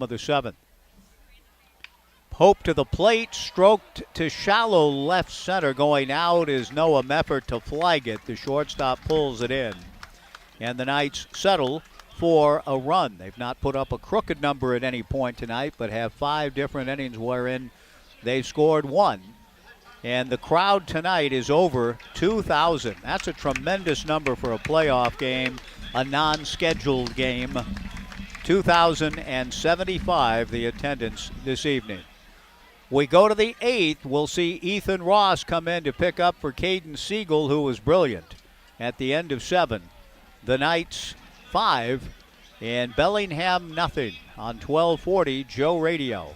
Of the 7th. Hope to the plate, stroked to shallow left center. Going out is Noah Meffert to flag it. The shortstop pulls it in. And the Knights settle for a run. They've not put up a crooked number at any point tonight, but have 5 different innings wherein they've scored 1. And the crowd tonight is over 2,000. That's a tremendous number for a playoff game, a non-scheduled game. 2,075 the attendance this evening. We go to the 8th. We'll see Ethan Ross come in to pick up for Caden Siegel, who was brilliant at the end of 7. The Knights 5 and Bellingham nothing on 1240 Joe Radio.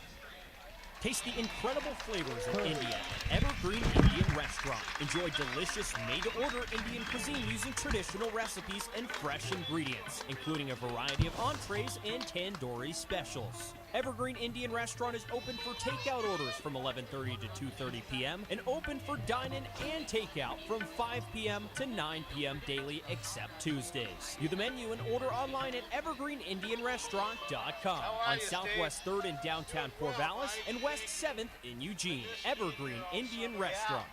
Taste the incredible flavors of India at Evergreen Indian Restaurant. Enjoy delicious made-to-order Indian cuisine using traditional recipes and fresh ingredients, including a variety of entrees and tandoori specials. Evergreen Indian Restaurant is open for takeout orders from 11:30 to 2:30 p.m. and open for dine-in and takeout from 5 p.m. to 9 p.m. daily except Tuesdays. View the menu and order online at evergreenindianrestaurant.com on Southwest 3rd in downtown Corvallis and West 7th in Eugene. Evergreen Indian Restaurant.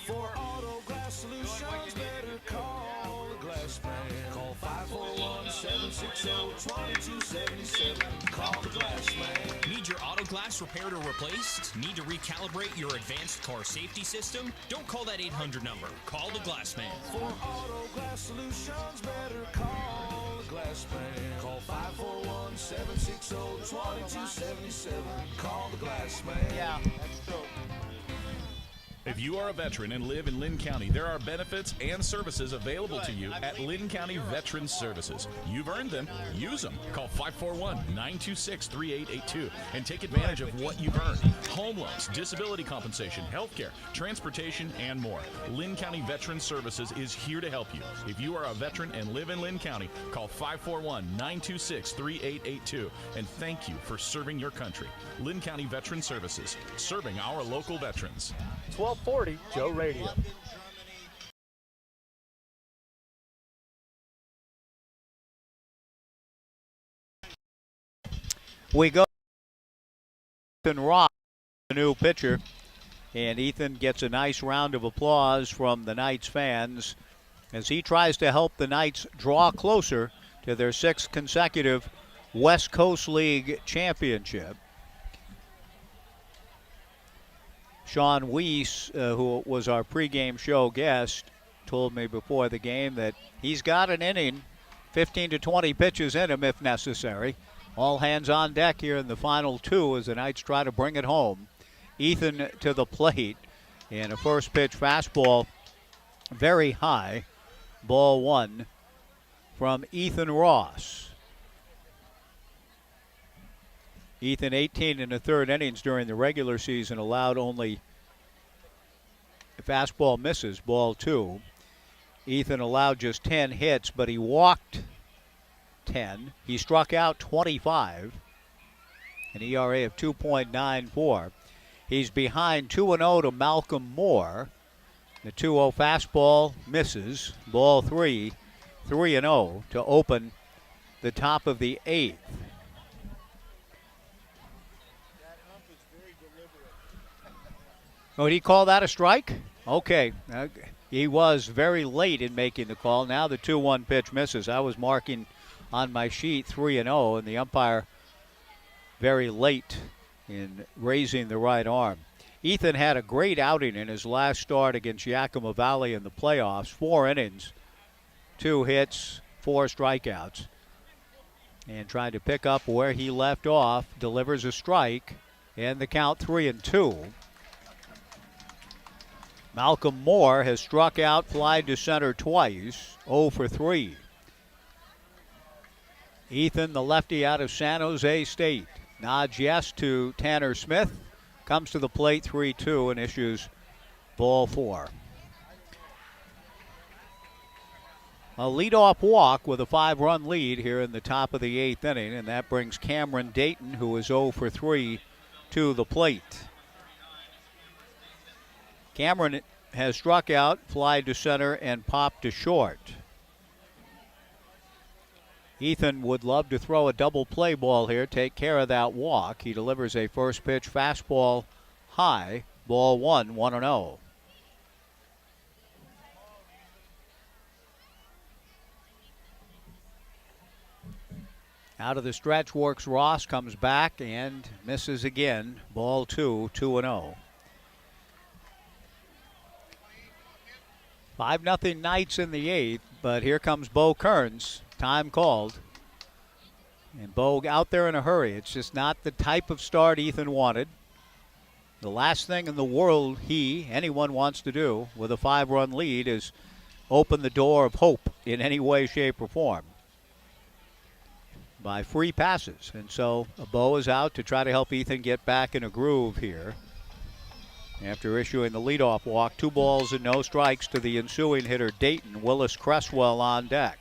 For auto glass solutions, better call the glass man. Call 541-760-2277. Call the glass man. Need your auto glass repaired or replaced? Need to recalibrate your advanced car safety system? Don't call that 800 number. Call the glass man. For auto glass solutions, better call the glass man. Call 541-760-2277. Call the glass man. Yeah, that's true. If you are a veteran and live in Lynn County, there are benefits and services available to you at Lynn County Veterans Services. You've earned them. Use them. Call 541-926-3882 and take advantage of what you've earned. Home loans, disability compensation, health care, transportation, and more. Lynn County Veterans Services is here to help you. If you are a veteran and live in Lynn County, call 541-926-3882 and thank you for serving your country. Lynn County Veterans Services, serving our local veterans. 1240 Joe Radio. We go to Ethan Ross, the new pitcher, and Ethan gets a nice round of applause from the Knights fans as he tries to help the Knights draw closer to their 6th consecutive West Coast League championship. Sean Weiss, who was our pregame show guest, told me before the game that he's got an inning, 15 to 20 pitches in him if necessary. All hands on deck here in the final 2 as the Knights try to bring it home. Ethan to the plate, and a first pitch fastball very high. Ball 1 from Ethan Ross. Ethan, 18 in the 3rd innings during the regular season, allowed only fastball misses, ball 2. Ethan allowed just 10 hits, but he walked 10. He struck out 25, an ERA of 2.94. He's behind 2-0 to Malcolm Moore. The 2-0 fastball misses, ball 3, 3-0 to open the top of the 8th. Oh, did he call that a strike? Okay. He was very late in making the call. Now the 2-1 pitch misses. I was marking on my sheet 3-0, and the umpire very late in raising the right arm. Ethan had a great outing in his last start against Yakima Valley in the playoffs. 4 innings, 2 hits, 4 strikeouts. And trying to pick up where he left off, delivers a strike, and the count 3-2. Malcolm Moore has struck out, flied to center twice, 0 for 3. Ethan, the lefty out of San Jose State, nods yes to Tanner Smith, comes to the plate 3-2 and issues ball 4. A leadoff walk with a 5-run lead here in the top of the 8th inning, and that brings Cameron Dayton, who is 0 for 3, to the plate. Cameron has struck out, flied to center, and popped to short. Ethan would love to throw a double play ball here, take care of that walk. He delivers a first pitch fastball high, ball 1, 1-0. Out of the stretch works Ross, comes back and misses again, ball 2, 2-0. 5-0 Knights in the 8th, but here comes Bo Kearns. Time called. And Bo out there in a hurry. It's just not the type of start Ethan wanted. The last thing in the world anyone wants to do with a 5-run lead is open the door of hope in any way, shape, or form by free passes. And so Bo is out to try to help Ethan get back in a groove here. After issuing the leadoff walk, 2 balls and no strikes to the ensuing hitter Dayton. Willis Cresswell on deck.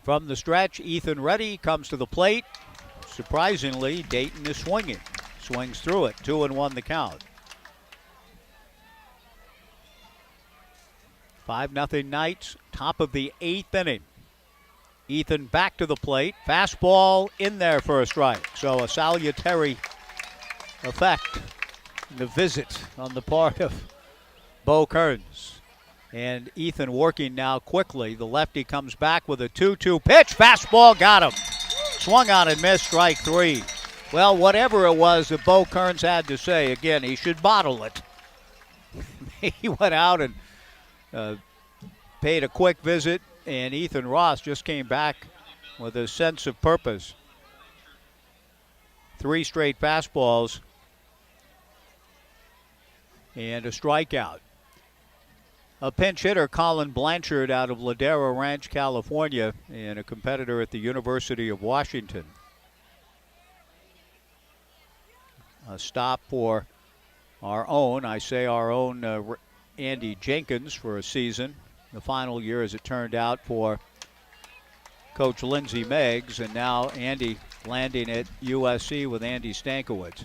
From the stretch, Ethan Reddy comes to the plate. Surprisingly, Dayton is swinging. Swings through it. 2-1 the count. 5-0 Knights, top of the 8th inning. Ethan back to the plate. Fastball in there for a strike. So a salutary effect in the visit on the part of Bo Kearns. And Ethan working now quickly. The lefty comes back with a 2-2 pitch. Fastball got him. Swung on and missed, strike 3. Well, whatever it was that Bo Kearns had to say, again, he should bottle it. He went out and paid a quick visit, and Ethan Ross just came back with a sense of purpose. 3 straight fastballs and a strikeout. A pinch hitter, Colin Blanchard, out of Ladera Ranch, California, and a competitor at the University of Washington. A stop for our own, Andy Jenkins for a season. The final year, as it turned out, for Coach Lindsey Meggs, and now Andy landing at USC with Andy Stankiewicz.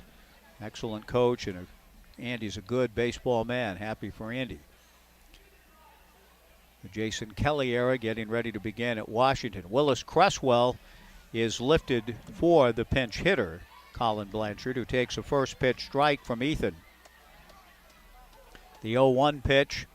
Excellent coach, and Andy's a good baseball man. Happy for Andy. The Jason Kelly era getting ready to begin at Washington. Willis Cresswell is lifted for the pinch hitter, Colin Blanchard, who takes a first pitch strike from Ethan. The 0-1 pitch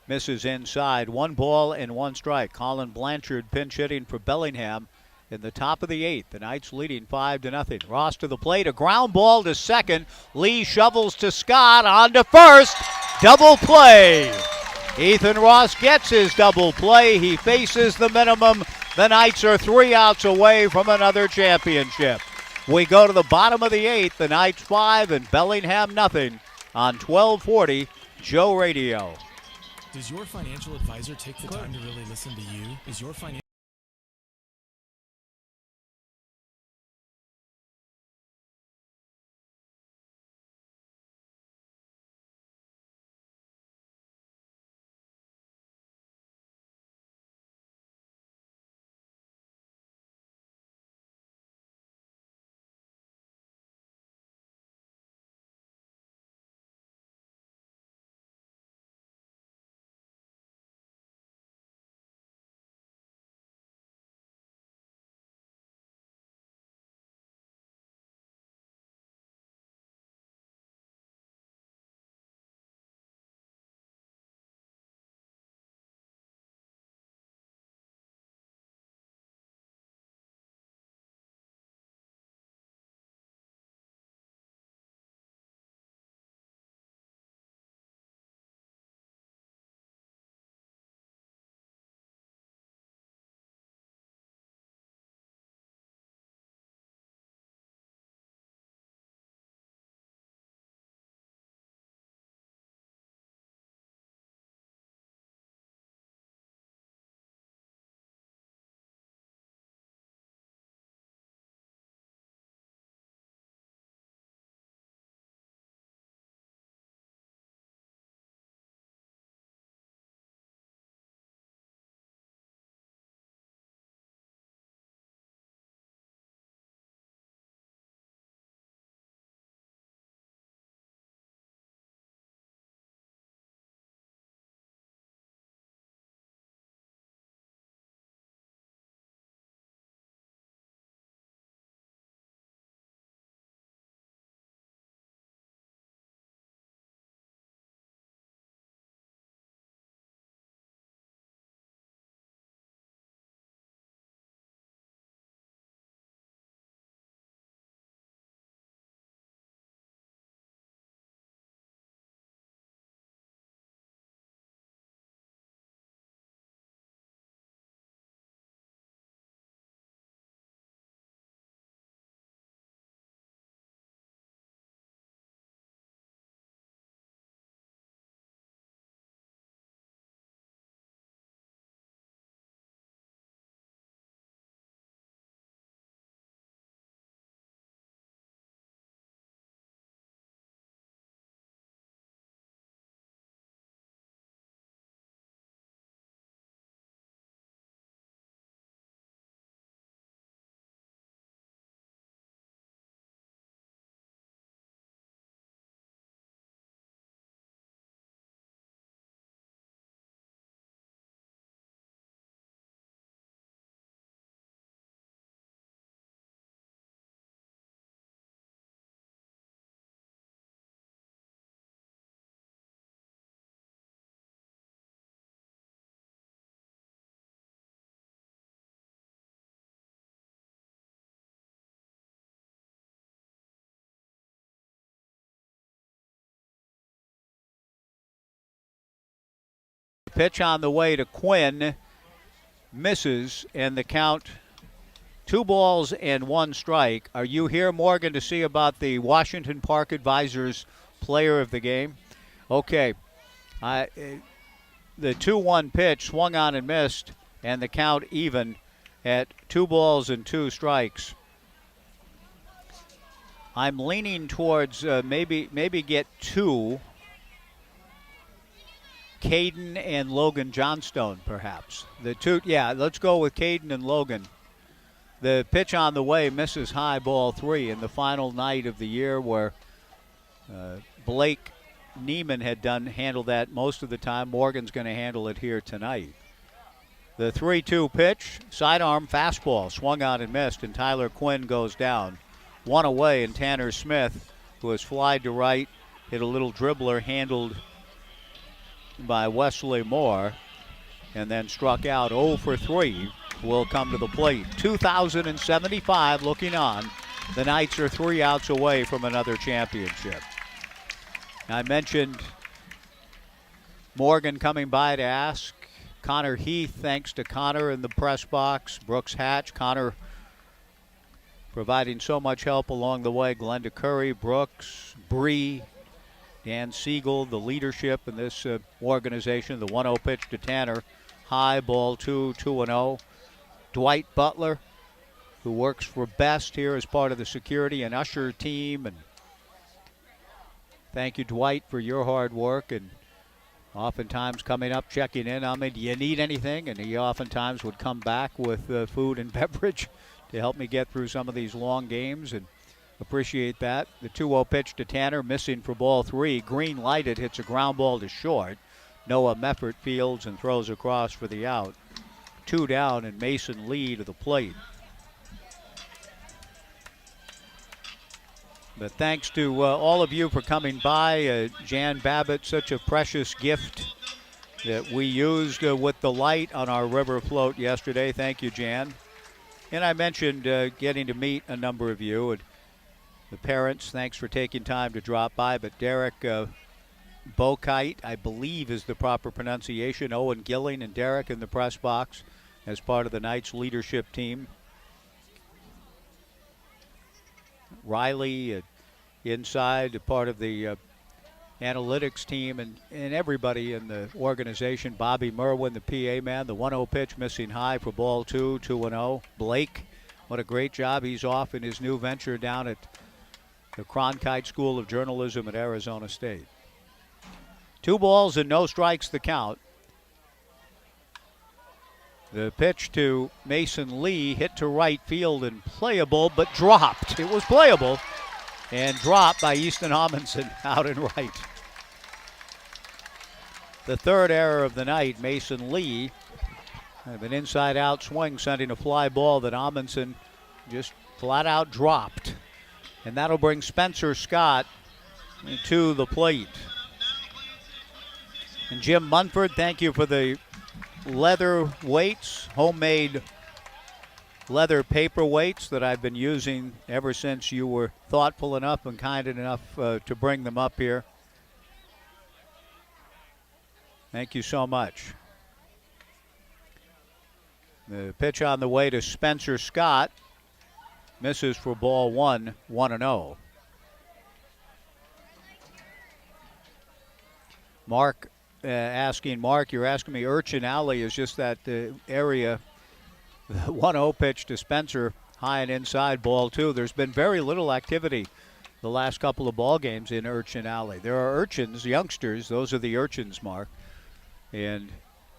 misses inside. 1 ball and 1 strike. Colin Blanchard pinch hitting for Bellingham in the top of the 8th. The Knights leading 5-0. Ross to the plate. A ground ball to second. Lee shovels to Scott. On to first. Double play. Ethan Ross gets his double play. He faces the minimum. The Knights are 3 outs away from another championship. We go to the bottom of the 8th. The Knights 5 and Bellingham nothing on 1240 Joe Radio. Does your financial advisor take the time to really listen to you? Is your financial Pitch on the way to Quinn. Misses, and the count 2 balls and 1 strike. Are you here, Morgan, to see about the Washington Park Advisors player of the game? Okay. The 2-1 pitch swung on and missed, and the count even at 2 balls and 2 strikes. I'm leaning towards maybe get 2. Caden and Logan Johnstone, perhaps. The 2, yeah, let's go with Caden and Logan. The pitch on the way misses high, ball 3 in the final night of the year where Blake Neiman had handled that most of the time. Morgan's going to handle it here tonight. The 3-2 pitch, sidearm fastball, swung on and missed, and Tyler Quinn goes down. 1 away, and Tanner Smith, who has flied to right, hit a little dribbler handled by Wesley Moore, and then struck out 0 for 3, will come to the plate. 2,075 looking on. The Knights are 3 outs away from another championship. I mentioned Morgan coming by to ask. Connor Heath, thanks to Connor in the press box. Brooks Hatch, Connor providing so much help along the way. Glenda Curry, Brooks, Bree, Dan Siegel, the leadership in this organization. The 1-0 pitch to Tanner. High, ball 2, 2-0. Dwight Butler, who works for Best here as part of the security and usher team. And thank you, Dwight, for your hard work. And oftentimes coming up, checking in on me. Do you need anything? And he oftentimes would come back with food and beverage to help me get through some of these long games. And appreciate that. The 2-0 pitch to Tanner, missing for ball 3. Green lighted, hits a ground ball to short. Noah Meffert fields and throws across for the out. 2 down, and Mason Lee to the plate. But thanks to all of you for coming by. Jan Babbitt, such a precious gift that we used with the light on our river float yesterday. Thank you, Jan. And I mentioned getting to meet a number of you. And the parents, thanks for taking time to drop by. But Derek Bokite, I believe is the proper pronunciation. Owen Gilling and Derek in the press box as part of the Knights leadership team. Riley inside, a part of the analytics team, and everybody in the organization. Bobby Merwin, the PA man. The 1-0 pitch missing high for ball 2, 2-0. Blake, what a great job. He's off in his new venture down at the Cronkite School of Journalism at Arizona State. 2 balls and no strikes the count. The pitch to Mason Lee, hit to right field and playable, but dropped. It was playable and dropped by Easton Amundsen out and right. The 3rd error of the night, Mason Lee. An inside-out swing, sending a fly ball that Amundsen just flat out dropped. And that'll bring Spencer Scott to the plate. And Jim Munford, thank you for the leather weights, homemade leather paper weights that I've been using ever since you were thoughtful enough and kind enough to bring them up here. Thank you so much. The pitch on the way to Spencer Scott. Misses for ball 1, 1-0. Mark you're asking me, Urchin Alley is just that area. The 1-0 pitch to Spencer, high and inside, ball 2. There's been very little activity the last couple of ball games in Urchin Alley. There are urchins, youngsters. Those are the urchins, Mark. And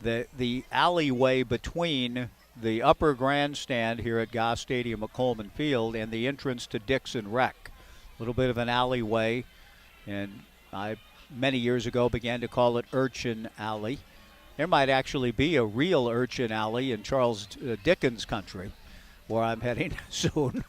the alleyway between the upper grandstand here at Goss Stadium at Coleman Field and the entrance to Dixon Rec. A little bit of an alleyway, and I many years ago began to call it Urchin Alley. There might actually be a real Urchin Alley in Charles Dickens' country, where I'm heading soon.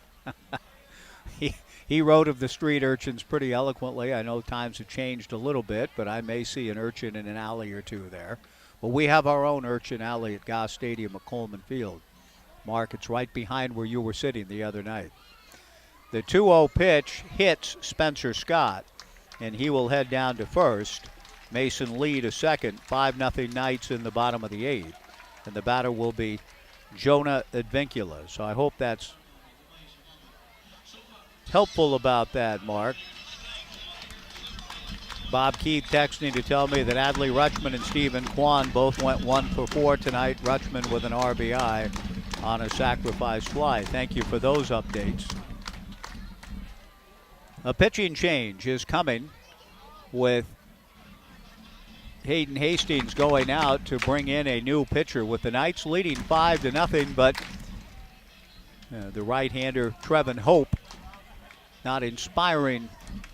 He wrote of the street urchins pretty eloquently. I know times have changed a little bit, but I may see an urchin in an alley or two there. But we have our own Urchin Alley at Goss Stadium at Coleman Field. Mark, it's right behind where you were sitting the other night. The 2-0 pitch hits Spencer Scott, and he will head down to first. Mason Lee to second. 5-0 Knights in the bottom of the 8th. And the batter will be Jonah Advincula. So I hope that's helpful about that, Mark. Bob Keith texting to tell me that Adley Rutschman and Stephen Kwan both went 1 for 4 tonight. Rutschman with an RBI on a sacrifice fly. Thank you for those updates. A pitching change is coming with Hayden Hastings going out to bring in a new pitcher with the Knights leading 5-0, but the right-hander Trevin Hope not inspiring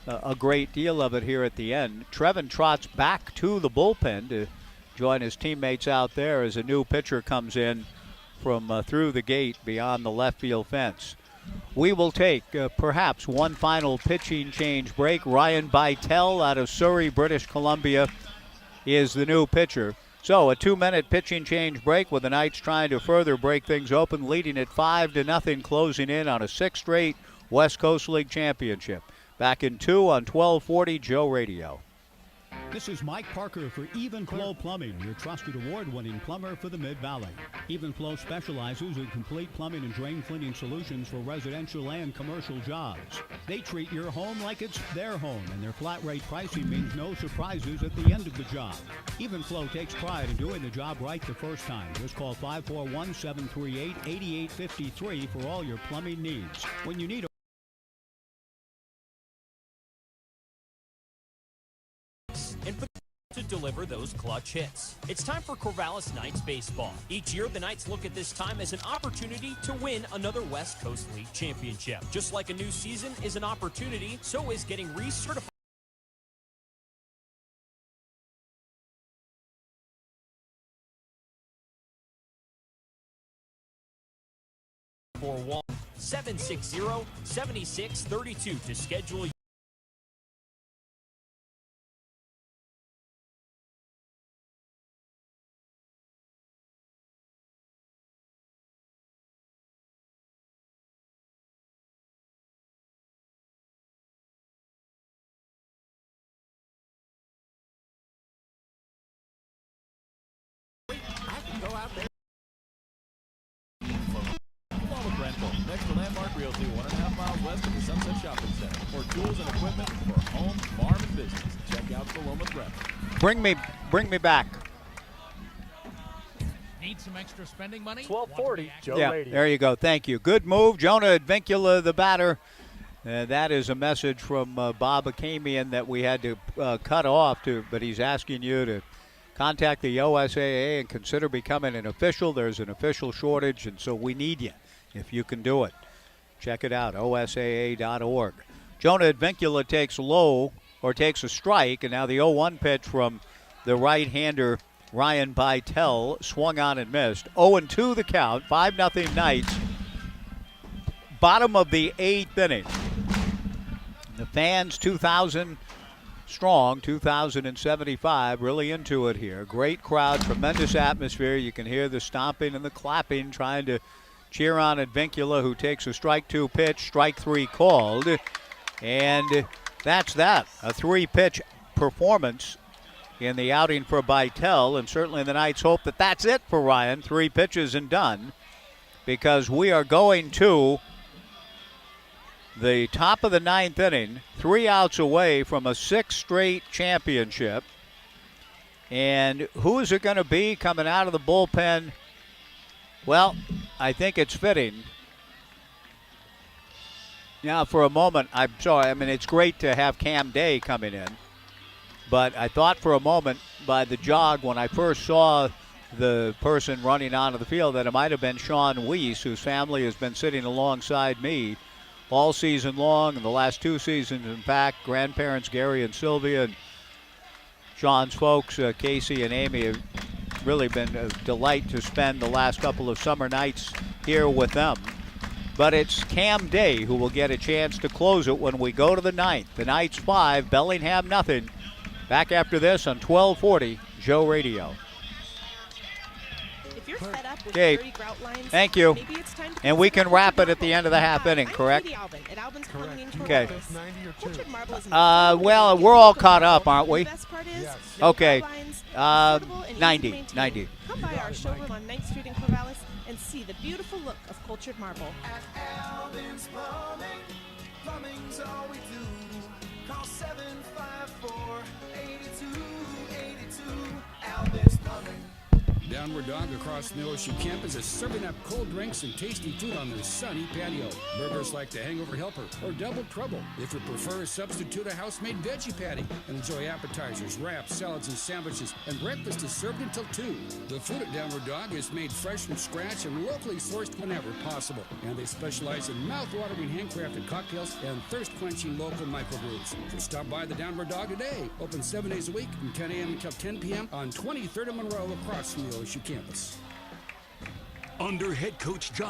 a great deal of it here at the end. Trevin trots back to the bullpen to join his teammates out there as a new pitcher comes in from through the gate beyond the left field fence. We will take perhaps one final pitching change break. Ryan Bytel out of Surrey, British Columbia is the new pitcher. So a 2-minute pitching change break with the Knights trying to further break things open, leading at 5-0, closing in on a 6th straight West Coast League championship. Back in 2 on 1240 Joe Radio. This is Mike Parker for Even Flow Plumbing, your trusted award-winning plumber for the Mid-Valley. Even Flow specializes in complete plumbing and drain cleaning solutions for residential and commercial jobs. They treat your home like it's their home, and their flat rate pricing means no surprises at the end of the job. Even Flow takes pride in doing the job right the first time. Just call 541-738-8853 for all your plumbing needs. When you need and to deliver those clutch hits. It's time for Corvallis Knights baseball. Each year, the Knights look at this time as an opportunity to win another West Coast League championship. Just like a new season is an opportunity, so is getting recertified for 1-760-7632 to schedule. Next to Landmark Realty, 1.5 miles west of the Sunset Shopping Center. For tools and equipment for home, farm, and business, check out Paloma Rental. Bring me back. Need some extra spending money? 1240 Joe Radio. There you go. Thank you. Good move. Jonah Advincula, the batter. That is a message from Bob Akamian that we had to cut off, but he's asking you to contact the OSAA and consider becoming an official. There's an official shortage, and so we need you if you can do it. Check it out, osaa.org. Jonah Advincula takes a strike, and now the 0-1 pitch from the right-hander Ryan Bytel, swung on and missed. 0-2 the count, 5-0 Knights. Bottom of the 8th inning. The fans, 2,000 strong, 2,075, really into it here. Great crowd, tremendous atmosphere. You can hear the stomping and the clapping, trying to cheer on Advincula, who takes a strike 2 pitch, strike 3 called. And that's that. A 3-pitch performance in the outing for Bytel, and certainly the Knights hope that that's it for Ryan. 3 pitches and done, because we are going to the top of the 9th inning, 3 outs away from a 6th straight championship. And who is it going to be coming out of the bullpen? Well, I think it's fitting. Now, for a moment, I'm sorry. I mean, it's great to have Cam Day coming in. But I thought for a moment by the jog when I first saw the person running onto the field that it might have been Sean Weiss, whose family has been sitting alongside me all season long, and the last 2 seasons, in fact. Grandparents Gary and Sylvia, and Sean's folks, Casey and Amy, have really been a delight to spend the last couple of summer nights here with them. But it's Cam Day who will get a chance to close it when we go to the 9th. The Knights 5, Bellingham nothing. Back after this on 1240 Joe Radio. If you're set up with Okay. dirty grout lines, Thank you. maybe it's time to And we consider can wrap Cultured it at the Marble. end of the half Hi, inning, I'm correct? Katie Albin at Albin's Plumbing in Okay. Corvallis. Cultured Marble is Well, we're all caught up, aren't we? The best part is, no Okay. grout lines, affordable and easy to 90. maintain. 90. Come by our showroom on 9th Street in Corvallis and see the beautiful look of Cultured Marble. Albin's Plumbing, plumbing's all we do. Call 754-8282. Albin's Plumbing. Downward Dog across the Ocean campus is serving up cold drinks and tasty food on their sunny patio. Burgers like the Hangover Helper or Double Trouble. If you prefer, substitute a house-made veggie patty and enjoy appetizers, wraps, salads, and sandwiches. And breakfast is served until 2. The food at Downward Dog is made fresh from scratch and locally sourced whenever possible. And they specialize in mouth-watering handcrafted cocktails and thirst-quenching local microbrews. So stop by the Downward Dog today. Open 7 days a week from 10 a.m. until 10 p.m. on 23rd and Monroe across from the OSU campus. Under head coach John,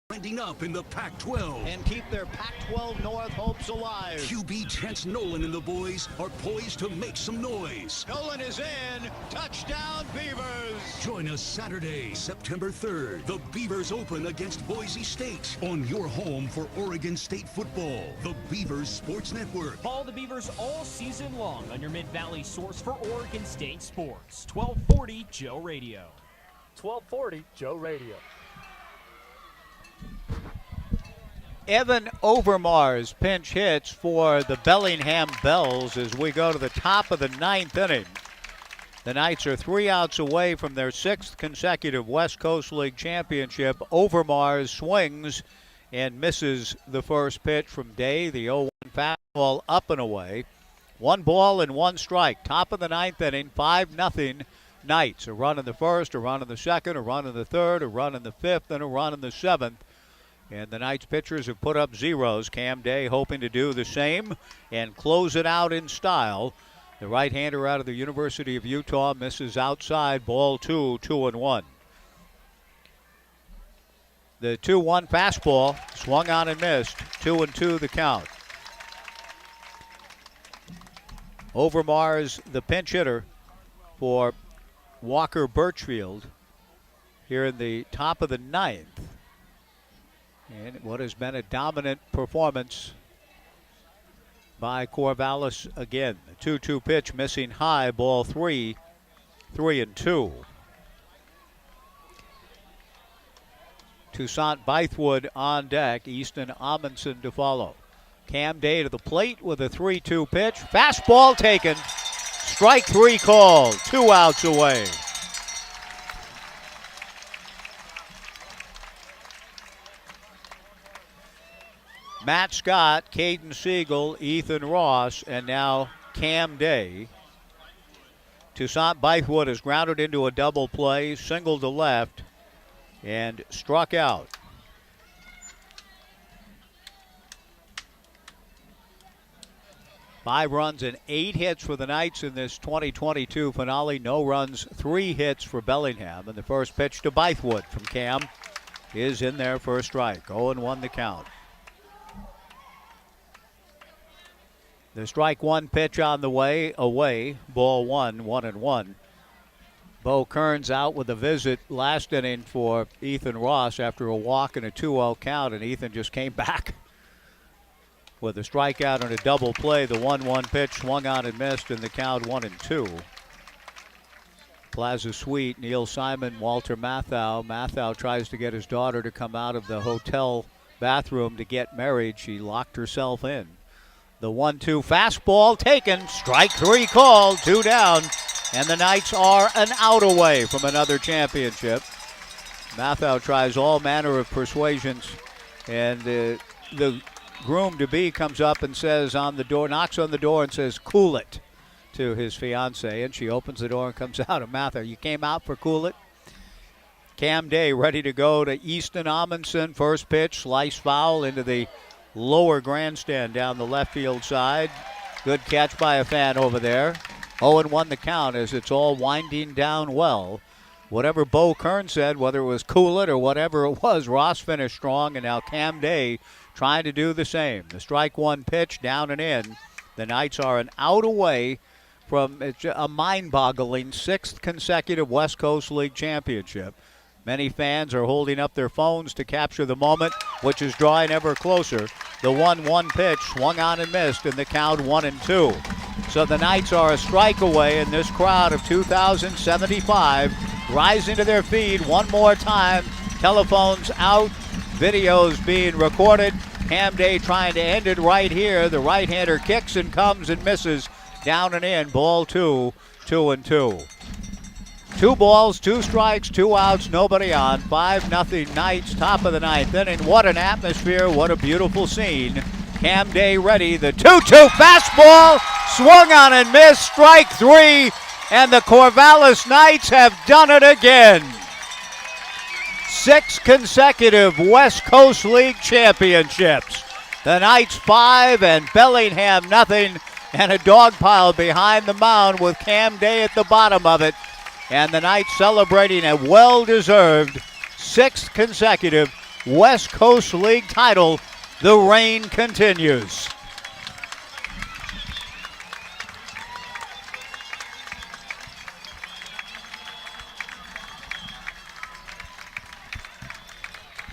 trending up in the Pac-12. And keep their Pac-12 North hopes alive. QB Chance Nolan and the boys are poised to make some noise. Nolan is in. Touchdown, Beavers. Join us Saturday, September 3rd. The Beavers open against Boise State on your home for Oregon State football. The Beavers Sports Network. Follow the Beavers all season long on your Mid-Valley source for Oregon State sports. 1240 Joe Radio. 1240 Joe Radio. Evan Overmars pinch hits for the Bellingham Bells as we go to the top of the 9th inning. The Knights are 3 outs away from their 6th consecutive West Coast League championship. Overmars swings and misses the first pitch from Day. The 0-1 fastball up and away. 1 ball and 1 strike. Top of the 9th inning, 5-0 Knights. A run in the first, a run in the second, a run in the third, a run in the fifth, and a run in the 7th. And the Knights pitchers have put up zeros. Cam Day hoping to do the same and close it out in style. The right-hander out of the University of Utah misses outside, ball 2, 2-1. The 2-1 fastball swung on and missed, 2-2 the count. Overmars, the pinch hitter for Walker Birchfield here in the top of the 9th. And what has been a dominant performance by Corvallis again. The 2-2 pitch missing high, ball 3, 3-2. Toussaint Bythewood on deck, Easton Amundsen to follow. Cam Day to the plate with a 3-2 pitch. Fastball taken. Strike 3 called. 2 outs away. Matt Scott, Caden Siegel, Ethan Ross, and now Cam Day. Toussaint Bythewood is grounded into a double play, single to left, and struck out. Five runs and 8 hits for the Knights in this 2022 finale. No runs, 3 hits for Bellingham. And the first pitch to Bythewood from Cam is in there for a strike. 0-1 the count. The strike 1 pitch on the way, away, ball 1, 1-1. Bo Kearns out with a visit last inning for Ethan Ross after a walk and a 2-0 count, and Ethan just came back with a strikeout and a double play. The 1-1 pitch swung on and missed, and the count 1-2. Plaza Suite, Neil Simon, Walter Mathau. Mathau tries to get his daughter to come out of the hotel bathroom to get married. She locked herself in. The 1-2 fastball taken. Strike 3 called. 2 down. And the Knights are an out away from another championship. Mathau tries all manner of persuasions. And the groom-to-be comes up and says on the door, knocks on the door and says, "Cool it," to his fiancée. And she opens the door and comes out. And Mathau, "You came out for cool it?" Cam Day ready to go to Easton Amundsen. First pitch, slice foul into the lower grandstand down the left field side. Good catch by a fan over there. 0-1 the count as it's all winding down well. Whatever Bo Kearns said, whether it was cool it or whatever it was, Ross finished strong, and now Cam Day trying to do the same. The strike 1 pitch down and in. The Knights are an out away it's a mind-boggling 6th consecutive West Coast League championship. Many fans are holding up their phones to capture the moment, which is drawing ever closer. The 1-1 pitch swung on and missed, and the count 1-2. So the Knights are a strike away, and this crowd of 2,075 rising to their feet one more time. Telephones out, videos being recorded. Cam Day trying to end it right here. The right-hander kicks and comes and misses. Down and in, ball 2, 2-2. 2 balls, 2 strikes, 2 outs, nobody on. 5-0 Knights, top of the 9th inning. What an atmosphere, what a beautiful scene. Cam Day ready, the 2-2 fastball, swung on and missed, strike 3, and the Corvallis Knights have done it again. 6 consecutive West Coast League championships. The Knights 5 and Bellingham nothing, and a dog pile behind the mound with Cam Day at the bottom of it. And the Knights celebrating a well-deserved 6th consecutive West Coast League title. The reign continues.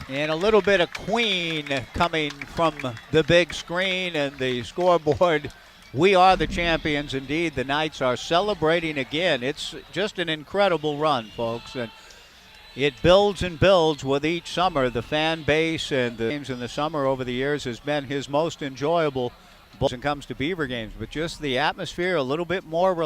And a little bit of Queen coming from the big screen and the scoreboard. We are the champions indeed. The Knights are celebrating again. It's just an incredible run, folks. And it builds and builds with each summer. The fan base and the games in the summer over the years has been his most enjoyable when it comes to Beaver games. But just the atmosphere, a little bit more